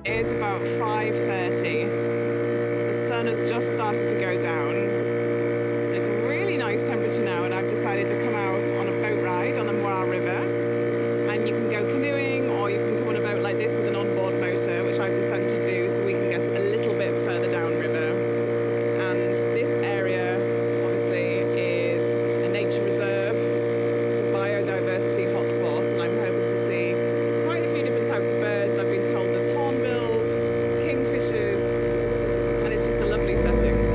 It's about 5:30. The sun has just started to go down. It's a really nice temperature now, and I've decided to come out on a boat ride on the Moira River. And you can go canoeing, or you can come on a boat like this with an onboard motor, which I've decided to do so we can get a little bit further downriver. And this area, obviously, is a nature reserve. It's a biodiversity hotspot, and I'm hoping to see quite a few different types of birds. I've been told there's hornbills, kingfishers, and it's just a lovely setting.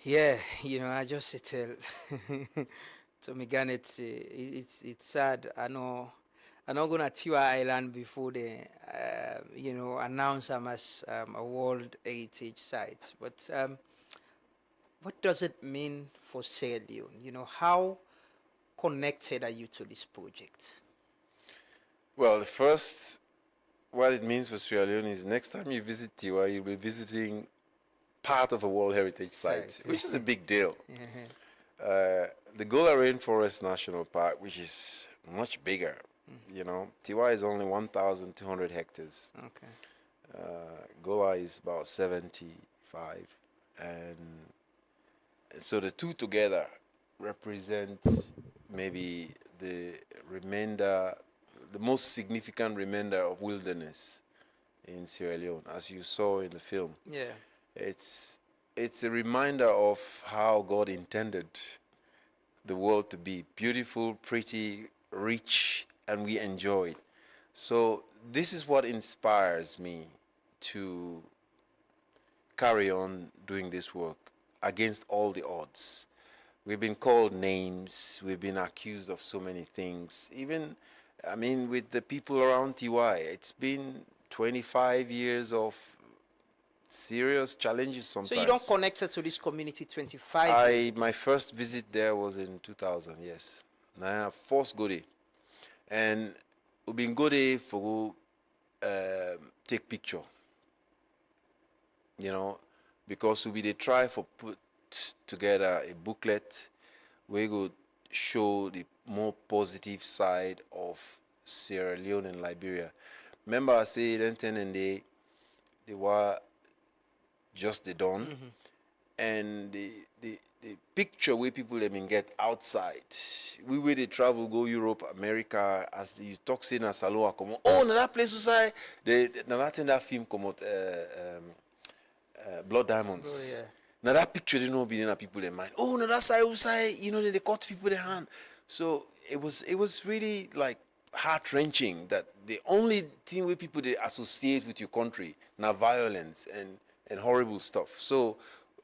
Yeah, you know, I just tell to me, Gan, it's sad. I'm not gonna Tiwa Island before they, announce them as a World Heritage Site. But what does it mean for Sierra Leone? You know, how connected are you to this project? Well, the first, what it means for Sierra Leone is next time you visit Tiwa, you'll be visiting part of a World Heritage Site, which is a big deal. The Gola Rainforest National Park, which is much bigger, you know, Tiwa is only 1,200 hectares. Okay. Gola is about 75, and so the two together represent maybe the remainder, the most significant remainder of wilderness in Sierra Leone, as you saw in the film. Yeah. It's a reminder of how God intended the world to be beautiful, pretty, rich, and we enjoy it. So this is what inspires me to carry on doing this work against all the odds. We've been called names, we've been accused of so many things. Even, I mean, with the people around TY, it's been 25 years of serious challenges sometimes. So you don't connect to this community 25 years? My first visit there was in 2000, yes. Now, first go there. And we've been go there for take picture. You know, because we did try for put together a booklet where we would show the more positive side of Sierra Leone and Liberia. Remember I said and they were just the dawn, and the picture where people have been get outside. We where they travel, go Europe, America, as you talk saying as Saloa come on. Oh, that place was I that film come out Blood Diamonds. Oh, yeah. Now that picture didn't know be in people in mind. Oh, no, that side, you know, they cut people their hand. So it was really like heart-wrenching that the only thing where people they associate with your country now violence and horrible stuff. So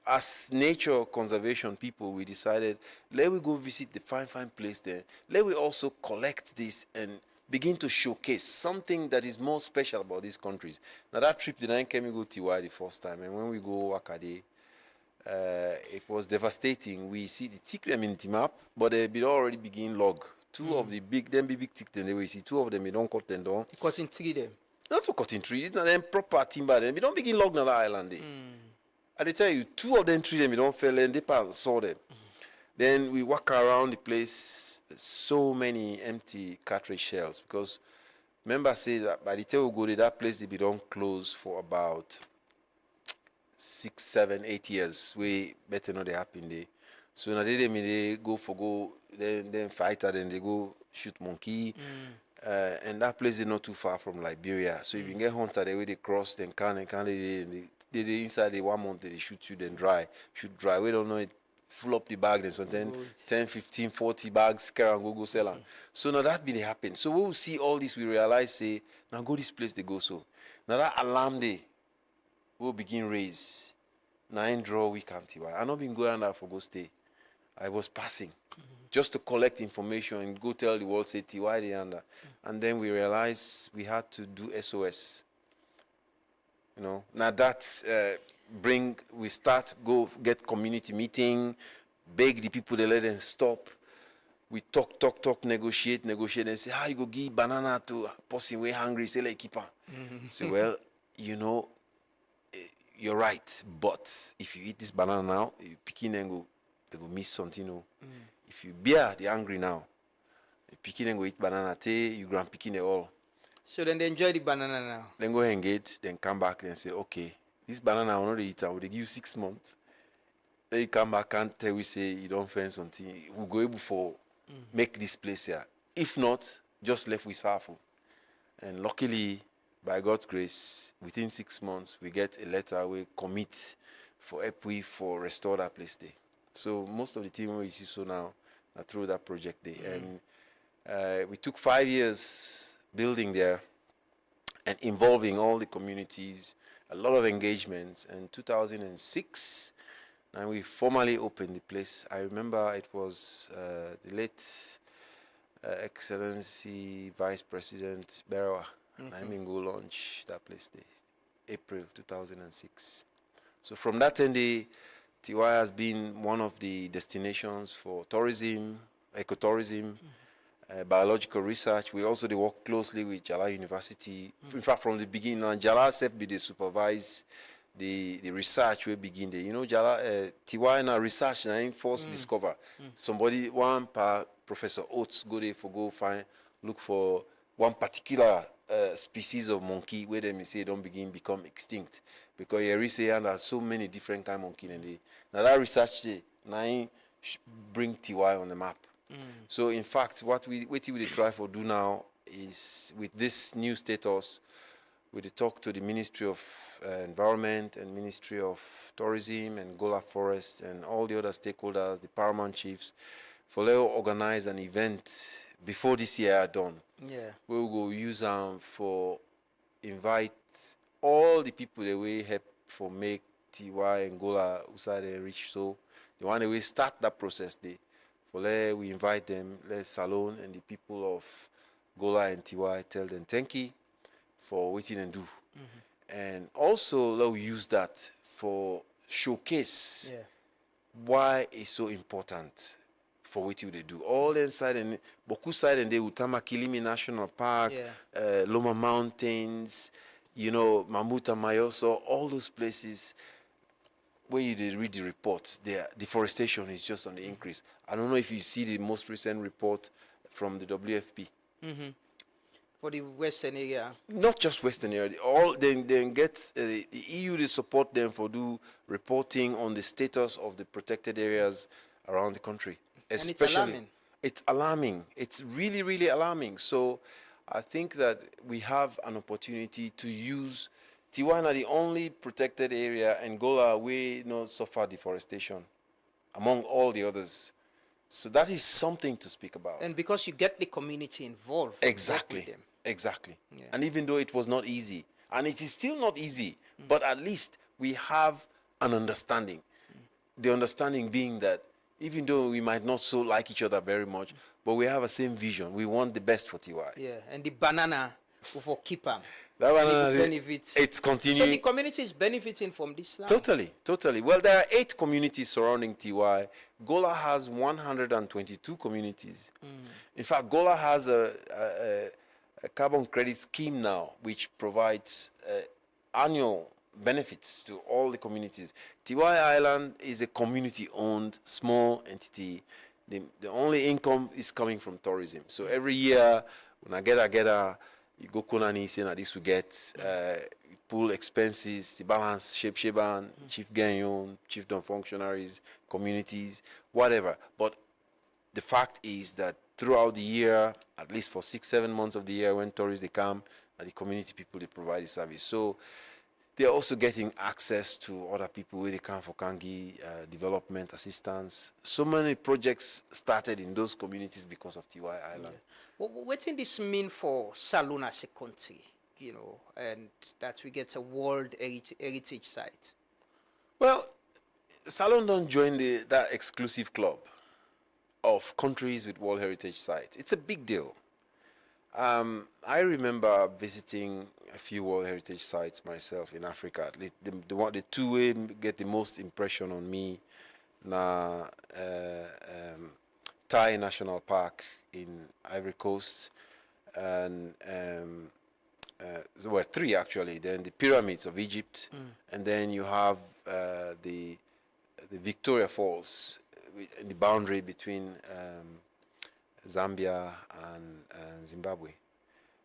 as nature conservation people, we decided, let we go visit the fine place there. Let we also collect this and begin to showcase something that is more special about these countries. Now that trip, the nine came go TY the first time, and when we go Wakade, it was devastating. We see the tick them in the map, but they already begin log. Two of the big tick them, we see two of them, we don't cut them down. Cutting tree them. Not to cutting trees, it's not them proper timber them. We don't begin log on the island. I tell you, two of them trees them, we don't fell and they saw them. Then we walk around the place, so many empty cartridge shells, because remember say that by the time we go to that place, they be don't close for about 6, 7, 8 years. We better know they happen there. So now they go, then fighter, then they go shoot monkey. And that place is not too far from Liberia. So if you get hunter, the way they cross, then they inside the 1 month, they shoot you, then shoot dry. We don't know it. Full up the bag, then sometimes 10, 15, 40 bags, carry and go sell them. So now that be they happen. So we will see all this, we realize, say, now go this place they go so. Now that alarm day, we'll begin raise. Now in draw we can't. I not been going there for go stay. I was passing just to collect information and go tell the world, say, TY they under. And then we realized we had to do SOS. You know, now that's we start, go get community meeting, beg the people, they let them stop. We talk, negotiate, and say, how you go give banana to a person way hungry, say like keeper. Say, well, you know, you're right, but if you eat this banana now, you picking and they go miss something. You know? If you bear the hungry now, you picking and go eat banana, you grand picking it all. So then they enjoy the banana now. Then go engage, then come back and say, okay, this banana I will not eat, I will give you 6 months. Then you come back and tell we say you don't find something. We'll go able for make this place here. If not, just left with Safu. And luckily, by God's grace, within 6 months, we get a letter we commit for EPWI for restore that place there. So most of the team we see so now are through that project there. And we took 5 years building there and involving all the communities, a lot of engagements. And 2006, and we formally opened the place. I remember it was the late Excellency Vice President Berawa, and I mean go launch that place there, April 2006. So from that day, TY has been one of the destinations for tourism, ecotourism, biological research. We also work closely with Jala University. In fact, from the beginning, and Jala said be the supervise the research we begin there. You know, Jala, TY now research now first discover. Somebody, one Professor Oates go there look for one particular species of monkey where they may say don't become extinct. Because you say there's so many different kind of monkey in there. Now that research now bring TY on the map. So in fact, what we try for do now is with this new status, we talk to the Ministry of Environment and Ministry of Tourism and Gola Forest and all the other stakeholders, the paramount chiefs, for them to organize an event before this year are done. Yeah. We will go use them for invite all the people that we help for make TY and Gola outside and reach. So the one that we start that process there. For there we invite them, let Salone and the people of Gola and TY tell them thank you for waiting and do. And also let we use that for showcase why it's so important for what they do. All inside and Boku side and the Utama Kilimi National Park, Loma Mountains, you know, Mamuta Mayoso, all those places where you read the reports, the deforestation is just on the increase. I don't know if you see the most recent report from the WFP. For the Western area. Not just Western area. All then get the EU to support them for do reporting on the status of the protected areas around the country. Especially, and it's alarming. It's alarming. It's really, really alarming. So I think that we have an opportunity to use Tijuana, the only protected area, Angola, we not suffer deforestation among all the others. So that is something to speak about. And because you get the community involved. Exactly. Exactly. Yeah. And even though it was not easy, and it is still not easy, but at least we have an understanding. the understanding being that even though we might not so like each other very much, but we have a same vision. We want the best for TY. Yeah, and the banana for keep them. That banana, benefits. it's continuing. So the community is benefiting from this land. Totally, totally. Well, there are 8 communities surrounding TY. Gola has 122 communities. In fact, Gola has a carbon credit scheme now, which provides annual benefits to all the communities. TY Island is a community-owned small entity. The only income is coming from tourism. So every year, when I get you go Konani, saying that this will get pool expenses, the balance, Sheikh Sheban, Chief Ganyon, chiefdom functionaries, communities, whatever. But the fact is that throughout the year, at least for 6-7 months of the year, when tourists they come, and the community people they provide the service. So they're also getting access to other people where they come for Kangi development assistance. So many projects started in those communities because of TY Island. What does this mean for Salone as a country, you know, and that we get a World Heritage Site? Well, Salone don't join that exclusive club of countries with World Heritage Sites. It's a big deal. I remember visiting a few World Heritage Sites myself in Africa. At least the two way get the most impression on me. Thai National Park in Ivory Coast, and there were 3 actually. Then the pyramids of Egypt, and then you have the Victoria Falls, in the boundary between Zambia and Zimbabwe.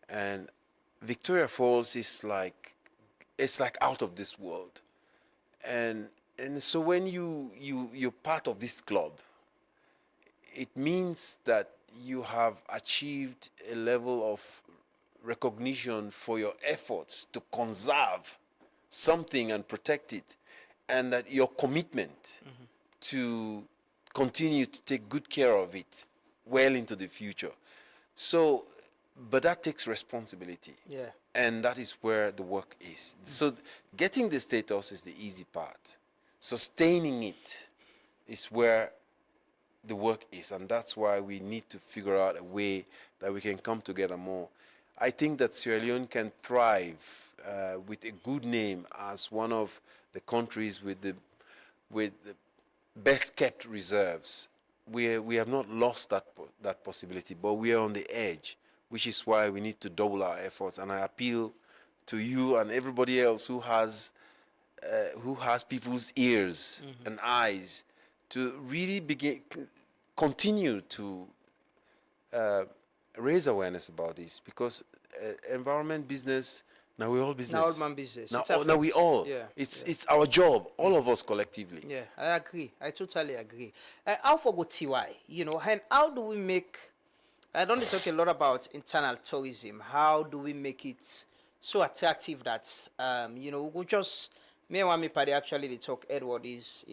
And Victoria Falls is it's like out of this world. And so when you're part of this club, it means that you have achieved a level of recognition for your efforts to conserve something and protect it, and that your commitment to continue to take good care of it well into the future. So, but that takes responsibility. Yeah. And that is where the work is. So getting the status is the easy part. Sustaining it is where the work is, and that's why we need to figure out a way that we can come together more. I think that Sierra Leone can thrive with a good name as one of the countries with the best kept reserves. We have not lost that possibility, but we are on the edge, which is why we need to double our efforts. And I appeal to you and everybody else who has people's ears and eyes to really continue to raise awareness about this, because environment business, now we're all business. Now all man business. Now we all. Yeah. It's our job, all of us collectively. Yeah, I agree. I totally agree. How for go TY, you know, and how do we make, I don't talk a lot about internal tourism. How do we make it so attractive that, you know, we just, me and my party actually, they talk, Edward is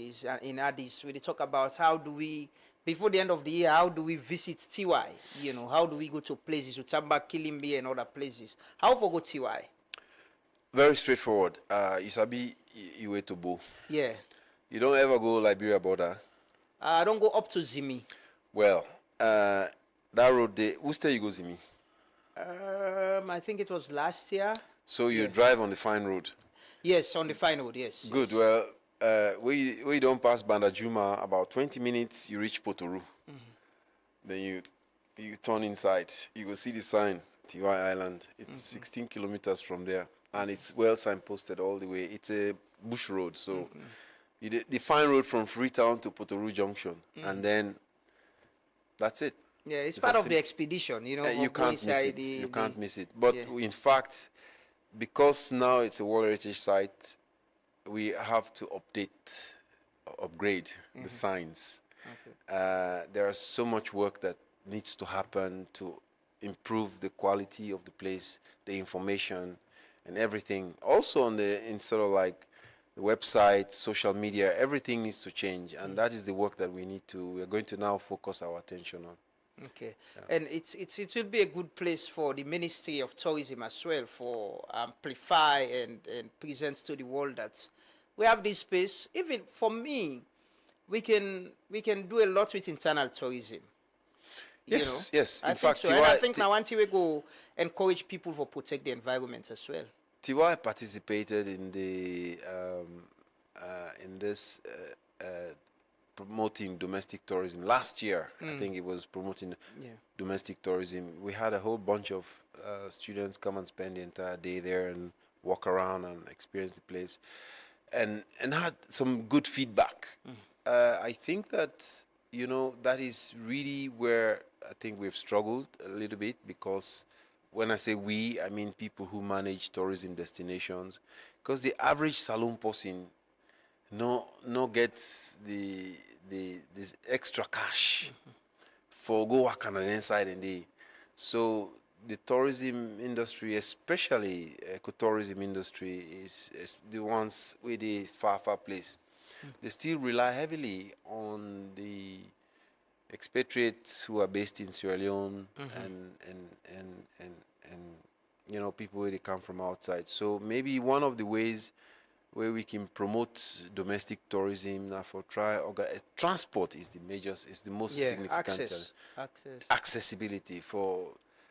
in Addis, we talk about how do we, before the end of the year, how do we visit TY? You know, how do we go to places, Utamba, Kilimbi, and other places? How for go TY? Very straightforward. You sabi you way to Bo. Yeah. You don't ever go Liberia border. I don't go up to Zimi. Well, that road there, who stay you go Zimi? I think it was last year. So you drive on the fine road? Yes, on the fine road, yes. Good. Well, we don't pass Bandajuma, about 20 minutes, you reach Potoru. Then you turn inside. You go see the sign, TY Island. It's 16 kilometers from there. And it's well signposted all the way. It's a bush road, so the fine road from Freetown to Potoru Junction, and then that's it. Yeah, it's part of the expedition, you know. You can't miss it. You can't miss it. But in fact, because now it's a World Heritage Site, we have to upgrade the signs. There is so much work that needs to happen to improve the quality of the place, the information, and everything. Also in sort of like the website, social media, everything needs to change, and that is the work that we're going to now focus our attention on. Okay, and it will be a good place for the Ministry of Tourism as well, for amplify and present to the world that we have this space. Even for me, we can do a lot with internal tourism. Yes, you know? yes. I In think fact, so. And I think now we go encourage people to protect the environment as well. Tiwai participated in the in this promoting domestic tourism last year. I think it was promoting domestic tourism. We had a whole bunch of students come and spend the entire day there and walk around and experience the place, and had some good feedback. I think that that is really where I think we've struggled a little bit, because when I say we, I mean people who manage tourism destinations, because the average saloon person no gets this extra cash for go work on the inside and day. So the tourism industry, especially ecotourism industry, is the ones with the far place. They still rely heavily on the expatriates who are based in Sierra Leone and people where they come from outside. So maybe one of the ways where we can promote domestic tourism now for transport is the most significant accessibility for.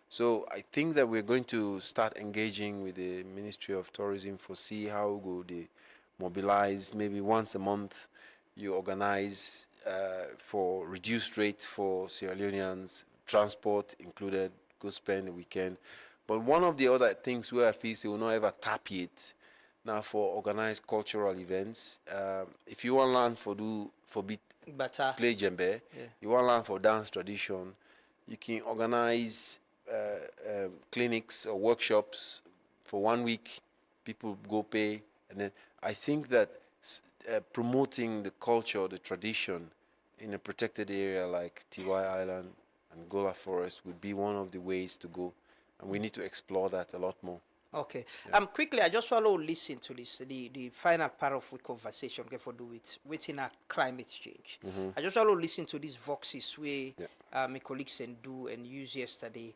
So I think that we're going to start engaging with the Ministry of Tourism for see how they mobilize. Maybe once a month you organize for reduced rate for Sierra Leoneans, transport included, go spend the weekend. But one of the other things where I feel they will not ever tap it now for organized cultural events. If you want to learn for play djembe, you want to learn for dance tradition, you can organize clinics or workshops for 1 week. People go pay, and then I think that promoting the culture, the tradition in a protected area like Tiwai Island and Gola Forest would be one of the ways to go, and we need to explore that a lot more. Okay. Quickly, I just want to listen to this, the final part of the conversation for do with within a climate change. I just want to listen to these voices where my colleagues and use yesterday.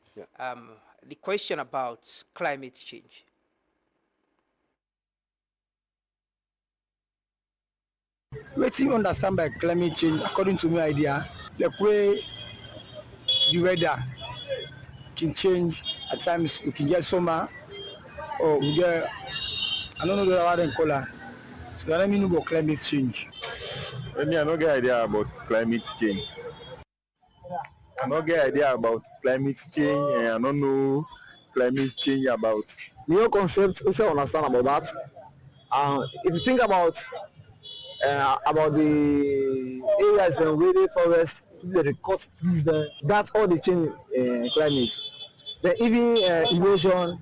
The question about climate change. What you understand by climate change, according to my idea, the way the weather can change. At times we can get summer, or we get, I don't know what they call it. So let me know about climate change. I don't get idea about climate change. I don't get idea about climate change, and I don't know climate change about. New concept, we say understand about that. If you think about the areas in where forest, they cut trees there. That's all the change climate. Then even erosion,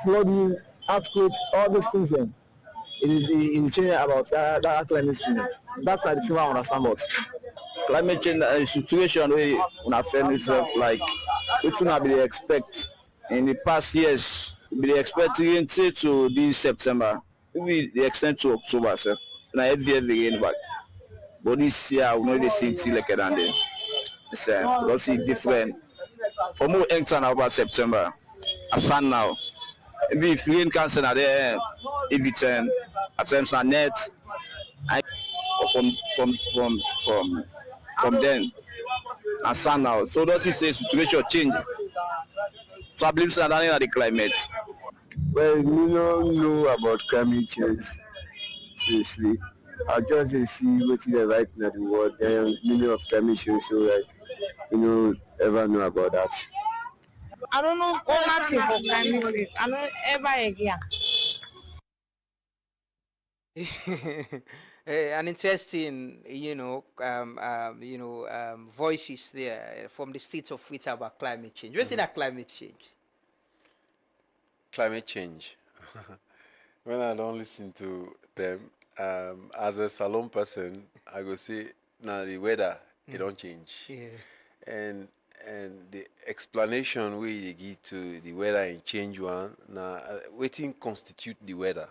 flooding, earthquakes, all these things then is changing about that climate change. That's the thing I understand about. Climate change is a situation where una find itself like wetin una be expect in the past years. We be expecting to this September, we dey extend to October sef. Na every again back. But this year we know the same thing like that then. It's we see different. For more enter now about September. Asan now. If rain cancel na there, if it's at times na net. From then, and now. So does it say situation change? So I believe so that the climate. Well, we don't know about climate change. Seriously, I just see what's the right in the world. There are many of climate change, so like ever know about that. I don't know nothing for climate change. I don't ever again. An interesting, voices there from the states of which about climate change. What's in that climate change? Climate change. When I don't listen to them, as a salon person, I go say, now the weather, it don't change. And the explanation we give to the weather and change one, now waiting constitute the weather.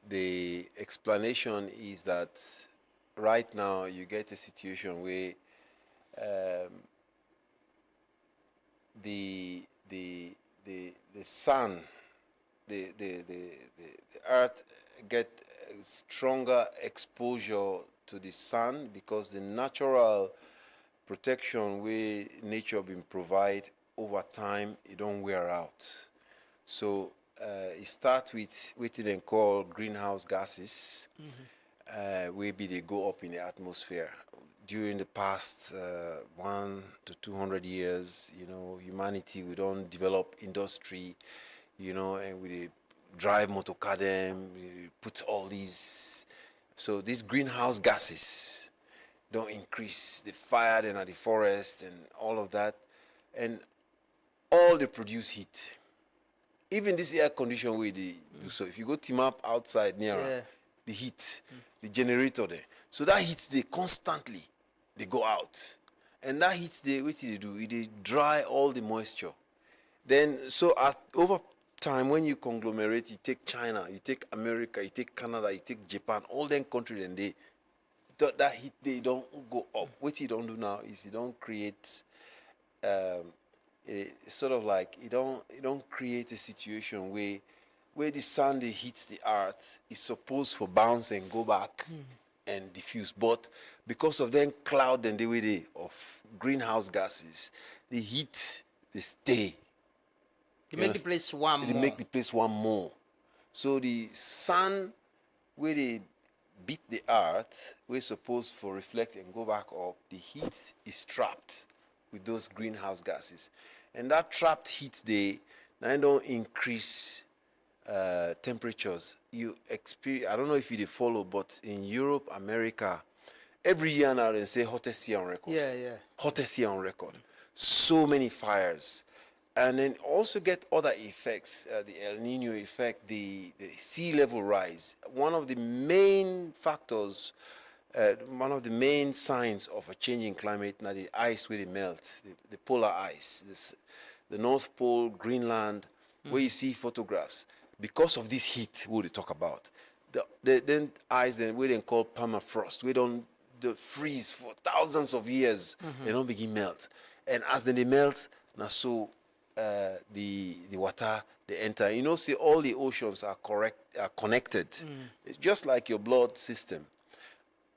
The explanation is that right now you get a situation where the sun, the earth stronger exposure to the sun, because the natural protection where nature been provide over time, it don't wear out. So it start with what they call greenhouse gases, where they go up in the atmosphere. During the past 100 to 200 years, humanity, we don't develop industry, and we drive motorcar them, we put all these. So these greenhouse gases don't increase the fire then at the forest and all of that, and all they produce heat. Even this air condition way they do. So if you go team up outside near the heat, the generator there. So that heat they constantly they go out, and that heat they what do they do? They dry all the moisture. Then so over time, when you conglomerate, you take China, you take America, you take Canada, you take Japan, all them countries, and that heat they don't go up. What you don't do now is you don't create sort of like you don't create a situation where the sun they hits the earth is supposed for bounce and go back and diffuse, but because of them cloud and the way they of greenhouse gases, the heat they stay. They make the place warm more. They make the place warm more. So the sun where they beat the earth, we're supposed for reflect and go back up, the heat is trapped with those greenhouse gases. And that trapped heat they now don't increase temperatures. You experience, I don't know if you follow, but in Europe, America, every year now they say hottest year on record. Yeah. Hottest year on record. So many fires. And then also get other effects, the El Nino effect, the sea level rise. One of the main factors, one of the main signs of a changing climate, now the ice where they melt, the polar ice, the North Pole, Greenland, where you see photographs. Because of this heat, what they talk about, then ice then we then call permafrost. We don't freeze for thousands of years. They don't begin melt, and as then they melt, now so the water they enter. See all the oceans are connected. It's just like your blood system.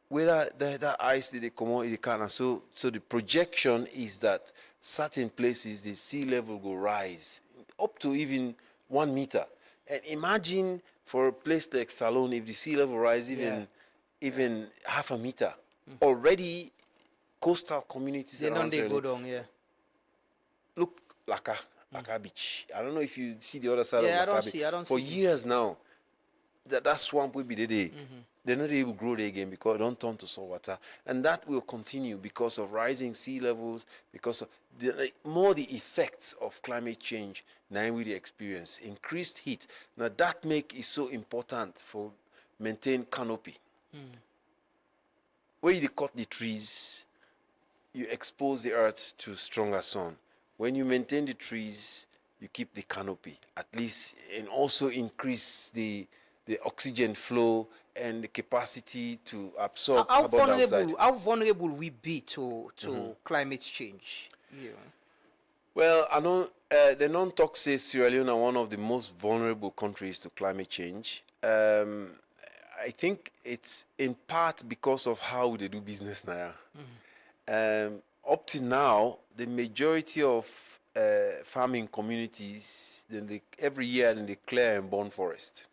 Whether that ice they come out, it can. So the projection is that certain places the sea level will rise up to even 1 meter. And imagine for a place like Salone, if the sea level rise even half a meter, already coastal communities around they go down, Look, Laka Beach. I don't know if you see the other side of Laka Beach. I don't see. For years now, that swamp will be there. They're not able to grow there again because it don't turn to salt water. And that will continue because of rising sea levels, because of the effects of climate change now we experience. Increased heat. Now that is so important for maintain canopy. Where you cut the trees, you expose the earth to stronger sun. When you maintain the trees, you keep the canopy, at least, and also increase the oxygen flow and the capacity to absorb carbon dioxide. How vulnerable we be to climate change? Well, I know the non-talk says Sierra Leone are one of the most vulnerable countries to climate change. I think it's in part because of how they do business now. Up to now, the majority of farming communities, every year they clear and burn forest.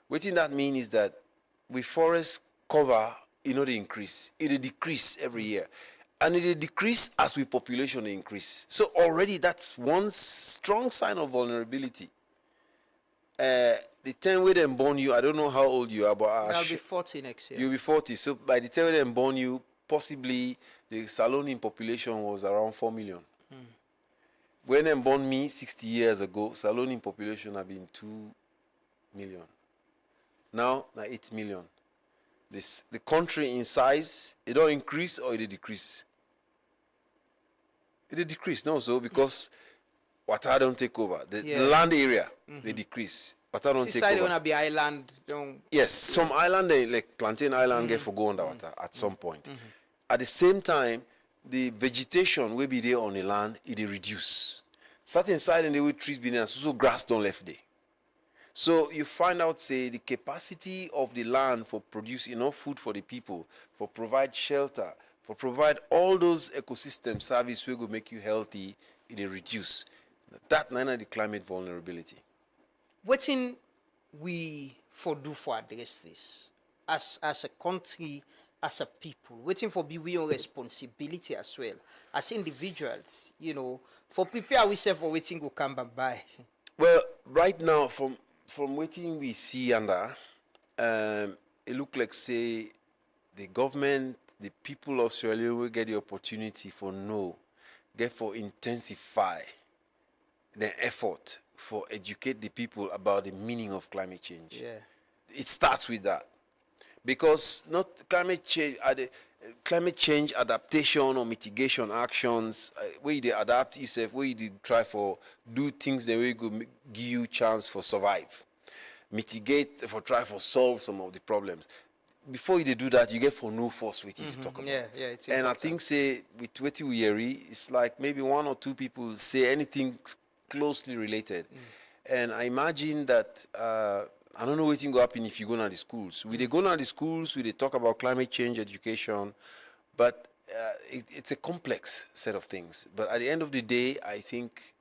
What that means is that with forest cover, they increase. It decrease every year. And it decrease as with population increase. So already that's one strong sign of vulnerability. The time when they born you, I don't know how old you are, but I'll be 40 next year. You'll be 40. So by the time when they born you, possibly the Salonian population was around 4 million. When they born me 60 years ago, Salonian population have been 2 million. Now 8 million. The country in size, it don't increase or it decrease. It decrease, no, so because water don't take over. The land area, they decrease. Water don't take over. They want to be island. Yes, some island, like Plantain Island, get for go underwater at some point. At the same time, the vegetation will be there on the land, it reduce. Certain side in the way trees be there, so grass don't left there. So you find out, say, the capacity of the land for produce enough food for the people, for provide shelter, for provide all those ecosystem service will make you healthy, it will reduce. That none of the climate vulnerability. What in we for do for address this as a country, as a people, waiting for be we own responsibility as well as individuals, you know, for prepare ourselves for waiting go come by. Well, right now from waiting we see under it look like say the government, the people of Sierra Leone will get the opportunity for therefore intensify the effort for educate the people about the meaning of climate change. Yeah. It starts with that. Because not climate change adaptation or mitigation actions, where you adapt yourself, where you try for do things the way go give you chance for survive. Mitigate for try for solve some of the problems. Before you do that, you get for no force waiting to talk about. Yeah, it's and I important. think say with what we hear, it's like maybe one or two people say anything closely related. And I imagine that I don't know what will happen if you go to the schools. We they go to the schools, we they talk about climate change education, but it's a complex set of things. But at the end of the day, I think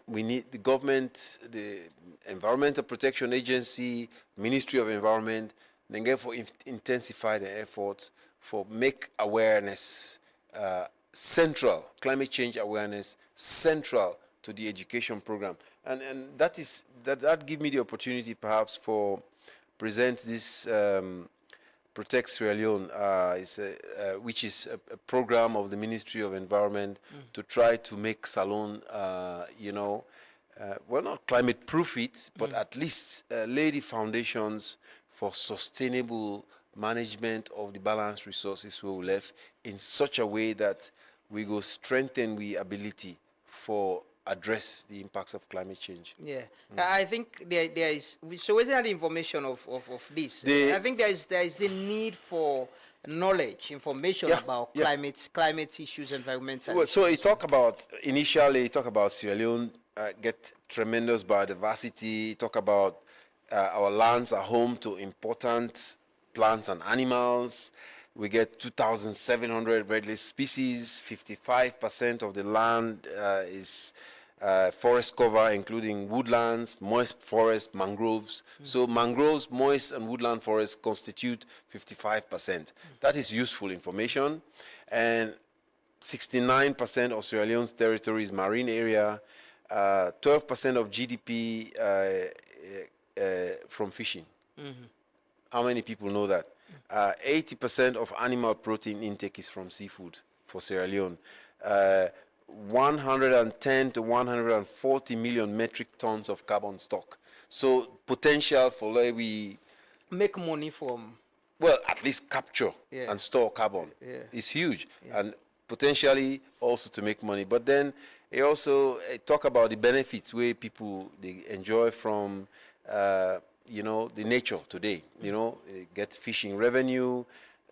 we need the government, the Environmental Protection Agency, Ministry of Environment, then therefore intensify the efforts for make awareness central, climate change awareness central to the education program. And that give me the opportunity perhaps for present this Protect Sierra Leone, which is a program of the Ministry of Environment to try to make Salone, well, not climate proof it, but at least lay the foundations for sustainable management of the balanced resources we left in such a way that we go strengthen the ability for address the impacts of climate change. Yeah, I think there is. So, where's the information of this? I think there is the need for knowledge, information about climate issues, environmental. Well, issues. so initially, he talk about Sierra Leone get tremendous biodiversity. He talk about our lands are home to important plants and animals. We get 2,700 red list species. 55% of the land is forest cover, including woodlands, moist forest, mangroves. So mangroves, moist and woodland forests constitute 55%. That is useful information. And 69% of Sierra Leone's territory is marine area. 12% of GDP from fishing. How many people know that? 80% of animal protein intake is from seafood for Sierra Leone. 110 to 140 million metric tons of carbon stock. So potential for where we make money from. Well, at least capture and store carbon is huge, and potentially also to make money. But then it also talk about the benefits where people they enjoy from. The nature today, get fishing revenue,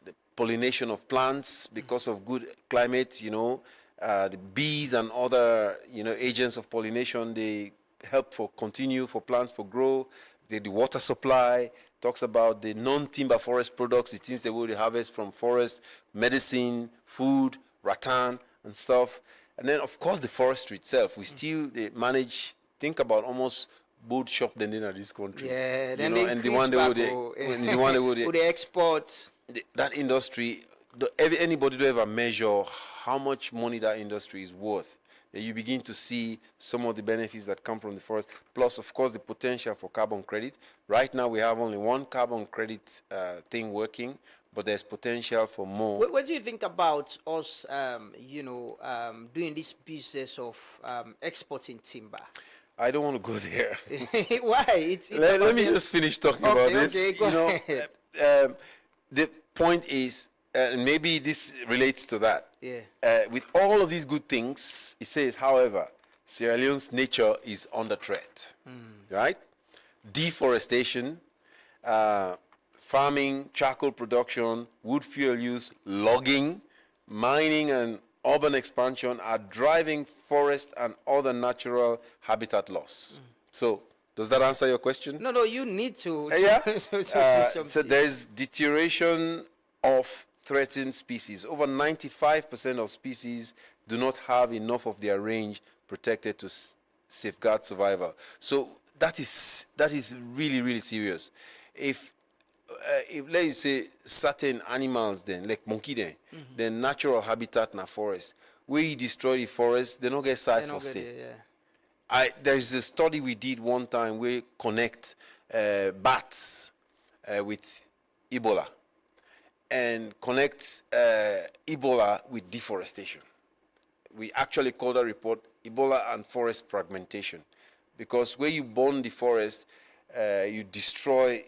the pollination of plants because of good climate, the bees and other, agents of pollination, they help for plants for grow, the water supply, talks about the non-timber forest products, the things they will harvest from forest, medicine, food, rattan and stuff. And then, of course, the forestry itself, we still think about almost boat shop than in this country. Yeah, then the one they export. That industry, anybody do ever measure how much money that industry is worth. You begin to see some of the benefits that come from the forest. Plus, of course, the potential for carbon credit. Right now, we have only one carbon credit thing working, but there's potential for more. What do you think about us, doing this business of exporting timber? I don't want to go there. Why? Let me just finish talking about this. Okay, go ahead. The point is, and maybe this relates to that. Yeah. With all of these good things, it says, however, Sierra Leone's nature is under threat. Right? Deforestation, farming, charcoal production, wood fuel use, logging, mining, and urban expansion are driving forest and other natural habitat loss. So Does that answer your question? No, you need to. Yeah. to So there's deterioration of threatened species. Over 95% of species do not have enough of their range protected to safeguard survival. So that is really, really serious. If let's say certain animals then, like monkey then, their natural habitat in a forest, where you destroy the forest, they don't get side for stay. There's a study we did one time where connect bats with Ebola and connect Ebola with deforestation. We actually call that report Ebola and forest fragmentation, because where you burn the forest, you destroy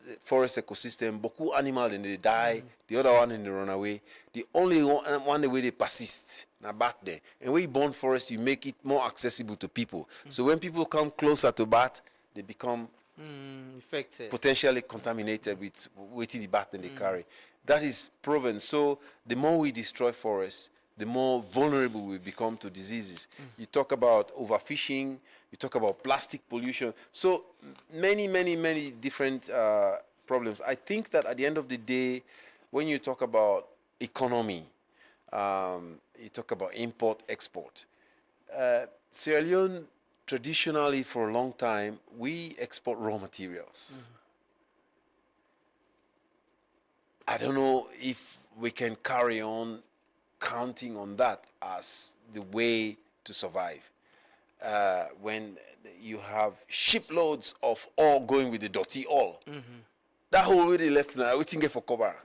the forest ecosystem. Boku animals and they die, the other one and they run away. The only one the way they persist, na bat there. And when you burn forest, you make it more accessible to people. So when people come closer to bat, they become infected, potentially contaminated with waiting the bat and they carry. That is proven. So the more we destroy forests, the more vulnerable we become to diseases. You talk about overfishing, you talk about plastic pollution. So many, many, many different problems. I think that at the end of the day, when you talk about economy, you talk about import, export. Sierra Leone, traditionally for a long time, we export raw materials. I don't know if we can carry on counting on that as the way to survive. When you have shiploads of ore going with the dirty ore, that whole way they left now, everything get for cover.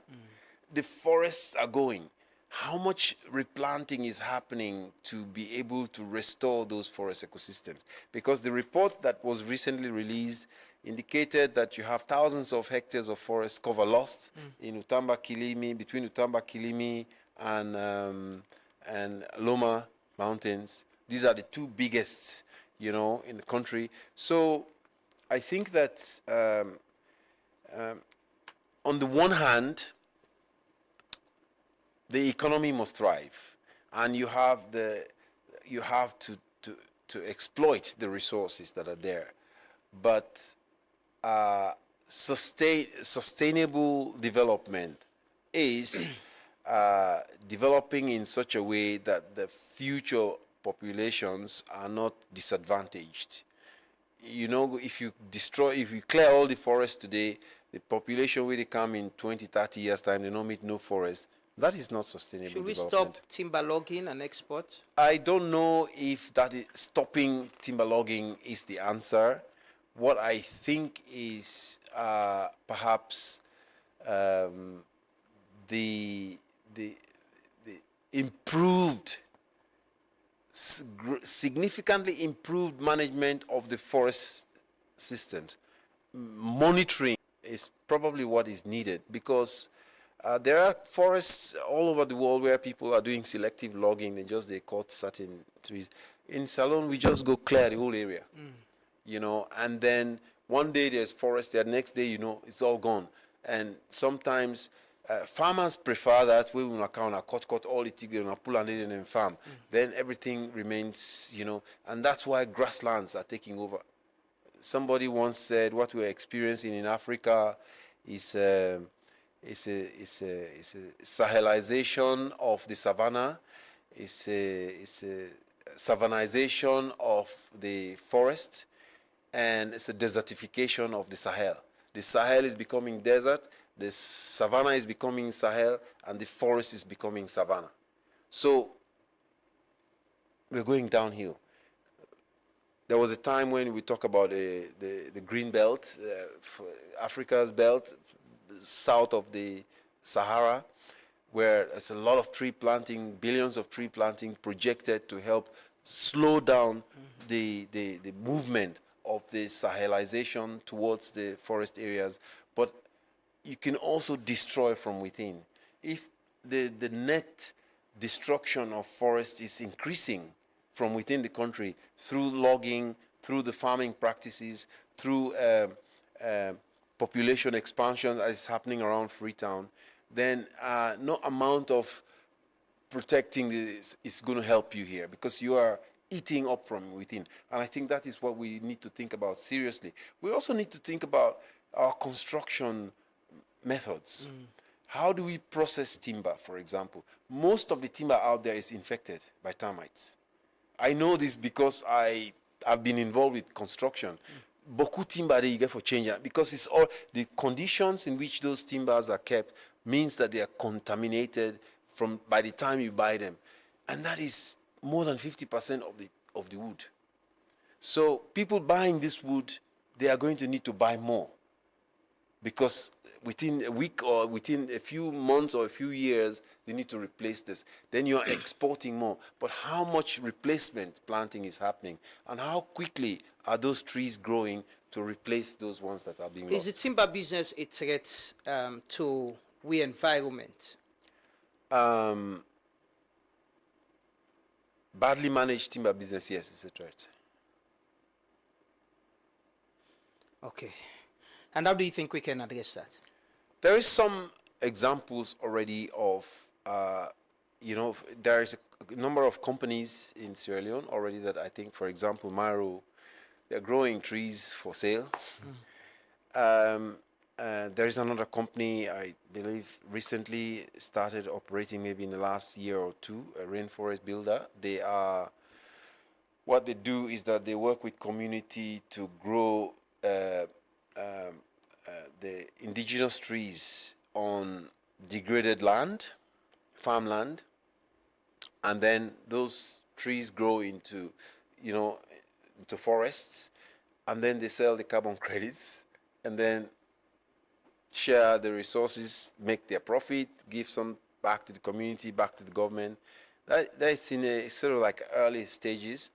The forests are going. How much replanting is happening to be able to restore those forest ecosystems? Because the report that was recently released indicated that you have thousands of hectares of forest cover lost in Utamba Kilimi, between Utamba Kilimi and Loma Mountains. These are the two biggest, in the country. So I think that on the one hand, the economy must thrive, and you have to exploit the resources that are there. But sustainable development is developing in such a way that the future populations are not disadvantaged. If you clear all the forests today, the population will come in 20, 30 years' time, they don't meet no forest. That is not sustainable Should we development. stop timber logging and export? I don't know if stopping timber logging is the answer. What I think is perhaps the improved, significantly improved management of the forest systems. Monitoring is probably what is needed, because there are forests all over the world where people are doing selective logging. They cut certain trees. In Salone, we just go clear the whole area, and then one day there's forest there, next day, it's all gone. And sometimes farmers prefer that we will cut all the tigre and pull and farm. Then everything remains, and that's why grasslands are taking over. Somebody once said what we're experiencing in Africa is a Sahelization of the savannah. It's a savanization of the forest, and it's a desertification of the Sahel. The Sahel is becoming desert, the savannah is becoming Sahel, and the forest is becoming savannah. So we're going downhill. There was a time when we talk about the green belt, Africa's belt, south of the Sahara, where there's a lot of tree planting, billions of tree planting projected to help slow down the movement of the Sahelization towards the forest areas. But you can also destroy from within. If the net destruction of forest is increasing from within the country through logging, through the farming practices, through population expansion that is happening around Freetown, then no amount of protecting this is going to help you here, because you are eating up from within. And I think that is what we need to think about seriously. We also need to think about our construction methods. How do we process timber, for example? Most of the timber out there is infected by termites. I know this because I have been involved with construction. Beaucoup timber that you get for change, because it's all the conditions in which those timbers are kept means that they are contaminated from by the time you buy them, and that is more than 50% of the wood. So people buying this wood, they are going to need to buy more, because within a week or within a few months or a few years, they need to replace this. Then you are exporting more. But how much replacement planting is happening, and how quickly are those trees growing to replace those ones that are being lost? Is the timber business a threat to the environment? Badly managed timber business, yes, it's a threat. Okay. And how do you think we can address that? There is some examples already of, there is a number of companies in Sierra Leone already that I think, for example, Maro, they're growing trees for sale. There is another company, I believe, recently started operating maybe in the last year or two, a rainforest builder. What they do is that they work with community to grow the indigenous trees on degraded land, farmland, and then those trees grow into forests, and then they sell the carbon credits, and then share the resources, make their profit, give some back to the community, back to the government. That's in a sort of like early stages,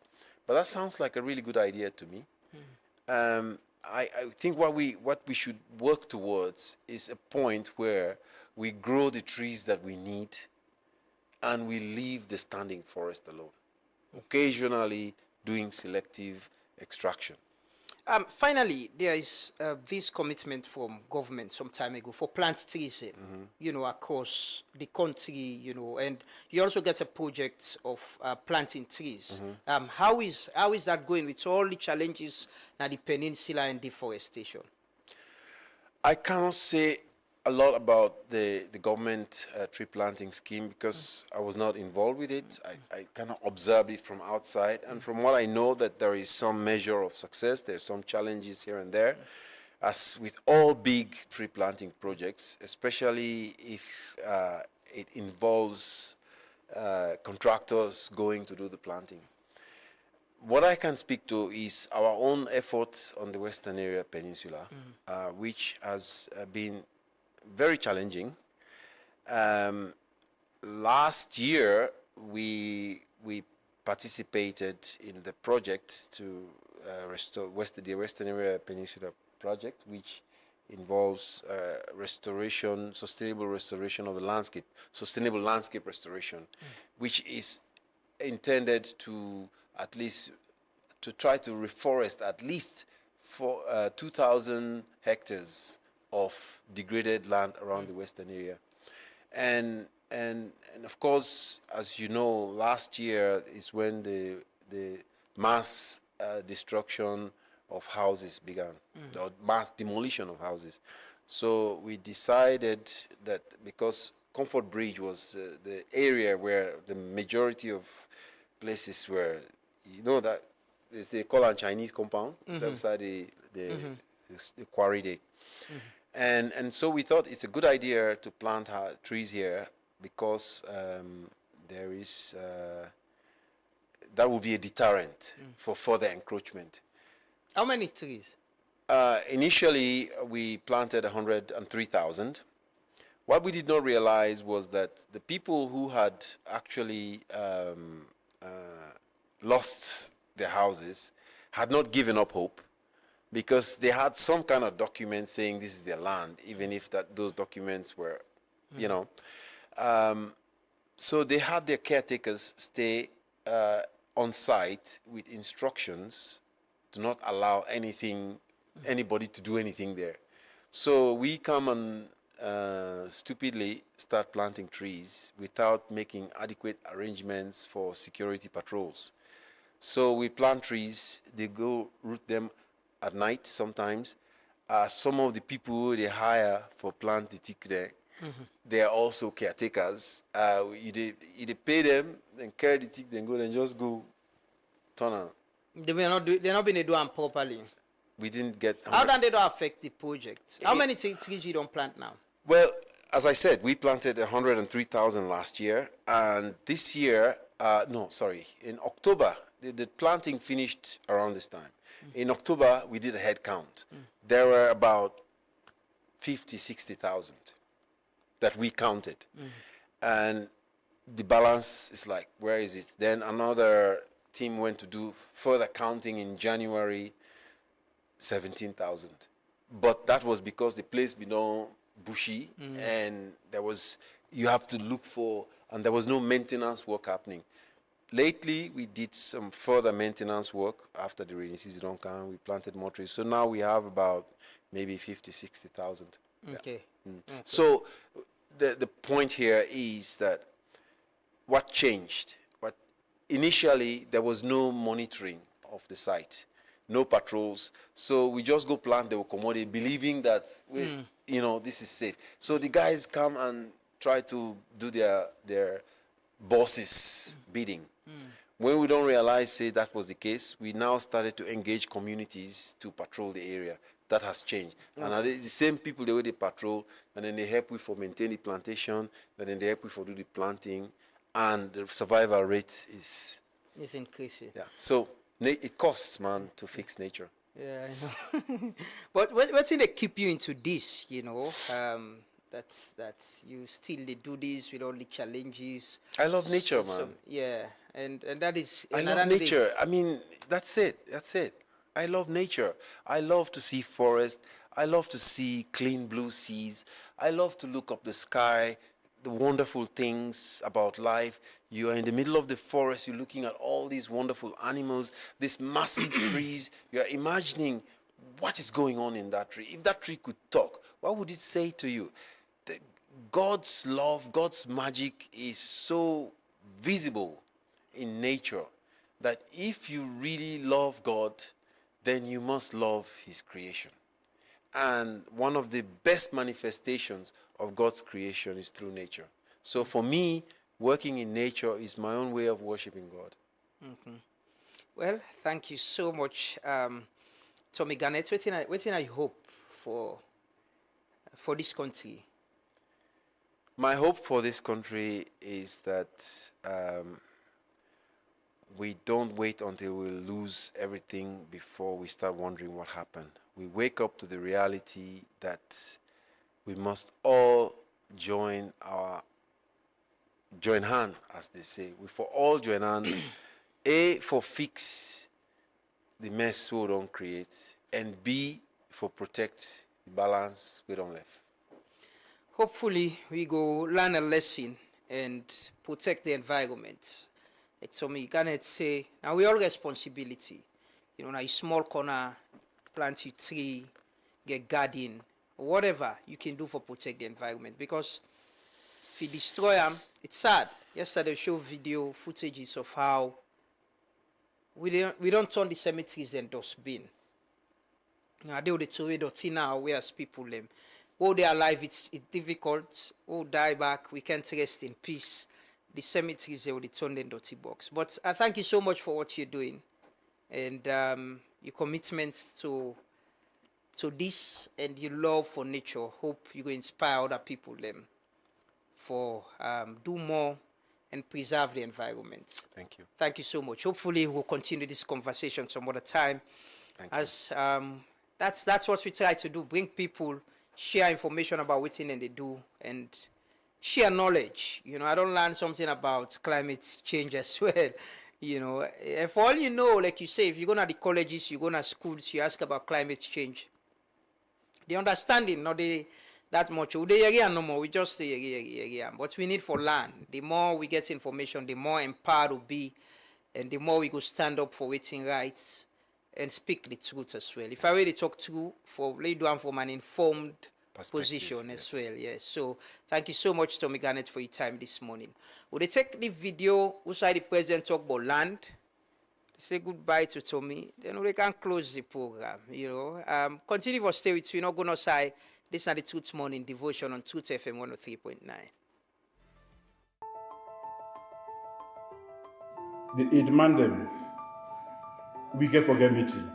but that sounds like a really good idea to me. I think what we should work towards is a point where we grow the trees that we need and we leave the standing forest alone, occasionally doing selective extraction. Finally, there is this commitment from government some time ago for plant trees, across the country, and you also get a project of planting trees. How is that going with all the challenges na the peninsula and deforestation? I cannot say a lot about the government tree planting scheme because I was not involved with it. I cannot observe it from outside. And from what I know, that there is some measure of success. There's some challenges here and there. As with all big tree planting projects, especially if it involves contractors going to do the planting. What I can speak to is our own efforts on the Western Area Peninsula, which has been very challenging. Last year, we participated in the project to restore the Western Area Peninsula project, which involves sustainable restoration of the landscape, sustainable landscape restoration, which is intended to try to reforest at least for 2,000 hectares of degraded land around the Western area. And of course, as you know, last year is when the mass destruction of houses began, the mass demolition of houses. So we decided that because Comfort Bridge was the area where the majority of places were, that they call it Chinese compound, outside the quarry day. And so we thought it's a good idea to plant trees here because there is that will be a deterrent for further encroachment. How many trees? Initially, we planted 103,000. What we did not realize was that the people who had actually lost their houses had not given up hope, because they had some kind of document saying this is their land, even if those documents were, so they had their caretakers stay on site with instructions to not allow anybody to do anything there. So we come and stupidly start planting trees without making adequate arrangements for security patrols. So we plant trees, they go root them at night sometimes. Some of the people they hire for plant the tick there, they are also caretakers. You they pay them, then carry the tick, then go, then just go turn on. They're not being done properly. We didn't get. How do they don't affect the project? How many trees you don't plant now? Well, as I said, we planted 103,000 last year, and this year, in October, the planting finished around this time. In October, we did a head count. There were about 50, 60,000 that we counted. And the balance is like, where is it? Then another team went to do further counting in January, 17,000. But that was because the place been bushy, and you have to look for, and there was no maintenance work happening. Lately, we did some further maintenance work after the rainy season don't come. We planted more trees. So now we have about maybe 50, 60,000. Okay. Okay. So the point here is that what changed? Initially, there was no monitoring of the site, no patrols. So we just go plant the commodity, believing that this is safe. So the guys come and try to do their bosses' bidding. When we don't realize, say, that was the case, we now started to engage communities to patrol the area. That has changed. And the same people, the way they patrol, and then they help you for maintain the plantation, and then they help you for do the planting, and the survival rate is increasing. Yeah. So it costs, man, to fix nature. Yeah, I know. But what's in they keep you into this, that you still they do this with all the challenges? I love nature, man. Yeah, and that is. I love nature. I mean, that's it. I love nature. I love to see forest. I love to see clean blue seas. I love to look up the sky, the wonderful things about life. You are in the middle of the forest. You're looking at all these wonderful animals, these massive trees. You are imagining what is going on in that tree. If that tree could talk, what would it say to you? God's love, God's magic is so visible in nature that if you really love God, then you must love his creation. And one of the best manifestations of God's creation is through nature. So for me, working in nature is my own way of worshiping God. Well, thank you so much, Tommy Garnett. What I hope for this country? My hope for this country is that we don't wait until we lose everything before we start wondering what happened. We wake up to the reality that we must all join hand, as they say. We for all join hand, A, for fix the mess we don't create, and B, for protect the balance we don't leave. Hopefully, we go learn a lesson and protect the environment. Like Tommy Garnett say, now we all responsibility. Now a small corner, plant your tree, get garden, whatever you can do for protect the environment. Because if you destroy them, it's sad. Yesterday, I showed video footages of how we don't turn the cemeteries and dustbin. Now they would throw it now, whereas people them. Oh, they are alive, it's difficult. Oh, die back, we can't rest in peace. The cemeteries, they would turn in dirty box. But I thank you so much for what you're doing. And your commitment to this and your love for nature. Hope you will inspire other people them for do more and preserve the environment. Thank you. Thank you so much. Hopefully we'll continue this conversation some other time. That's what we try to do, bring people, share information about what they do, and share knowledge. I don't learn something about climate change as well. For all you know, like you say, if you go to the colleges, you go to schools, you ask about climate change. The understanding, not that much. No more. We just say but we need for learn. The more we get information, the more empowered we'll be, and the more we go stand up for waiting rights and speak the truth as well. If I really talk true, from an informed position as well. Yes. So thank you so much, Tommy Garnett, for your time this morning. Would they take the video outside the president talk about land? say goodbye to Tommy, then we can close the program, you know. Continue to stay with you, not going to say, this is the Tooth Morning Devotion on Tooth FM 103.9. The Eid Mandem, we get forget meeting.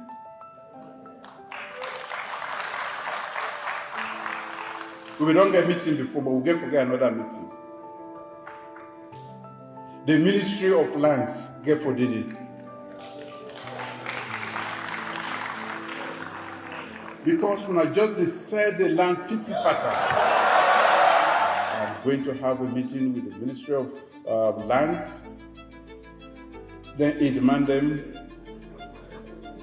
We don't get meeting before, but we get forget another meeting. The Ministry of Lands get for did it. Because when I just decided the land fiti fata, I'm going to have a meeting with the Ministry of Lands. Then it demand them,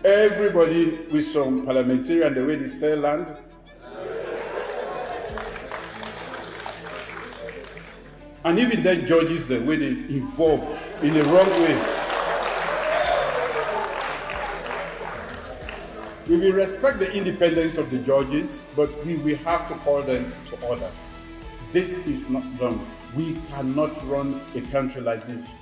everybody with some parliamentarian, the way they sell land. And even then judges the way they involve in the wrong way. We will respect the independence of the judges, but we will have to call them to order. This is not done. We cannot run a country like this.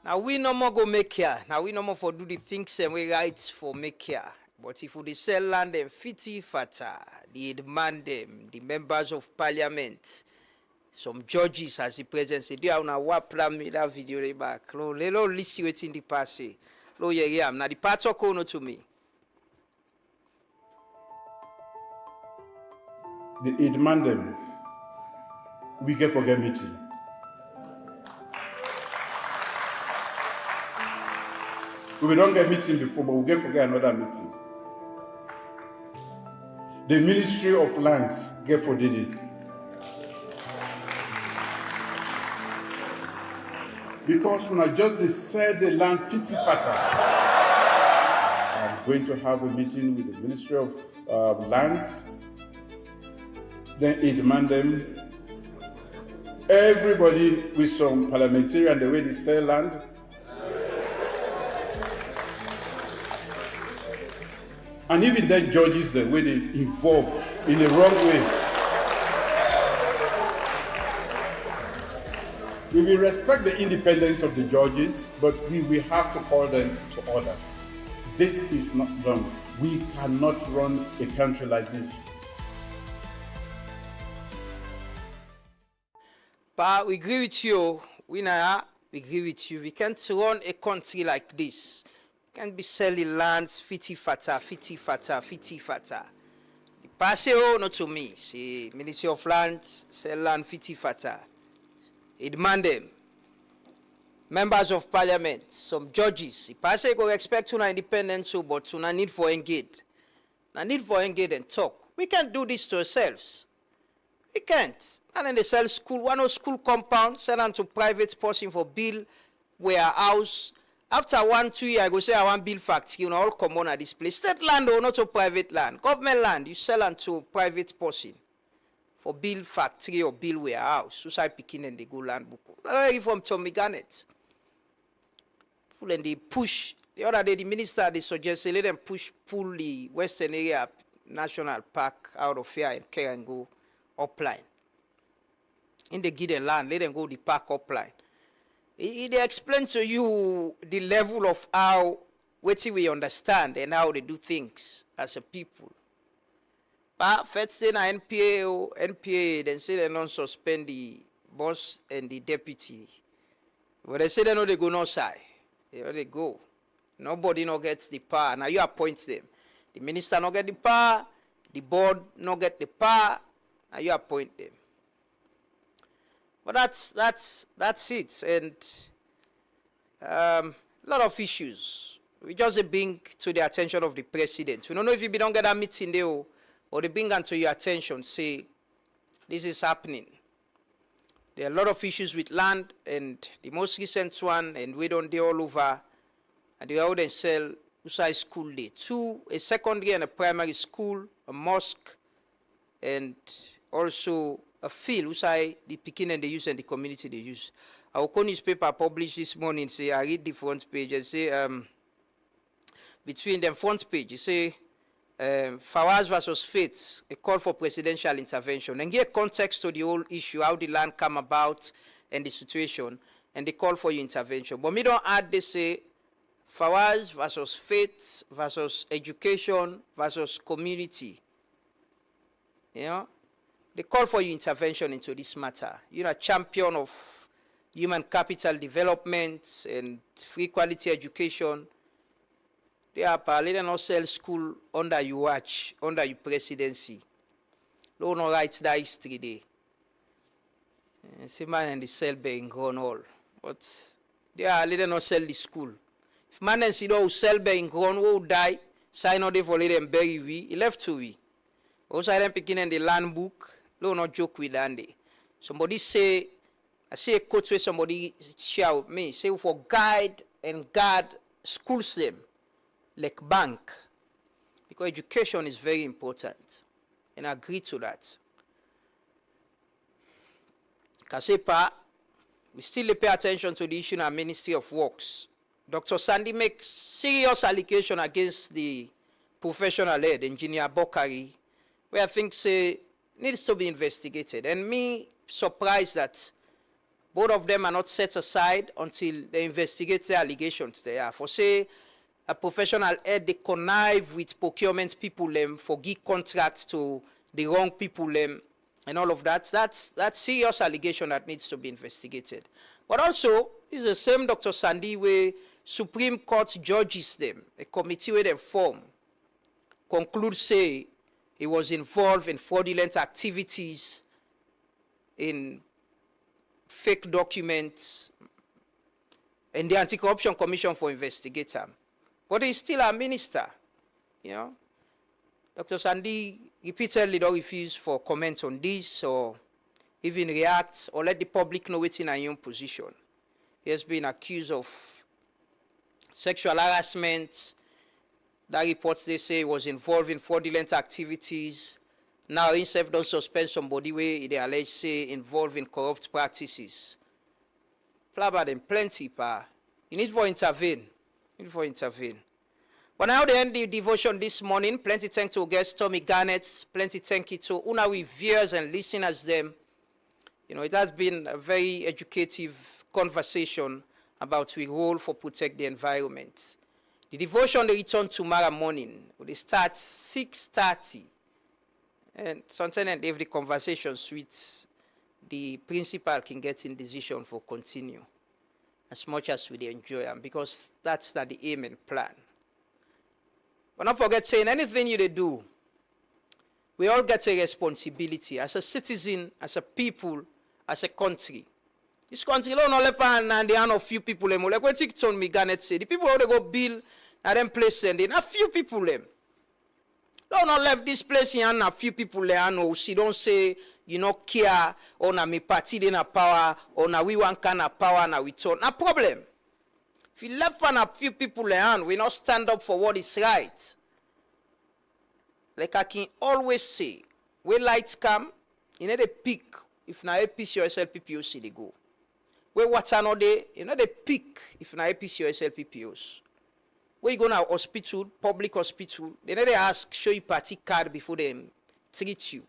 Now we no more go make here. Now we no more for do the things and we rights for make here. But if we sell land and fiti fata, they demand them, the members of parliament, some judges as the president say, they are now what plan me that video back. Let listen what's in the past. Lo yeah, now the parts are coming to me. The Eid Mandem, we get forget meeting. We don't get meeting before, but we get forget another meeting. The Ministry of Lands get for did it. Because when I just decided the land fiti fata, I'm going to have a meeting with the Ministry of Lands. Then it demand them, everybody with some parliamentarian, the way they sell land. And even then judges the way they involve in the wrong way. We will respect the independence of the judges, but we will have to call them to order. This is not done. We cannot run a country like this. But we agree with you. We agree with you. We can't run a country like this. Can't be selling lands, fiti fata, fiti fata, fiti fata. The pass not to me. See, Ministry of Lands, sell land, fiti fata. It demand them. Members of Parliament, some judges. The pass go expect to independence, but to need for engage. Now need for engage and talk. We can't do this to ourselves. We can't. And then they sell school, one school compound, sell them to private person for bill, warehouse. After 1-2 years, I go say I want build factory, all common at this place. State land or not to private land. Government land, you sell them to private person for build factory or build warehouse. So I picking and they go land book. Like from Tommy Garnett. And they push. The other day, the minister they suggested let them pull the Western Area National Park out of here and care and go upline. In the give them land, let them go the park upline. They explain to you the level of how what we understand and how they do things as a people. But first say na NPA, then say they don't suspend the boss and the deputy. But they say they know they go no side. They know they go. Nobody no gets the power. Now you appoint them. The minister no get the power. The board no get the power. Now you appoint them. But that's it. And a lot of issues. We just bring to the attention of the president. We don't know if you don't get a meeting there or they bring to your attention, say, this is happening. There are a lot of issues with land, and the most recent one, and we don't do all over, and they all then sell Usai school there. 2, a secondary and a primary school, a mosque, and also a field Usai the Pekin and they use and the community they use. Our newspaper published this morning, say, I read the front page and say, between the front page, you say, Fawaz versus Faith, a call for presidential intervention. And give context to the whole issue, how the land come about and the situation, and they call for your intervention. But me don't add, they say, Fawaz versus Faith versus education versus community. You know? They call for your intervention into this matter. You're a champion of human capital development and free quality education. They are let not sell school under your watch, under your presidency. No no write that history there. See man and the sell being grown all. But they are let not sell the school. If man and see who sell being grown, who die, sign out there for let them bury we, he left to we. Also them picking in the land book, no not joke with Andy. Somebody say, I see a quote where somebody share with me, say for guide and guard schools them. Like bank, because education is very important, and I agree to that. Kasepa, we still pay attention to the issue in our Ministry of Works. Dr. Sandy makes serious allegation against the professional head, Engineer Bokari, where I think say needs to be investigated. And me surprised that both of them are not set aside until they investigate the allegations they are. For say, a professional head, they connive with procurement people for give contracts to the wrong people and all of that. That's serious allegation that needs to be investigated. But also, this is the same Dr. Sandy where Supreme Court judges them, a committee where they form, conclude say he was involved in fraudulent activities, in fake documents, and the Anti-Corruption Commission for investigator. But he's still a minister, you know. Dr. Sandy repeatedly don't refuse for comments on this or even react or let the public know it's in a own position. He has been accused of sexual harassment. That reports they say was involved in fraudulent activities. Now himself don't suspend somebody where they allege say involved in corrupt practices. Plabber them plenty, pa. You need for intervene. But now they end the devotion this morning. Plenty thank to guest Tommy Garnett. Plenty thank you to Unawi viewers and listeners them. You know, it has been a very educative conversation about we role for protect the environment. The devotion they return tomorrow morning. They start 6:30. And sometimes they have the conversations with the principal can get in decision for continue. As much as we enjoy them, because that's not the aim and plan. But don't forget saying anything you do, we all get a responsibility as a citizen, as a people, as a country. This country don't left and the hand of few people them. Like what Tickton me Garnett say, the people who they go build and then place sending a few people them. Don't not left this place and a few people there and she don't say you know care or na me party in a power or na we want kind of power na we turn. No problem. If you left on a few people there we not stand up for what is right. Like I can always say, when lights come, you know the peak. If na APC or SLPPOs they go. Where water no day, you know the peak. If na APC or SLPPOs. Where you go now hospital, public hospital, they never ask show you party card before they treat you.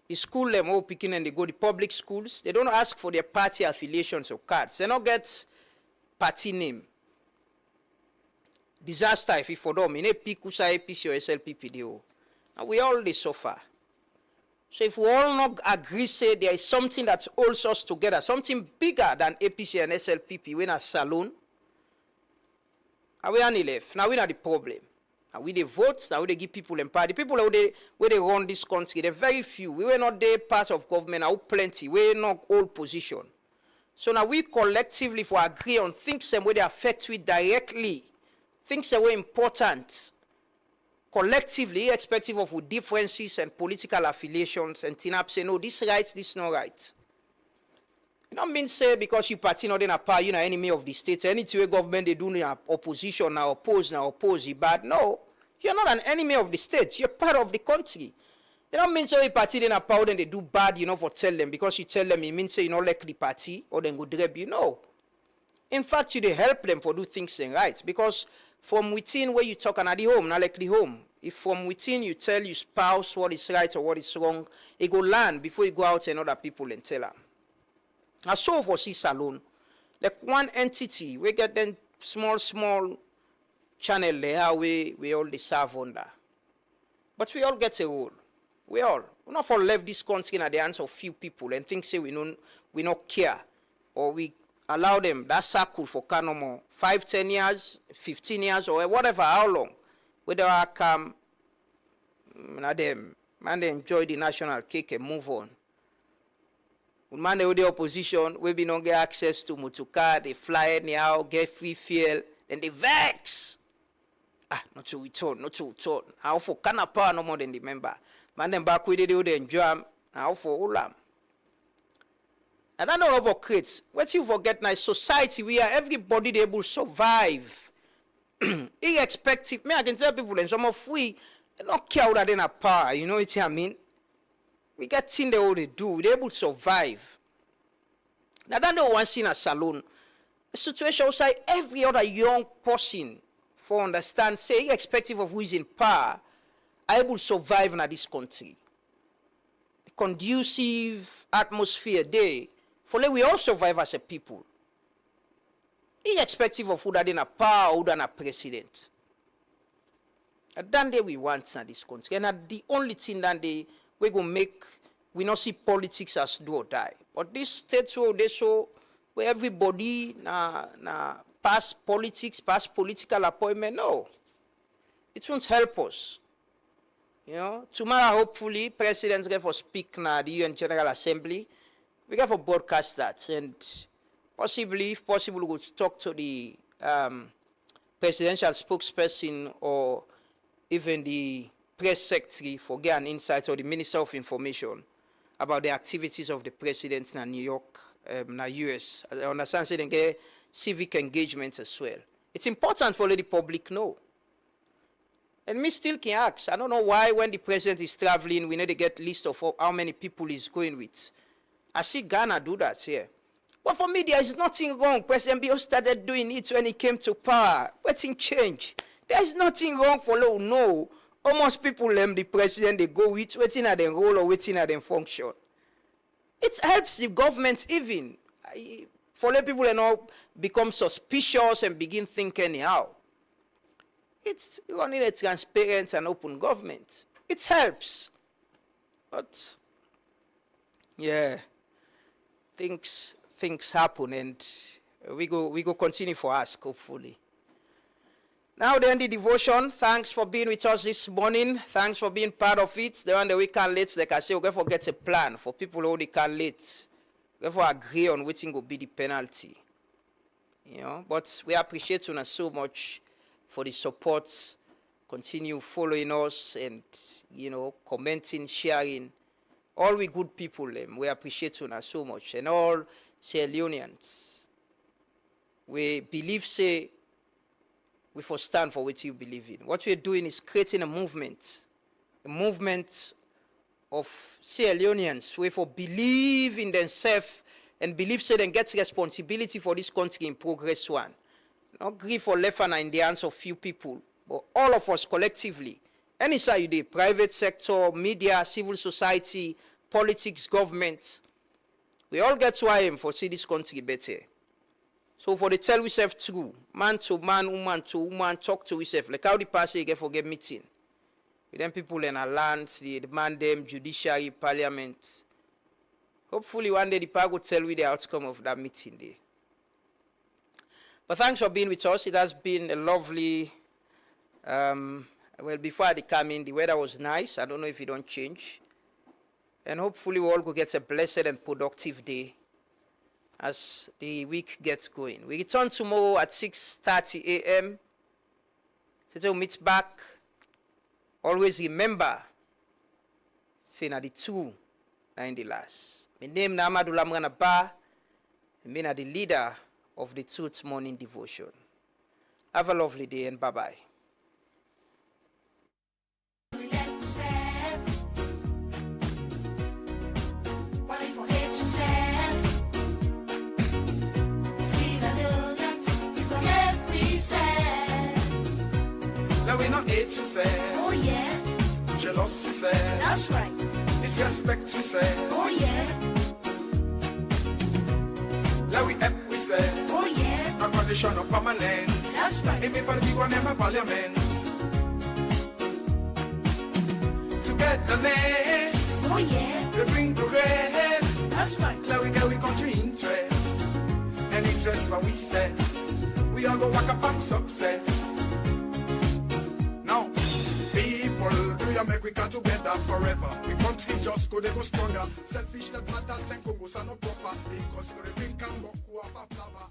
The school them all picking and they go to public schools, they don't ask for their party affiliations or cards. They don't get party name. Disaster if you for them, in a pick APC or SLPPDO. And we all they suffer. So if we all not agree, say there is something that holds us together, something bigger than APC and SLPP, we're not Salone, and we are left. Now we're not the problem. And we the votes, now we they give people empower. The people where they run this country, they're very few. We were not there part of government, now plenty. We're not all position. So now we collectively for agree on things where they affect we directly, things that were important. Collectively, irrespective of differences and political affiliations, and TINAP say, no, this right, this not right. You don't mean say because you party not in a power, you're an enemy of the state. Anything where government they do in opposition, now oppose, you bad. No, you're not an enemy of the state. You're part of the country. You don't mean say you party in a power, then they do bad, for tell them. Because you tell them, it means say you don't like the party, or then go drab you. No. In fact, you they help them for do things right. Because from within where you talk and at the home, not like the home. If from within you tell your spouse what is right or what is wrong, it go learn before you go out and other people and tell them. I saw for see Salone, like one entity, we get them small channel there we all serve under. But we all get a role. We're not for left this country in the hands of few people and think say we not care or we allow them that circle for no more 5, 10 years, 15 years or whatever, how long. Whether I come, they enjoy the national cake and move on. Man, they with the opposition, we be not get access to Mutuka, they fly anyhow, get free fuel, then they vex. Not to return. How for power no more than the member. Man, them back with they would enjoy, how for all them. And that don't overcrate. What you forget now, society, we are everybody they able to survive. Irrespective. I can tell people, and some of we don't care that in a power, you know what I mean? We get things they all they do, they're able to survive. Now that no one seen a Salone. The situation outside every other young person for understand, say irrespective of who is in power, are able to survive in this country. The conducive atmosphere there, for let we all survive as a people. Irrespective of who that in a power, who that in a president. And then day we want in this country. And the only thing that we go make, we not see politics as do or die. But this state they show where everybody past politics, past political appointment, no. It won't help us. Tomorrow hopefully President get for speak na the UN General Assembly. We get for broadcast that and possibly, if possible, we could talk to the presidential spokesperson or even the press secretary for get an insight, or the Minister of Information about the activities of the president in New York, na US. I understand they get civic engagements as well. It's important for the public know. And me still can ask, I don't know why when the president is traveling, we need to get list of how many people he's going with. I see Ghana do that here. But for me, there is nothing wrong. President Bio started doing it when he came to power. What's change? There is nothing wrong for low. No. Almost people the president they go with waiting at the role or waiting at the function. It helps the government even. For let people become suspicious and begin thinking anyhow. It's running a transparent and open government. It helps. But yeah, things happen and we go continue for ask, hopefully. Now then the devotion. Thanks for being with us this morning. Thanks for being part of it. The one that we can late, like I say, we're going to get a plan for people who they can late. We're going to agree on which will be the penalty. But we appreciate you so much for the support. Continue following us and, commenting, sharing. All we good people, we appreciate you so much. And all Sierra Leoneans, we believe, say, we for stand for what you believe in. What we're doing is creating a movement of Sierra Leoneans who for believe in themselves and believe say they get responsibility for this country in progress one. Not grieve for left and in the hands of few people, but all of us collectively. Any side you do, private sector, media, civil society, politics, government, we all get to aim for see this country better. So for the tell ourselves true, man to man, woman to woman, talk to ourselves, like how the pastor get for get meeting. with them people in our lands, the demand them, judiciary, parliament. Hopefully one day the park will tell you the outcome of that meeting day. But thanks for being with us. It has been a lovely, well, before I came in, the weather was nice. I don't know if it don't change. And hopefully we all will get a blessed and productive day as the week gets going. We return tomorrow at 6:30 a.m. Today we'll meet back. Always remember, say na the two na in the last. My name is Amadou Lamrana Ba, and I'm the leader of the Truth Morning Devotion. Have a lovely day and bye-bye. Now we not hate to say, oh yeah. Jealous to say, that's right. Disrespect to say, oh yeah. Now we help we say, oh yeah. No condition of permanent, that's right. If for the big one in my parliament. Togetherness, oh yeah. We bring progress, that's right. Now we get we country interest, and interest when we say, we all go walk up on success. Now, people, do you make we come together forever? We country just go, they go stronger. Selfish that matters and Congo are not proper. Because we drink and walk who have a flower.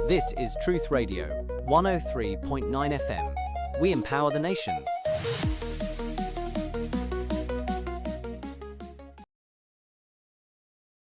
This is Truth Radio, 103.9 FM. We empower the nation.